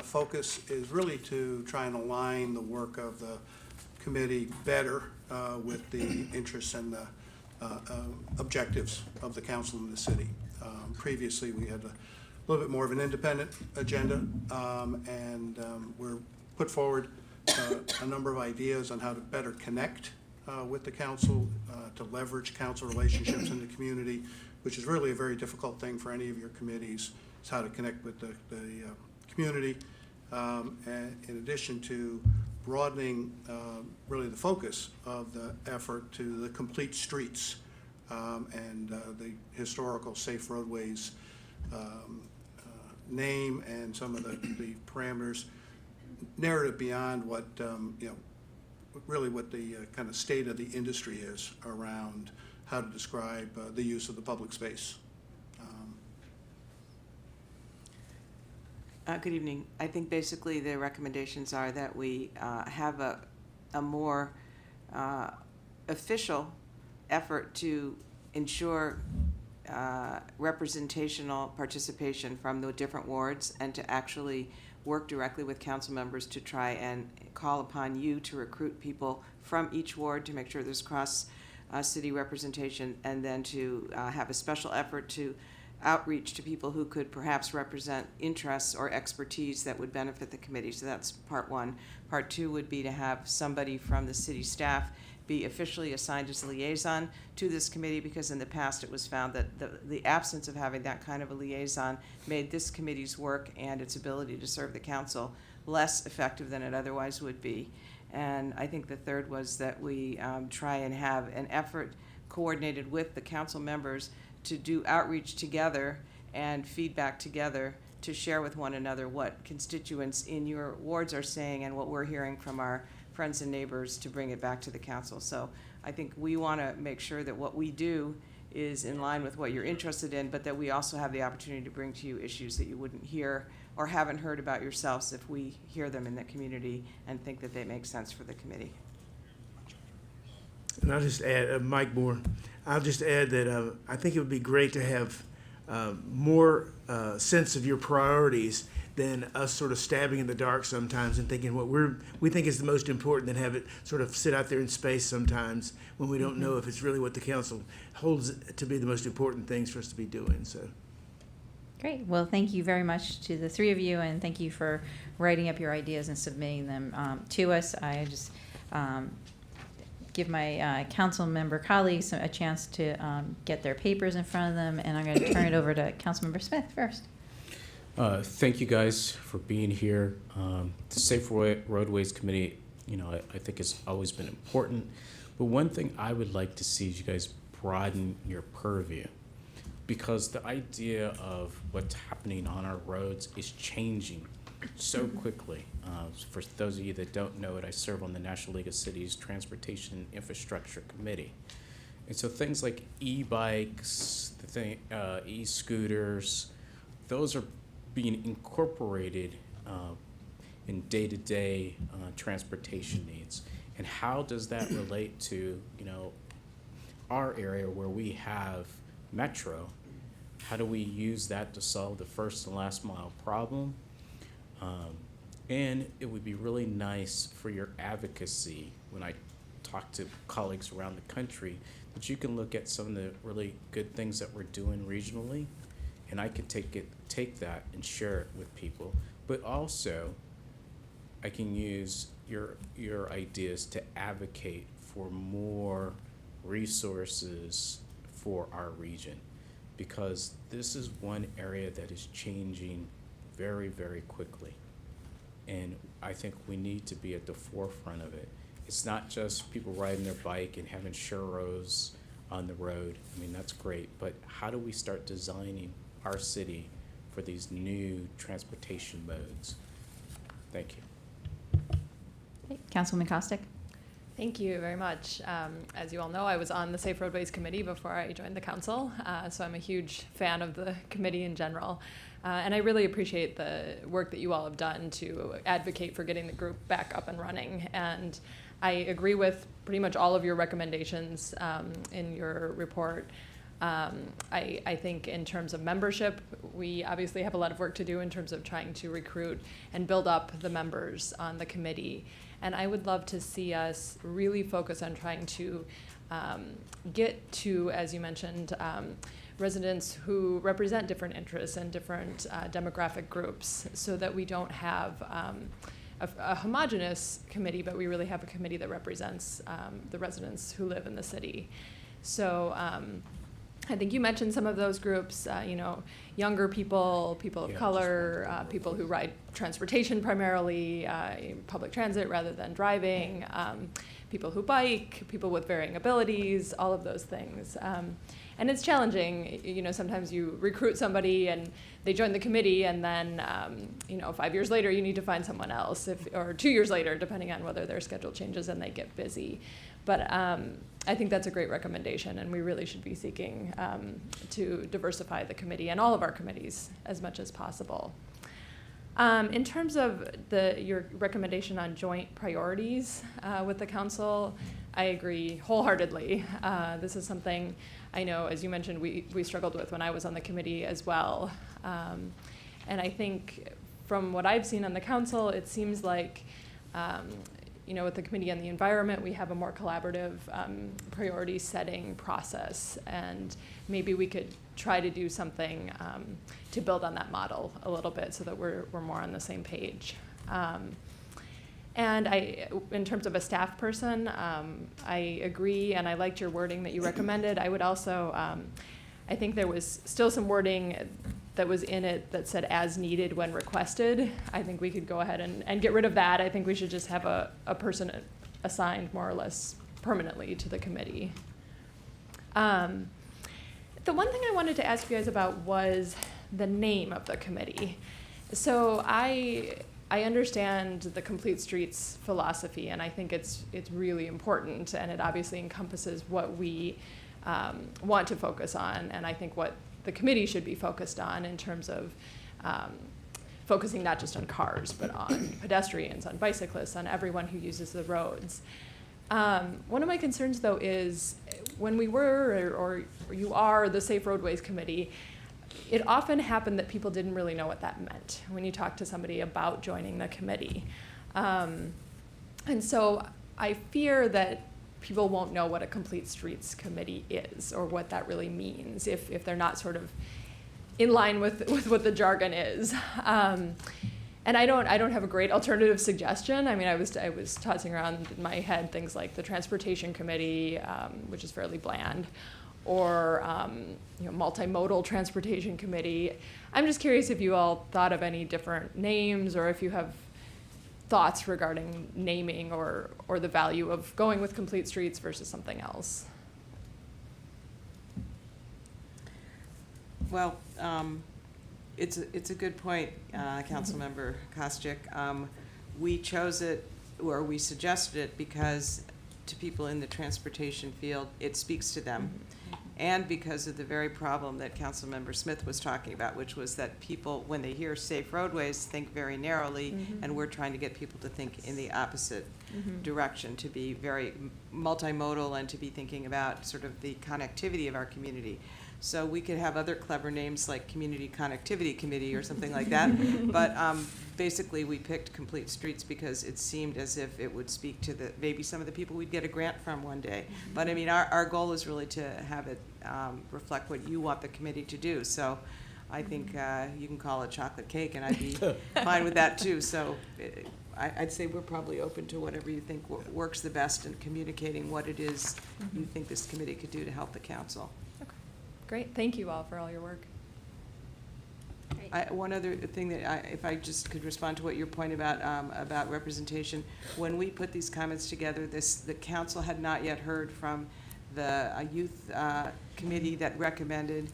Focus is really to try and align the work of the committee better with the interests and the objectives of the council and the city. Previously, we had a little bit more of an independent agenda, and we're put forward a number of ideas on how to better connect with the council, to leverage council relationships in the community, which is really a very difficult thing for any of your committees, is how to connect with the community. And in addition to broadening really the focus of the effort to the complete streets and the historical Safe Roadways name and some of the parameters, narrative beyond what, really what the kind of state of the industry is around how to describe the use of the public space. Good evening. I think basically the recommendations are that we have a more official effort to ensure representational participation from the different wards, and to actually work directly with council members to try and call upon you to recruit people from each ward to make sure there's cross city representation, and then to have a special effort to outreach to people who could perhaps represent interests or expertise that would benefit the committee. So that's part one. Part two would be to have somebody from the city staff be officially assigned as a liaison to this committee, because in the past it was found that the absence of having that kind of a liaison made this committee's work and its ability to serve the council less effective than it otherwise would be. And I think the third was that we try and have an effort coordinated with the council members to do outreach together and feedback together to share with one another what constituents in your wards are saying and what we're hearing from our friends and neighbors to bring it back to the council. So I think we want to make sure that what we do is in line with what you're interested in, but that we also have the opportunity to bring to you issues that you wouldn't hear or haven't heard about yourselves if we hear them in the community and think that they make sense for the committee. And I'll just add, Mike Moore, I'll just add that I think it would be great to have more sense of your priorities than us sort of stabbing in the dark sometimes and thinking what we think is the most important, and have it sort of sit out there in space sometimes when we don't know if it's really what the council holds to be the most important things for us to be doing. So. Great. Well, thank you very much to the three of you, and thank you for writing up your ideas and submitting them to us. I just give my council member colleagues a chance to get their papers in front of them, and I'm going to turn it over to Councilmember Smith first. Thank you guys for being here. The Safe Roadways Committee, I think has always been important. But one thing I would like to see is you guys broaden your purview, because the idea of what's happening on our roads is changing so quickly. For those of you that don't know it, I serve on the National League of Cities Transportation and Infrastructure Committee. And so things like e-bikes, e-scooters, those are being incorporated in day-to-day transportation needs. And how does that relate to, our area where we have Metro? How do we use that to solve the first and last mile problem? And it would be really nice for your advocacy when I talk to colleagues around the country that you can look at some of the really good things that we're doing regionally, and I can take that and share it with people. But also, I can use your ideas to advocate for more resources for our region, because this is one area that is changing very, very quickly. And I think we need to be at the forefront of it. It's not just people riding their bike and having churros on the road. I mean, that's great, but how do we start designing our city for these new transportation modes? Thank you. Okay. Councilwoman Kostick. Thank you very much. As you all know, I was on the Safe Roadways Committee before I joined the council, so I'm a huge fan of the committee in general. And I really appreciate the work that you all have done to advocate for getting the group back up and running. And I agree with pretty much all of your recommendations in your report. I think in terms of membership, we obviously have a lot of work to do in terms of trying to recruit and build up the members on the committee. And I would love to see us really focus on trying to get to, as you mentioned, residents who represent different interests and different demographic groups, so that we don't have a homogenous committee, but we really have a committee that represents the residents who live in the city. So I think you mentioned some of those groups, younger people, people of color, people who ride transportation primarily, public transit rather than driving, people who bike, people with varying abilities, all of those things. And it's challenging, sometimes you recruit somebody and they join the committee, and then, 5 years later you need to find someone else, or 2 years later, depending on whether their schedule changes and they get busy. But I think that's a great recommendation, and we really should be seeking to diversify the committee and all of our committees as much as possible. In terms of your recommendation on joint priorities with the council, I agree wholeheartedly. This is something I know, as you mentioned, we struggled with when I was on the committee as well. And I think from what I've seen on the council, it seems like with the Committee on the Environment, we have a more collaborative priority setting process, and maybe we could try to do something to build on that model a little bit so that we're more on the same page. And in terms of a staff person, I agree, and I liked your wording that you recommended. I would also, I think there was still some wording that was in it that said as needed when requested. I think we could go ahead and get rid of that. I think we should just have a person assigned more or less permanently to the committee. The one thing I wanted to ask you guys about was the name of the committee. So I understand the Complete Streets philosophy, and I think it's really important, and it obviously encompasses what we want to focus on, and I think what the committee should be focused on in terms of focusing not just on cars, but on pedestrians, on bicyclists, on everyone who uses the roads. One of my concerns, though, is when we were, or you are, the Safe Roadways Committee, it often happened that people didn't really know what that meant when you talk to somebody about joining the committee. And so I fear that people won't know what a Complete Streets Committee is or what that really means if they're not sort of in line with what the jargon is. And I don't have a great alternative suggestion. I mean, I was tossing around in my head things like the Transportation Committee, which is fairly bland, or Multimodal Transportation Committee. I'm just curious if you all thought of any different names, or if you have thoughts regarding naming or the value of going with Complete Streets versus something else. Well, it's a good point, Councilmember Kostick. We chose it, or we suggested it, because to people in the transportation field, it speaks to them. And because of the very problem that Councilmember Smith was talking about, which was that people, when they hear safe roadways, think very narrowly, and we're trying to get people to think in the opposite direction, to be very multimodal and to be thinking about sort of the connectivity of our community. So we could have other clever names like Community Connectivity Committee or something like that, but basically we picked Complete Streets because it seemed as if it would speak to maybe some of the people we'd get a grant from one day. But I mean, our goal is really to have it reflect what you want the committee to do. So I think you can call it chocolate cake, and I'd be fine with that too. So I'd say we're probably open to whatever you think works the best in communicating what it is you think this committee could do to help the council. Great, thank you all for all your work. One other thing that if I just could respond to what your point about representation, when we put these comments together, the council had not yet heard from the youth committee that recommended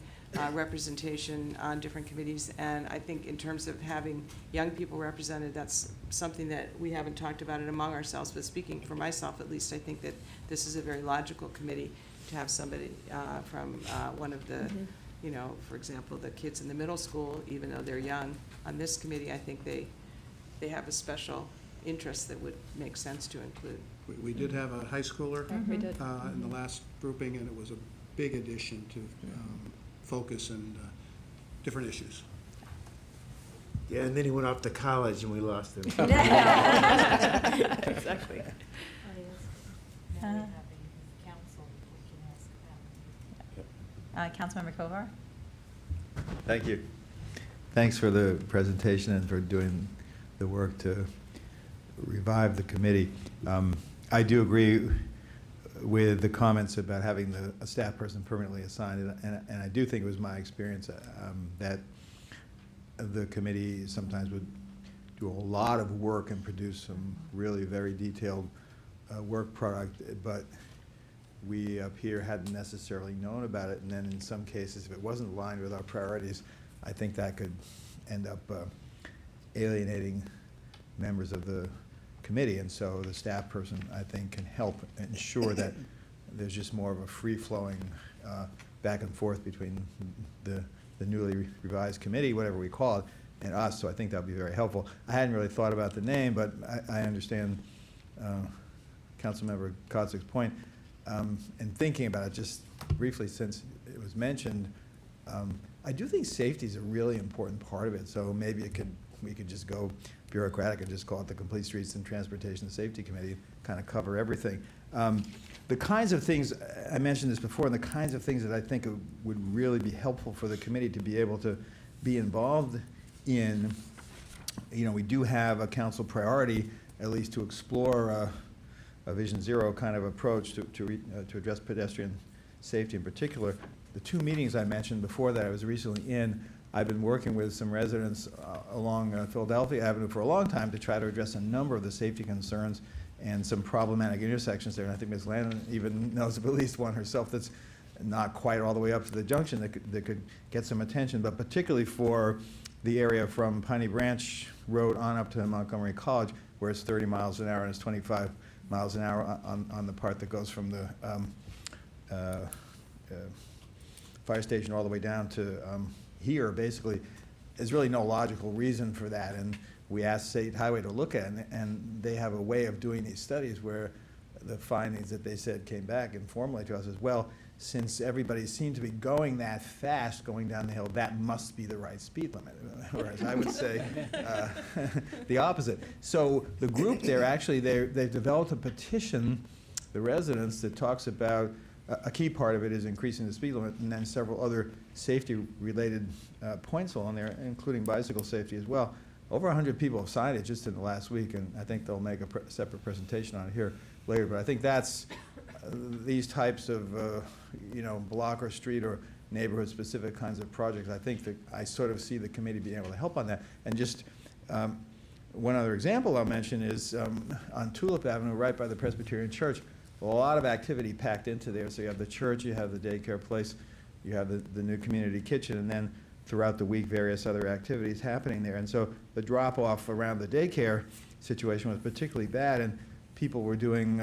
representation on different committees, and I think in terms of having young people represented, that's something that we haven't talked about it among ourselves, but speaking for myself at least, I think that this is a very logical committee to have somebody from one of the, for example, the kids in the middle school, even though they're young, on this committee. I think they have a special interest that would make sense to include. We did have a high schooler We did. in the last grouping, and it was a big addition to focus and different issues. Yeah, and then he went off to college and we lost him. Exactly. Councilmember Kovar? Thank you. Thanks for the presentation and for doing the work to revive the committee. I do agree with the comments about having a staff person permanently assigned, and I do think it was my experience that the committee sometimes would do a lot of work and produce some really very detailed work product, but we up here hadn't necessarily known about it, and then in some cases, if it wasn't aligned with our priorities, I think that could end up alienating members of the committee, and so the staff person, I think, can help ensure that there's just more of a free-flowing back and forth between the newly revised committee, whatever we call it, and us, so I think that would be very helpful. I hadn't really thought about the name, but I understand Councilmember Kotzik's point. And thinking about it just briefly, since it was mentioned, I do think safety is a really important part of it, so maybe it could we could just go bureaucratic and just call it the Complete Streets and Transportation Safety Committee, kind of cover everything. The kinds of things, I mentioned this before, and the kinds of things that I think would really be helpful for the committee to be able to be involved in, we do have a council priority, at least to explore a Vision Zero kind of approach to address pedestrian safety in particular. The 2 meetings I mentioned before that I was recently in, I've been working with some residents along Philadelphia Avenue for a long time to try to address a number of the safety concerns and some problematic intersections there. And I think Ms. Landon even knows of at least one herself that's not quite all the way up to the junction that could get some attention, but particularly for the area from Piney Branch Road on up to Montgomery College, where it's 30 miles an hour and it's 25 miles an hour on the part that goes from the fire station all the way down to here, basically. There's really no logical reason for that. And we asked State Highway to look at it, and they have a way of doing these studies where the findings that they said came back informally to us as well. Since everybody seemed to be going that fast going down the hill, that must be the right speed limit. Whereas I would say the opposite. So the group there, actually, they've developed a petition, the residents, that talks about a key part of it is increasing the speed limit, and then several other safety-related points along there, including bicycle safety as well. Over 100 people have signed it just in the last week, and I think they'll make a separate presentation on it here later. But I think that's these types of, block or street or neighborhood-specific kinds of projects. I think that I sort of see the committee being able to help on that. And just one other example I'll mention is on Tulip Avenue, right by the Presbyterian Church, a lot of activity packed into there. So you have the church, you have the daycare place, you have the new community kitchen, and then throughout the week, various other activities happening there. And so the drop-off around the daycare situation was particularly bad, and people were doing,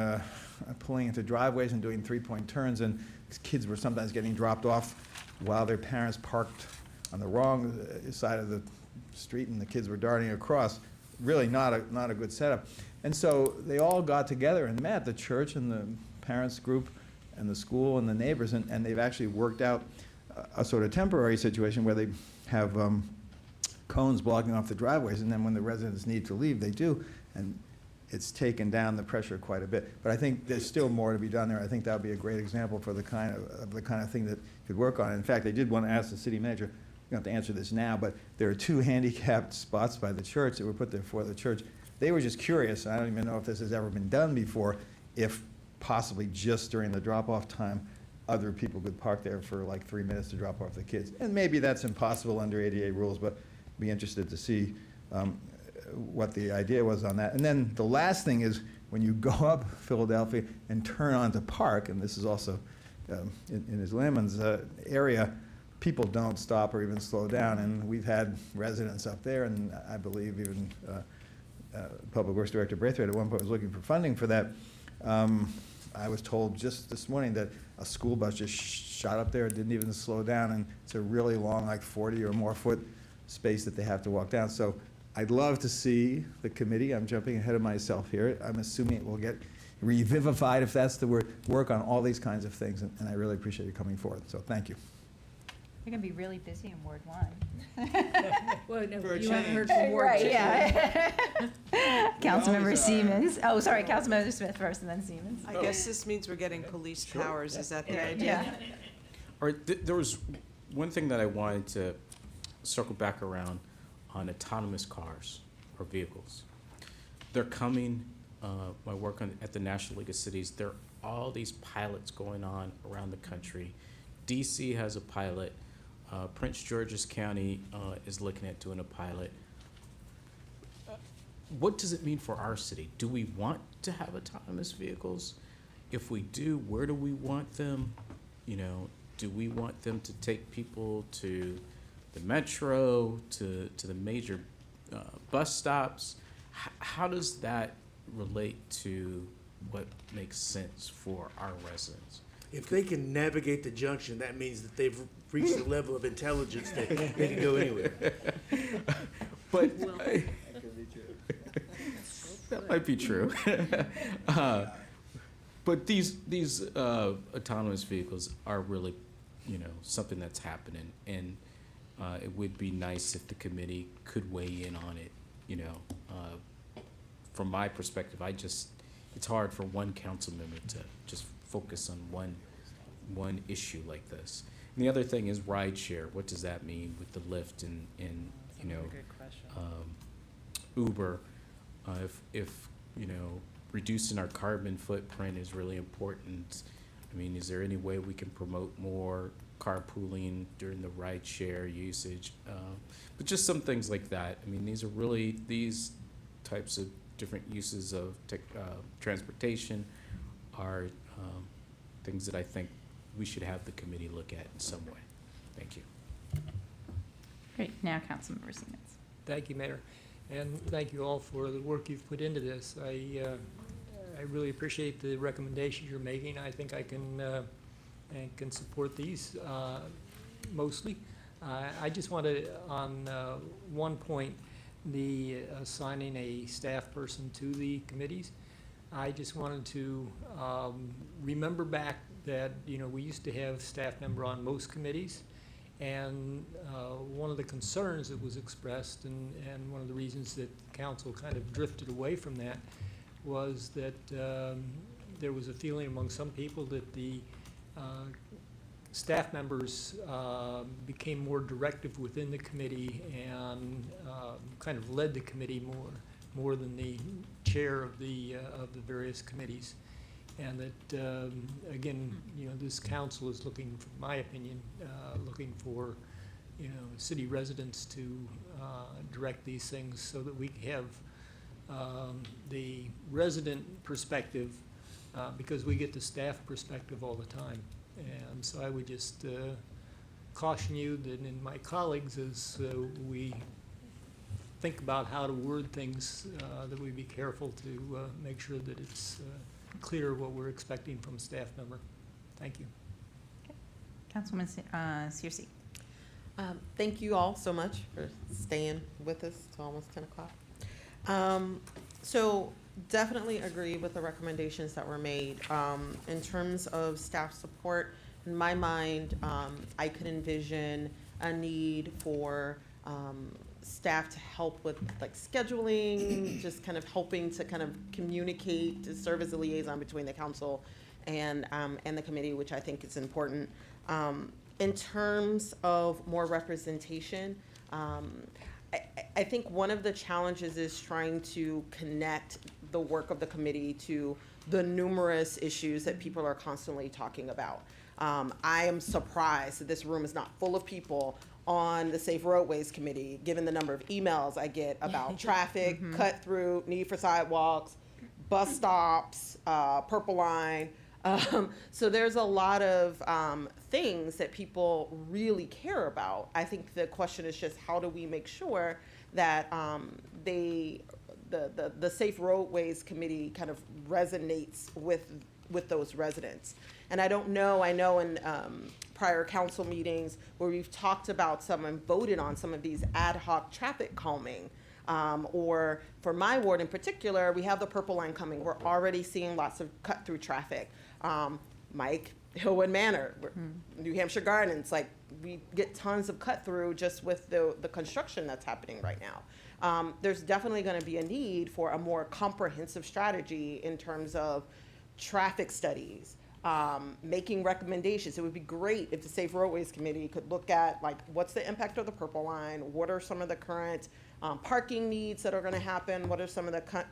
pulling into driveways and doing three-point turns, and kids were sometimes getting dropped off while their parents parked on the wrong side of the street, and the kids were darting across. Really not a good setup. And so they all got together and met, the church and the parents group and the school and the neighbors, and they've actually worked out a sort of temporary situation where they have cones blocking off the driveways, and then when the residents need to leave, they do, and it's taken down the pressure quite a bit. But I think there's still more to be done there. I think that would be a great example for the kind of thing that could work on. In fact, I did want to ask the city manager, you don't have to answer this now, but there are 2 handicapped spots by the church that were put there for the church. They were just curious, and I don't even know if this has ever been done before, if possibly just during the drop-off time, other people could park there for like 3 minutes to drop off the kids. And maybe that's impossible under ADA rules, but be interested to see what the idea was on that. And then the last thing is when you go up Philadelphia and turn onto Park, and this is also in Ms. Lemon's area, people don't stop or even slow down. And we've had residents up there, and I believe even Public Works Director Braithwaite at one point was looking for funding for that. I was told just this morning that a school bus just shot up there, didn't even slow down, and it's a really long, like 40 or more foot space that they have to walk down. So I'd love to see the committee, I'm jumping ahead of myself here, I'm assuming it will get revivified, if that's the word, work on all these kinds of things, and I really appreciate you coming forward, so thank you. You're going to be really busy in Ward 1. Well, no, For a you haven't change. heard from Ward Right, two. yeah. Councilmember always are. Siemens. Oh, sorry, Councilmember Smith first and then Siemens. I guess this means we're getting police powers, is that the idea? Yeah. All right, there was one thing that I wanted to circle back around on autonomous cars or vehicles. They're coming, my work at the National League of Cities, there are all these pilots going on around the country. DC has a pilot. Prince George's County is looking at doing a pilot. What does it mean for our city? Do we want to have autonomous vehicles? If we do, where do we want them? Do we want them to take people to the metro, to the major bus stops? How does that relate to what makes sense for our residents? If they can navigate the junction, that means that they've reached a level of intelligence that they can go anywhere. But that might be true. But these autonomous vehicles are really, something that's happening, and it would be nice if the committee could weigh in on it, you know. From my perspective, it's hard for one council member to just focus on one issue like this. And the other thing is ride share. What does that mean with the Lyft and you know, Uber? If you know, reducing our carbon footprint is really important. I mean, is there any way we can promote more carpooling during the ride share usage? But just some things like that. I mean, these types of different uses of transportation are things that I think we should have the committee look at in some way. Thank you. Great. Now, Councilmember Siemens. Thank you, Mayor. And thank you all for the work you've put into this. I really appreciate the recommendations you're making. I think I can support these mostly. I just want to, on one point, the assigning a staff person to the committees. I just wanted to remember back that, you know, we used to have staff member on most committees. And one of the concerns that was expressed, and one of the reasons that council kind of drifted away from that, was that there was a feeling among some people that the staff members became more directive within the committee and kind of led the committee more than the chair of the various committees. And that, again, you know, this council is looking, from my opinion, looking for, you know, city residents to direct these things so that we have the resident perspective, because we get the staff perspective all the time. And so I would just caution you that in my colleagues, as we think about how to word things, that we be careful to make sure that it's clear what we're expecting from a staff member. Thank you. Okay. Councilwoman Searcy. Thank you all so much for staying with us till almost 10 o'clock. So definitely agree with the recommendations that were made. In terms of staff support, in my mind, I could envision a need for staff to help with like scheduling, just kind of helping to kind of communicate, to serve as a liaison between the council and the committee, which I think is important. In terms of more representation, I think one of the challenges is trying to connect the work of the committee to the numerous issues that people are constantly talking about. I am surprised that this room is not full of people on the Safe Roadways Committee, given the number of emails I get about traffic, cut through, need for sidewalks, bus stops, Purple Line. So there's a lot of things that people really care about. I think the question is just how do we make sure that the Safe Roadways Committee kind of resonates with those residents. And I don't know, I know in prior council meetings where we've talked about some and voted on some of these ad hoc traffic calming, or for my ward in particular, we have the Purple Line coming. We're already seeing lots of cut through traffic. Mike, Hillwood Manor, New Hampshire Gardens, like we get tons of cut through just with the construction that's happening right now. There's definitely going to be a need for a more comprehensive strategy in terms of traffic studies, making recommendations. It would be great if the Safe Roadways Committee could look at like what's the impact of the Purple Line, what are some of the current parking needs that are going to happen, what are some of the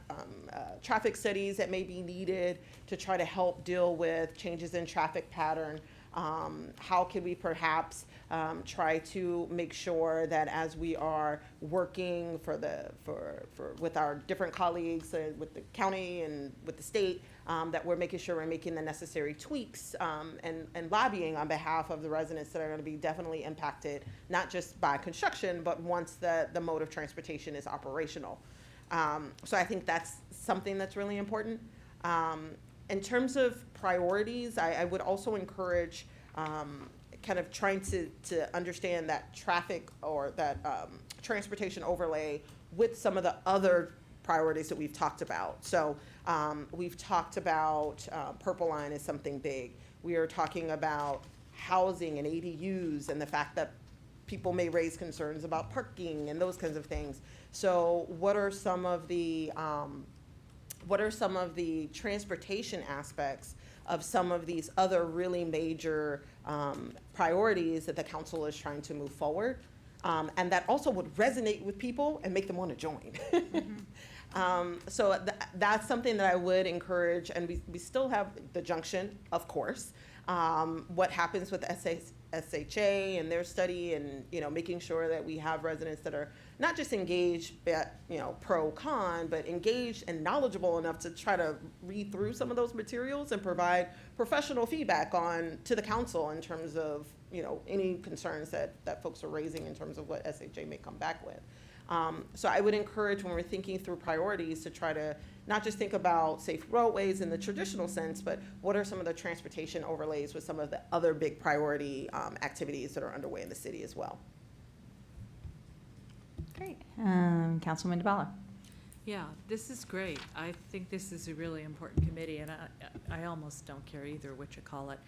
traffic studies that may be needed to try to help deal with changes in traffic pattern. How can we perhaps try to make sure that as we are working with our different colleagues with the county and with the state, that we're making sure we're making the necessary tweaks and lobbying on behalf of the residents that are going to be definitely impacted, not just by construction, but once the mode of transportation is operational. So I think that's something that's really important. In terms of priorities, I would also encourage kind of trying to understand that traffic or that transportation overlay with some of the other priorities that we've talked about. So we've talked about Purple Line is something big. We are talking about housing and ADUs and the fact that people may raise concerns about parking and those kinds of things. So what are some of the transportation aspects of some of these other really major priorities that the council is trying to move forward? And that also would resonate with people and make them want to join. So that's something that I would encourage, and we still have the junction, of course. What happens with SHA and their study, and making sure that we have residents that are not just engaged, pro con, but engaged and knowledgeable enough to try to read through some of those materials and provide professional feedback to the council in terms of any concerns that folks are raising in terms of what SHA may come back with. So I would encourage, when we're thinking through priorities, to try to not just think about safe roadways in the traditional sense, but what are some of the transportation overlays with some of the other big priority activities that are underway in the city as well. Great. Councilwoman DeBala. Yeah, this is great. I think this is a really important committee, and I almost don't care either what you call it.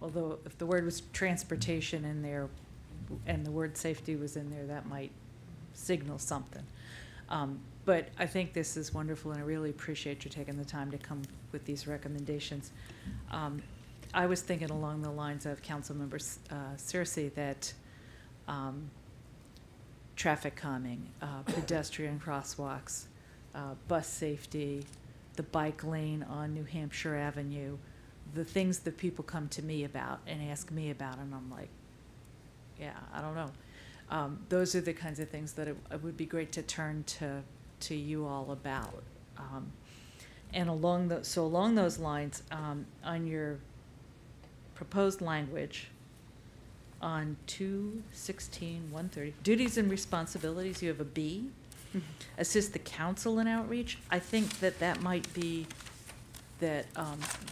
Although if the word was transportation in there and the word safety was in there, that might signal something. But I think this is wonderful, and I really appreciate you taking the time to come with these recommendations. I was thinking along the lines of Councilmember Searcy that traffic calming, pedestrian crosswalks, bus safety, the bike lane on New Hampshire Avenue, the things that people come to me about and ask me about, and I'm like, yeah, I don't know. Those are the kinds of things that it would be great to turn to you all about. And along those lines, on your proposed language on 216-130, duties and responsibilities, you have a B. Assist the council in outreach. I think that might be that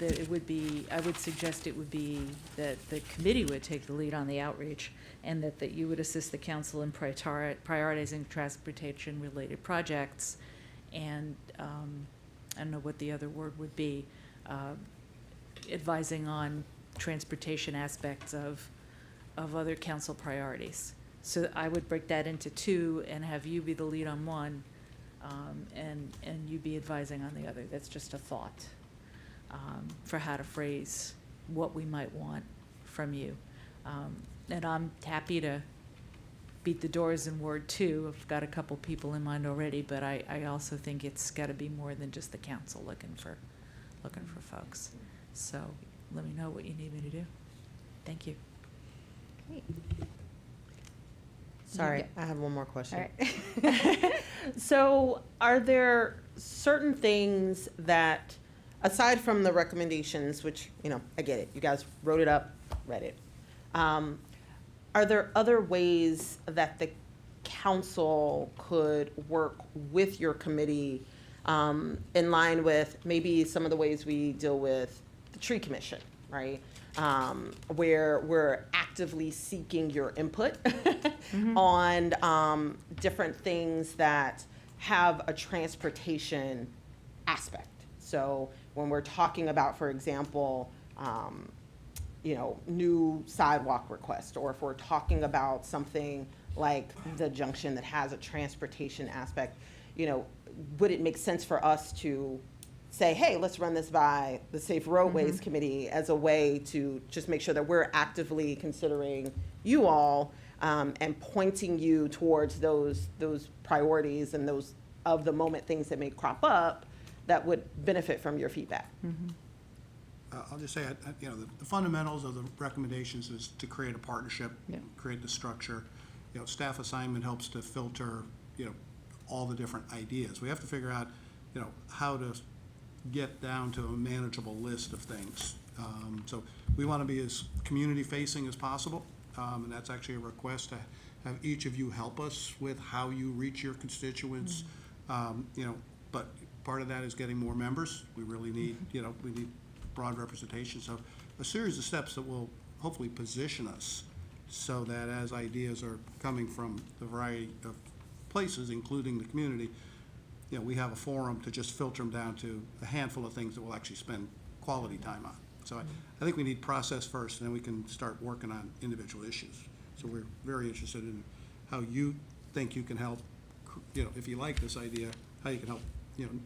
it would be, I would suggest it would be that the committee would take the lead on the outreach, and that you would assist the council in prioritizing transportation-related projects, and I don't know what the other word would be, advising on transportation aspects of other council priorities. So I would break that into two and have you be the lead on one, and you be advising on the other. That's just a thought for how to phrase what we might want from you. And I'm happy to beat the doors in Ward 2. I've got a couple people in mind already, but I also think it's got to be more than just the council looking for folks. So let me know what you need me to do. Thank you. Great. Sorry, I have one more question. All right. So are there certain things that, aside from the recommendations, which, I get it, you guys wrote it up, read it. Are there other ways that the council could work with your committee in line with maybe some of the ways we deal with the tree commission, right? Where we're actively seeking your input on different things that have a transportation aspect. So when we're talking about, for example, new sidewalk request, or if we're talking about something like the junction that has a transportation aspect, would it make sense for us to say, hey, let's run this by the Safe Roadways Committee as a way to just make sure that we're actively considering you all and pointing you towards those priorities and those of the moment things that may crop up that would benefit from your feedback. I'll just say, the fundamentals of the recommendations is to create a partnership, create the structure. Staff assignment helps to filter, all the different ideas. We have to figure out, how to get down to a manageable list of things. So we want to be as community-facing as possible, and that's actually a request to have each of you help us with how you reach your constituents. But part of that is getting more members. We really need, we need broad representation. So a series of steps that will hopefully position us so that as ideas are coming from the variety of places, including the community, we have a forum to just filter them down to a handful of things that we'll actually spend quality time on. So I think we need process first, and then we can start working on individual issues. So we're very interested in how you think you can help, if you like this idea, how you can help,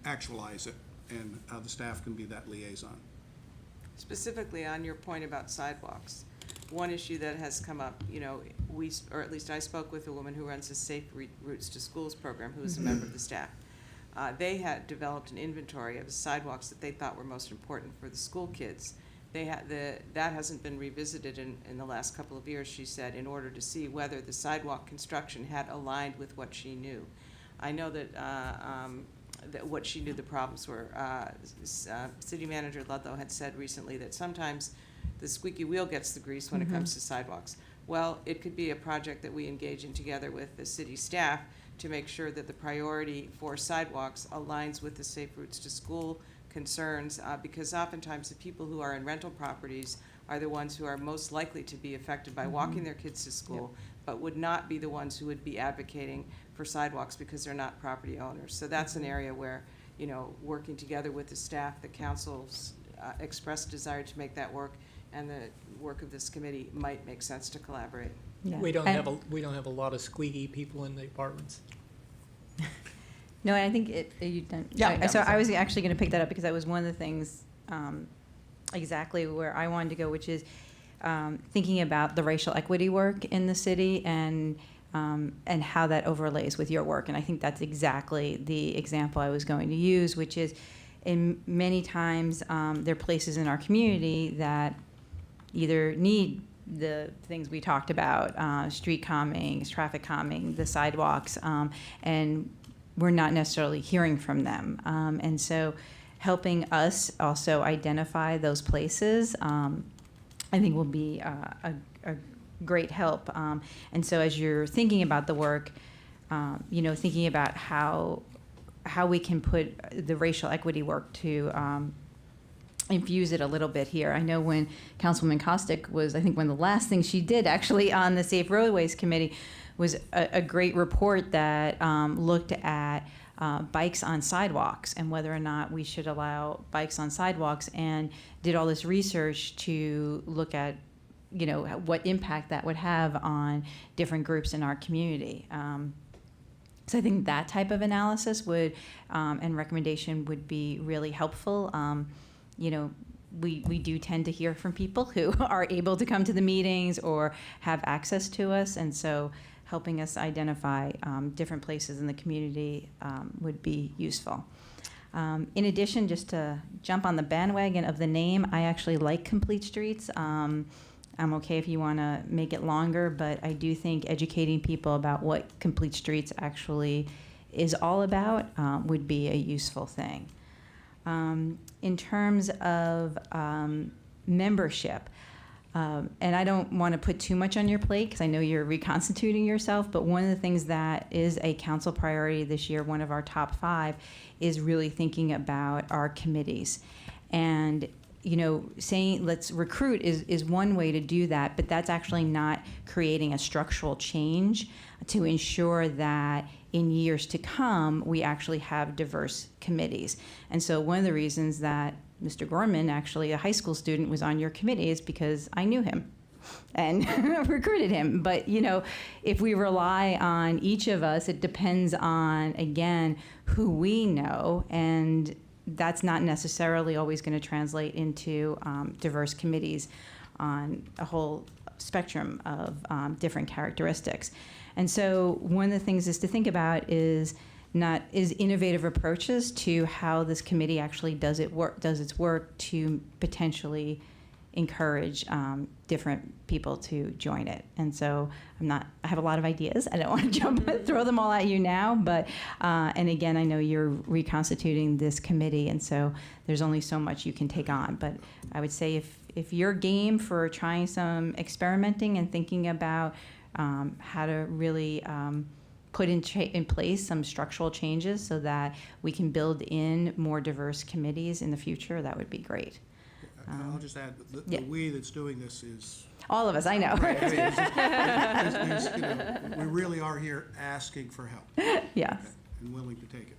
actualize it, and how the staff can be that liaison. Specifically on your point about sidewalks, one issue that has come up, or at least I spoke with a woman who runs the Safe Routes to Schools program, who is a member of the staff. They had developed an inventory of the sidewalks that they thought were most important for the school kids. That hasn't been revisited in the last couple of years, she said, in order to see whether the sidewalk construction had aligned with what she knew. I know that what she knew the problems were. City Manager Ludlow had said recently that sometimes the squeaky wheel gets the grease when it comes to sidewalks. Well, it could be a project that we engage in together with the city staff to make sure that the priority for sidewalks aligns with the Safe Routes to School concerns, because oftentimes the people who are in rental properties are the ones who are most likely to be affected by walking their kids to school, but would not be the ones who would be advocating for sidewalks because they're not property owners. So that's an area where, working together with the staff, the council's expressed desire to make that work, and the work of this committee might make sense to collaborate. Yeah. We don't have a lot of squeaky people in the apartments. No, I think you done. Yeah. So I was actually going to pick that up because that was one of the things exactly where I wanted to go, which is thinking about the racial equity work in the city and how that overlays with your work. And I think that's exactly the example I was going to use, which is in many times there are places in our community that either need the things we talked about, street calming, traffic calming, the sidewalks, and we're not necessarily hearing from them. And so helping us also identify those places, I think will be a great help. And so as you're thinking about the work, thinking about how we can put the racial equity work to infuse it a little bit here. I know when Councilwoman Kostick was, I think one of the last things she did actually on the Safe Roadways Committee was a great report that looked at bikes on sidewalks and whether or not we should allow bikes on sidewalks, and did all this research to look at what impact that would have on different groups in our community. So I think that type of analysis would and recommendation would be really helpful. We do tend to hear from people who are able to come to the meetings or have access to us, and so helping us identify different places in the community would be useful. In addition, just to jump on the bandwagon of the name, I actually like Complete Streets. I'm okay if you want to make it longer, but I do think educating people about what Complete Streets actually is all about would be a useful thing. In terms of membership, and I don't want to put too much on your plate because I know you're reconstituting yourself, but one of the things that is a council priority this year, one of our top 5, is really thinking about our committees. And saying let's recruit is one way to do that, but that's actually not creating a structural change to ensure that in years to come we actually have diverse committees. And so one of the reasons that Mr. Gorman, actually a high school student, was on your committee is because I knew him and recruited him. But if we rely on each of us, it depends on, again, who we know, and that's not necessarily always going to translate into diverse committees on a whole spectrum of different characteristics. And so one of the things is to think about is innovative approaches to how this committee actually does its work to potentially encourage different people to join it. And so I have a lot of ideas. I don't want to throw them all at you now, but, and again, I know you're reconstituting this committee, and so there's only so much you can take on. But I would say if you're game for trying some experimenting and thinking about how to really put in place some structural changes so that we can build in more diverse committees in the future, that would be great. I'll just add, the we that's doing this is... All of us, I know. Right. We really are here asking for help. Yes. And willing to take it.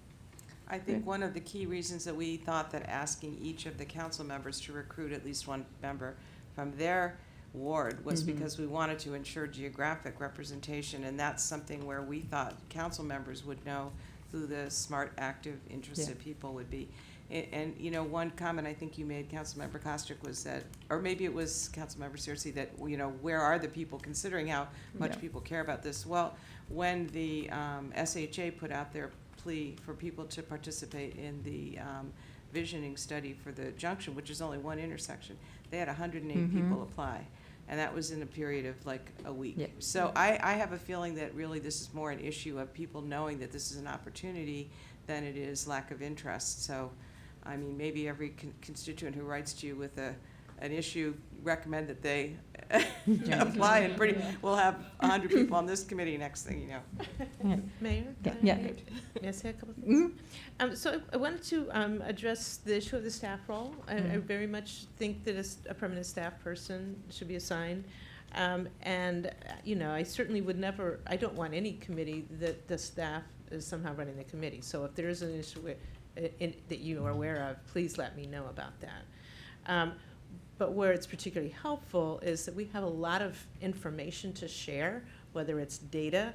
I think one of the key reasons that we thought that asking each of the council members to recruit at least one member from their ward was because we wanted to ensure geographic representation, and that's something where we thought council members would know who the smart, active, interested people would be. And, you know, one comment I think you made, Councilmember Kostick, was that, or maybe it was Councilmember Searcy, that, you know, where are the people, considering how much people care about this? Well, when the SHA put out their plea for people to participate in the visioning study for the junction, which is only one intersection, they had 108 people apply. And that was in a period of like a week. Yep. So I have a feeling that really this is more an issue of people knowing that this is an opportunity than it is lack of interest. So, I mean, maybe every constituent who writes to you with an issue, recommend that they apply, and we'll have 100 people on this committee next thing you know. Mayor? Yeah. May I say a couple of things? So I wanted to address the issue of the staff role. I very much think that a permanent staff person should be assigned. And, you know, I certainly would never, I don't want any committee that the staff is somehow running the committee. So if there is an issue that you are aware of, please let me know about that. But where it's particularly helpful is that we have a lot of information to share, whether it's data,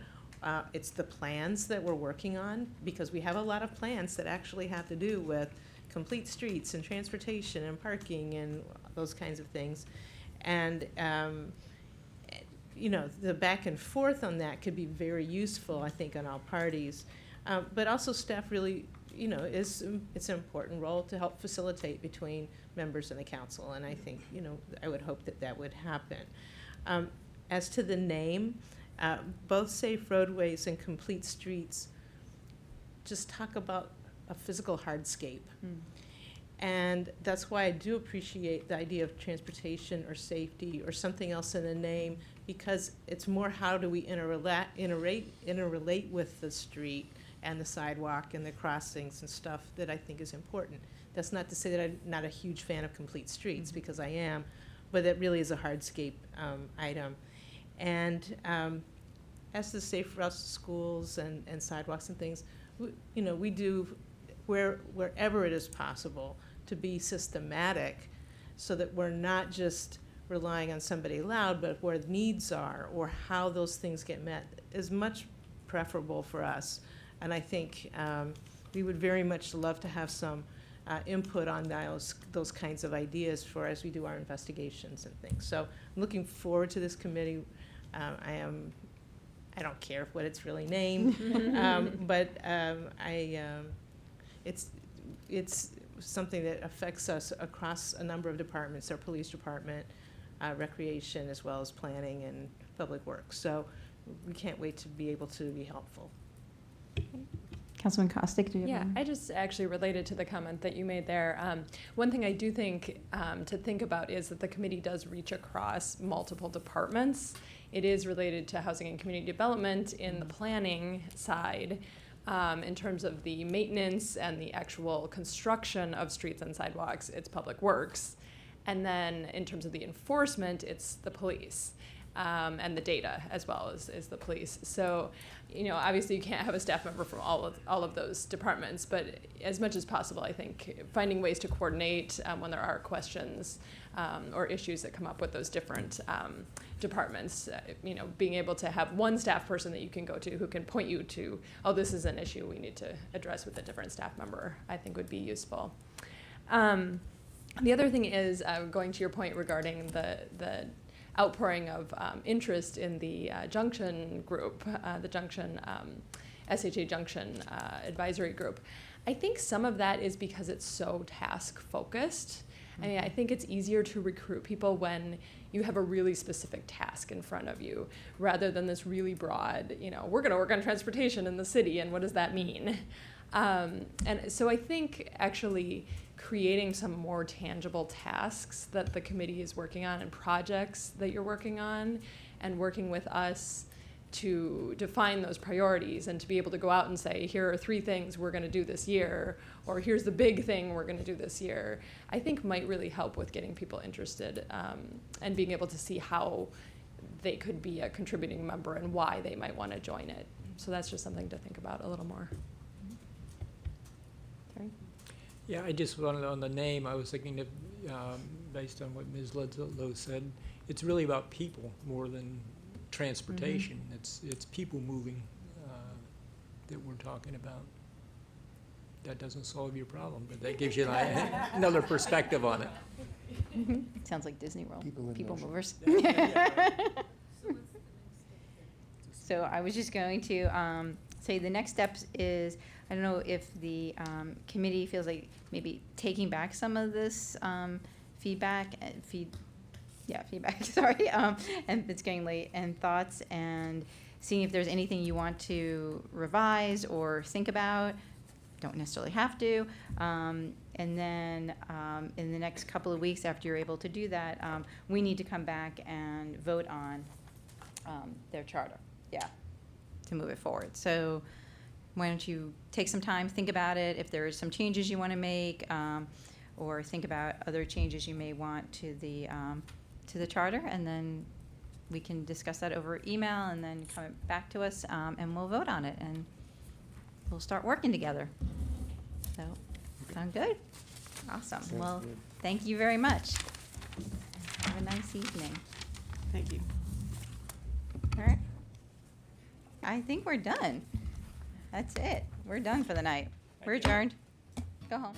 it's the plans that we're working on, because we have a lot of plans that actually have to do with complete streets and transportation and parking and those kinds of things. And, you know, the back and forth on that could be very useful, I think, on all parties. But also staff really, you know, it's an important role to help facilitate between members and the council, and I think, you know, I would hope that that would happen. As to the name, both safe roadways and complete streets just talk about a physical hardscape. And that's why I do appreciate the idea of transportation or safety or something else in the name, because it's more how do we interrelate with the street and the sidewalk and the crossings and stuff that I think is important. That's not to say that I'm not a huge fan of complete streets, because I am, but that really is a hardscape item. And as to safe routes to schools and sidewalks and things, you know, we do wherever it is possible to be systematic, so that we're not just relying on somebody loud, but where needs are or how those things get met is much preferable for us. And I think we would very much love to have some input on those kinds of ideas for as we do our investigations and things. So I'm looking forward to this committee. I don't care what it's really named, but it's something that affects us across a number of departments, our police department, recreation, as well as planning and public works. So we can't wait to be able to be helpful. Councilman Kostick, do you have I just actually related to the comment that you made there. One thing I do think to think about is that the committee does reach across multiple departments. It is related to housing and community development in the planning side, in terms of the maintenance and the actual construction of streets and sidewalks, it's public works. And then in terms of the enforcement, it's the police. And the data as well is the police. So, you know, obviously you can't have a staff member from all of those departments, but as much as possible, I think finding ways to coordinate when there are questions or issues that come up with those different departments, you know, being able to have one staff person that you can go to who can point you to, oh, this is an issue we need to address with a different staff member, I think would be useful. The other thing is, going to your point regarding the outpouring of interest in the Junction group, the Junction, SHA Junction Advisory Group. I think some of that is because it's so task-focused. I mean, I think it's easier to recruit people when you have a really specific task in front of you, rather than this really broad, you know, we're gonna work on transportation in the city, and what does that mean? And so I think actually creating some more tangible tasks that the committee is working on and projects that you're working on, and working with us to define those priorities and to be able to go out and say, here are 3 things we're going to do this year, or here's the big thing we're going to do this year, I think might really help with getting people interested and being able to see how they could be a contributing member and why they might want to join it. So that's just something to think about a little more. Terry? Yeah, I just wanted on the name, I was thinking of based on what Ms. Ludlow said, it's really about people more than transportation. It's people moving that we're talking about. That doesn't solve your problem, but that gives you another perspective on it. Sounds like Disney World. People in motion. Movers. So I was just going to say the next steps is, I don't know if the committee feels like maybe taking back some of this feedback, sorry, and it's getting late, and thoughts, and seeing if there's anything you want to revise or think about. Don't necessarily have to. And then in the next couple of weeks after you're able to do that, we need to come back and vote on their charter, to move it forward. So why don't you take some time, think about it, if there's some changes you want to make, or think about other changes you may want to the charter, and then we can discuss that over email, and then come back to us, and we'll vote on it, and we'll start working together. So, sound good? Awesome. Well, thank you very much. Have a nice evening. Thank you. All right. I think we're done. That's it. We're done for the night. We're adjourned. Go home.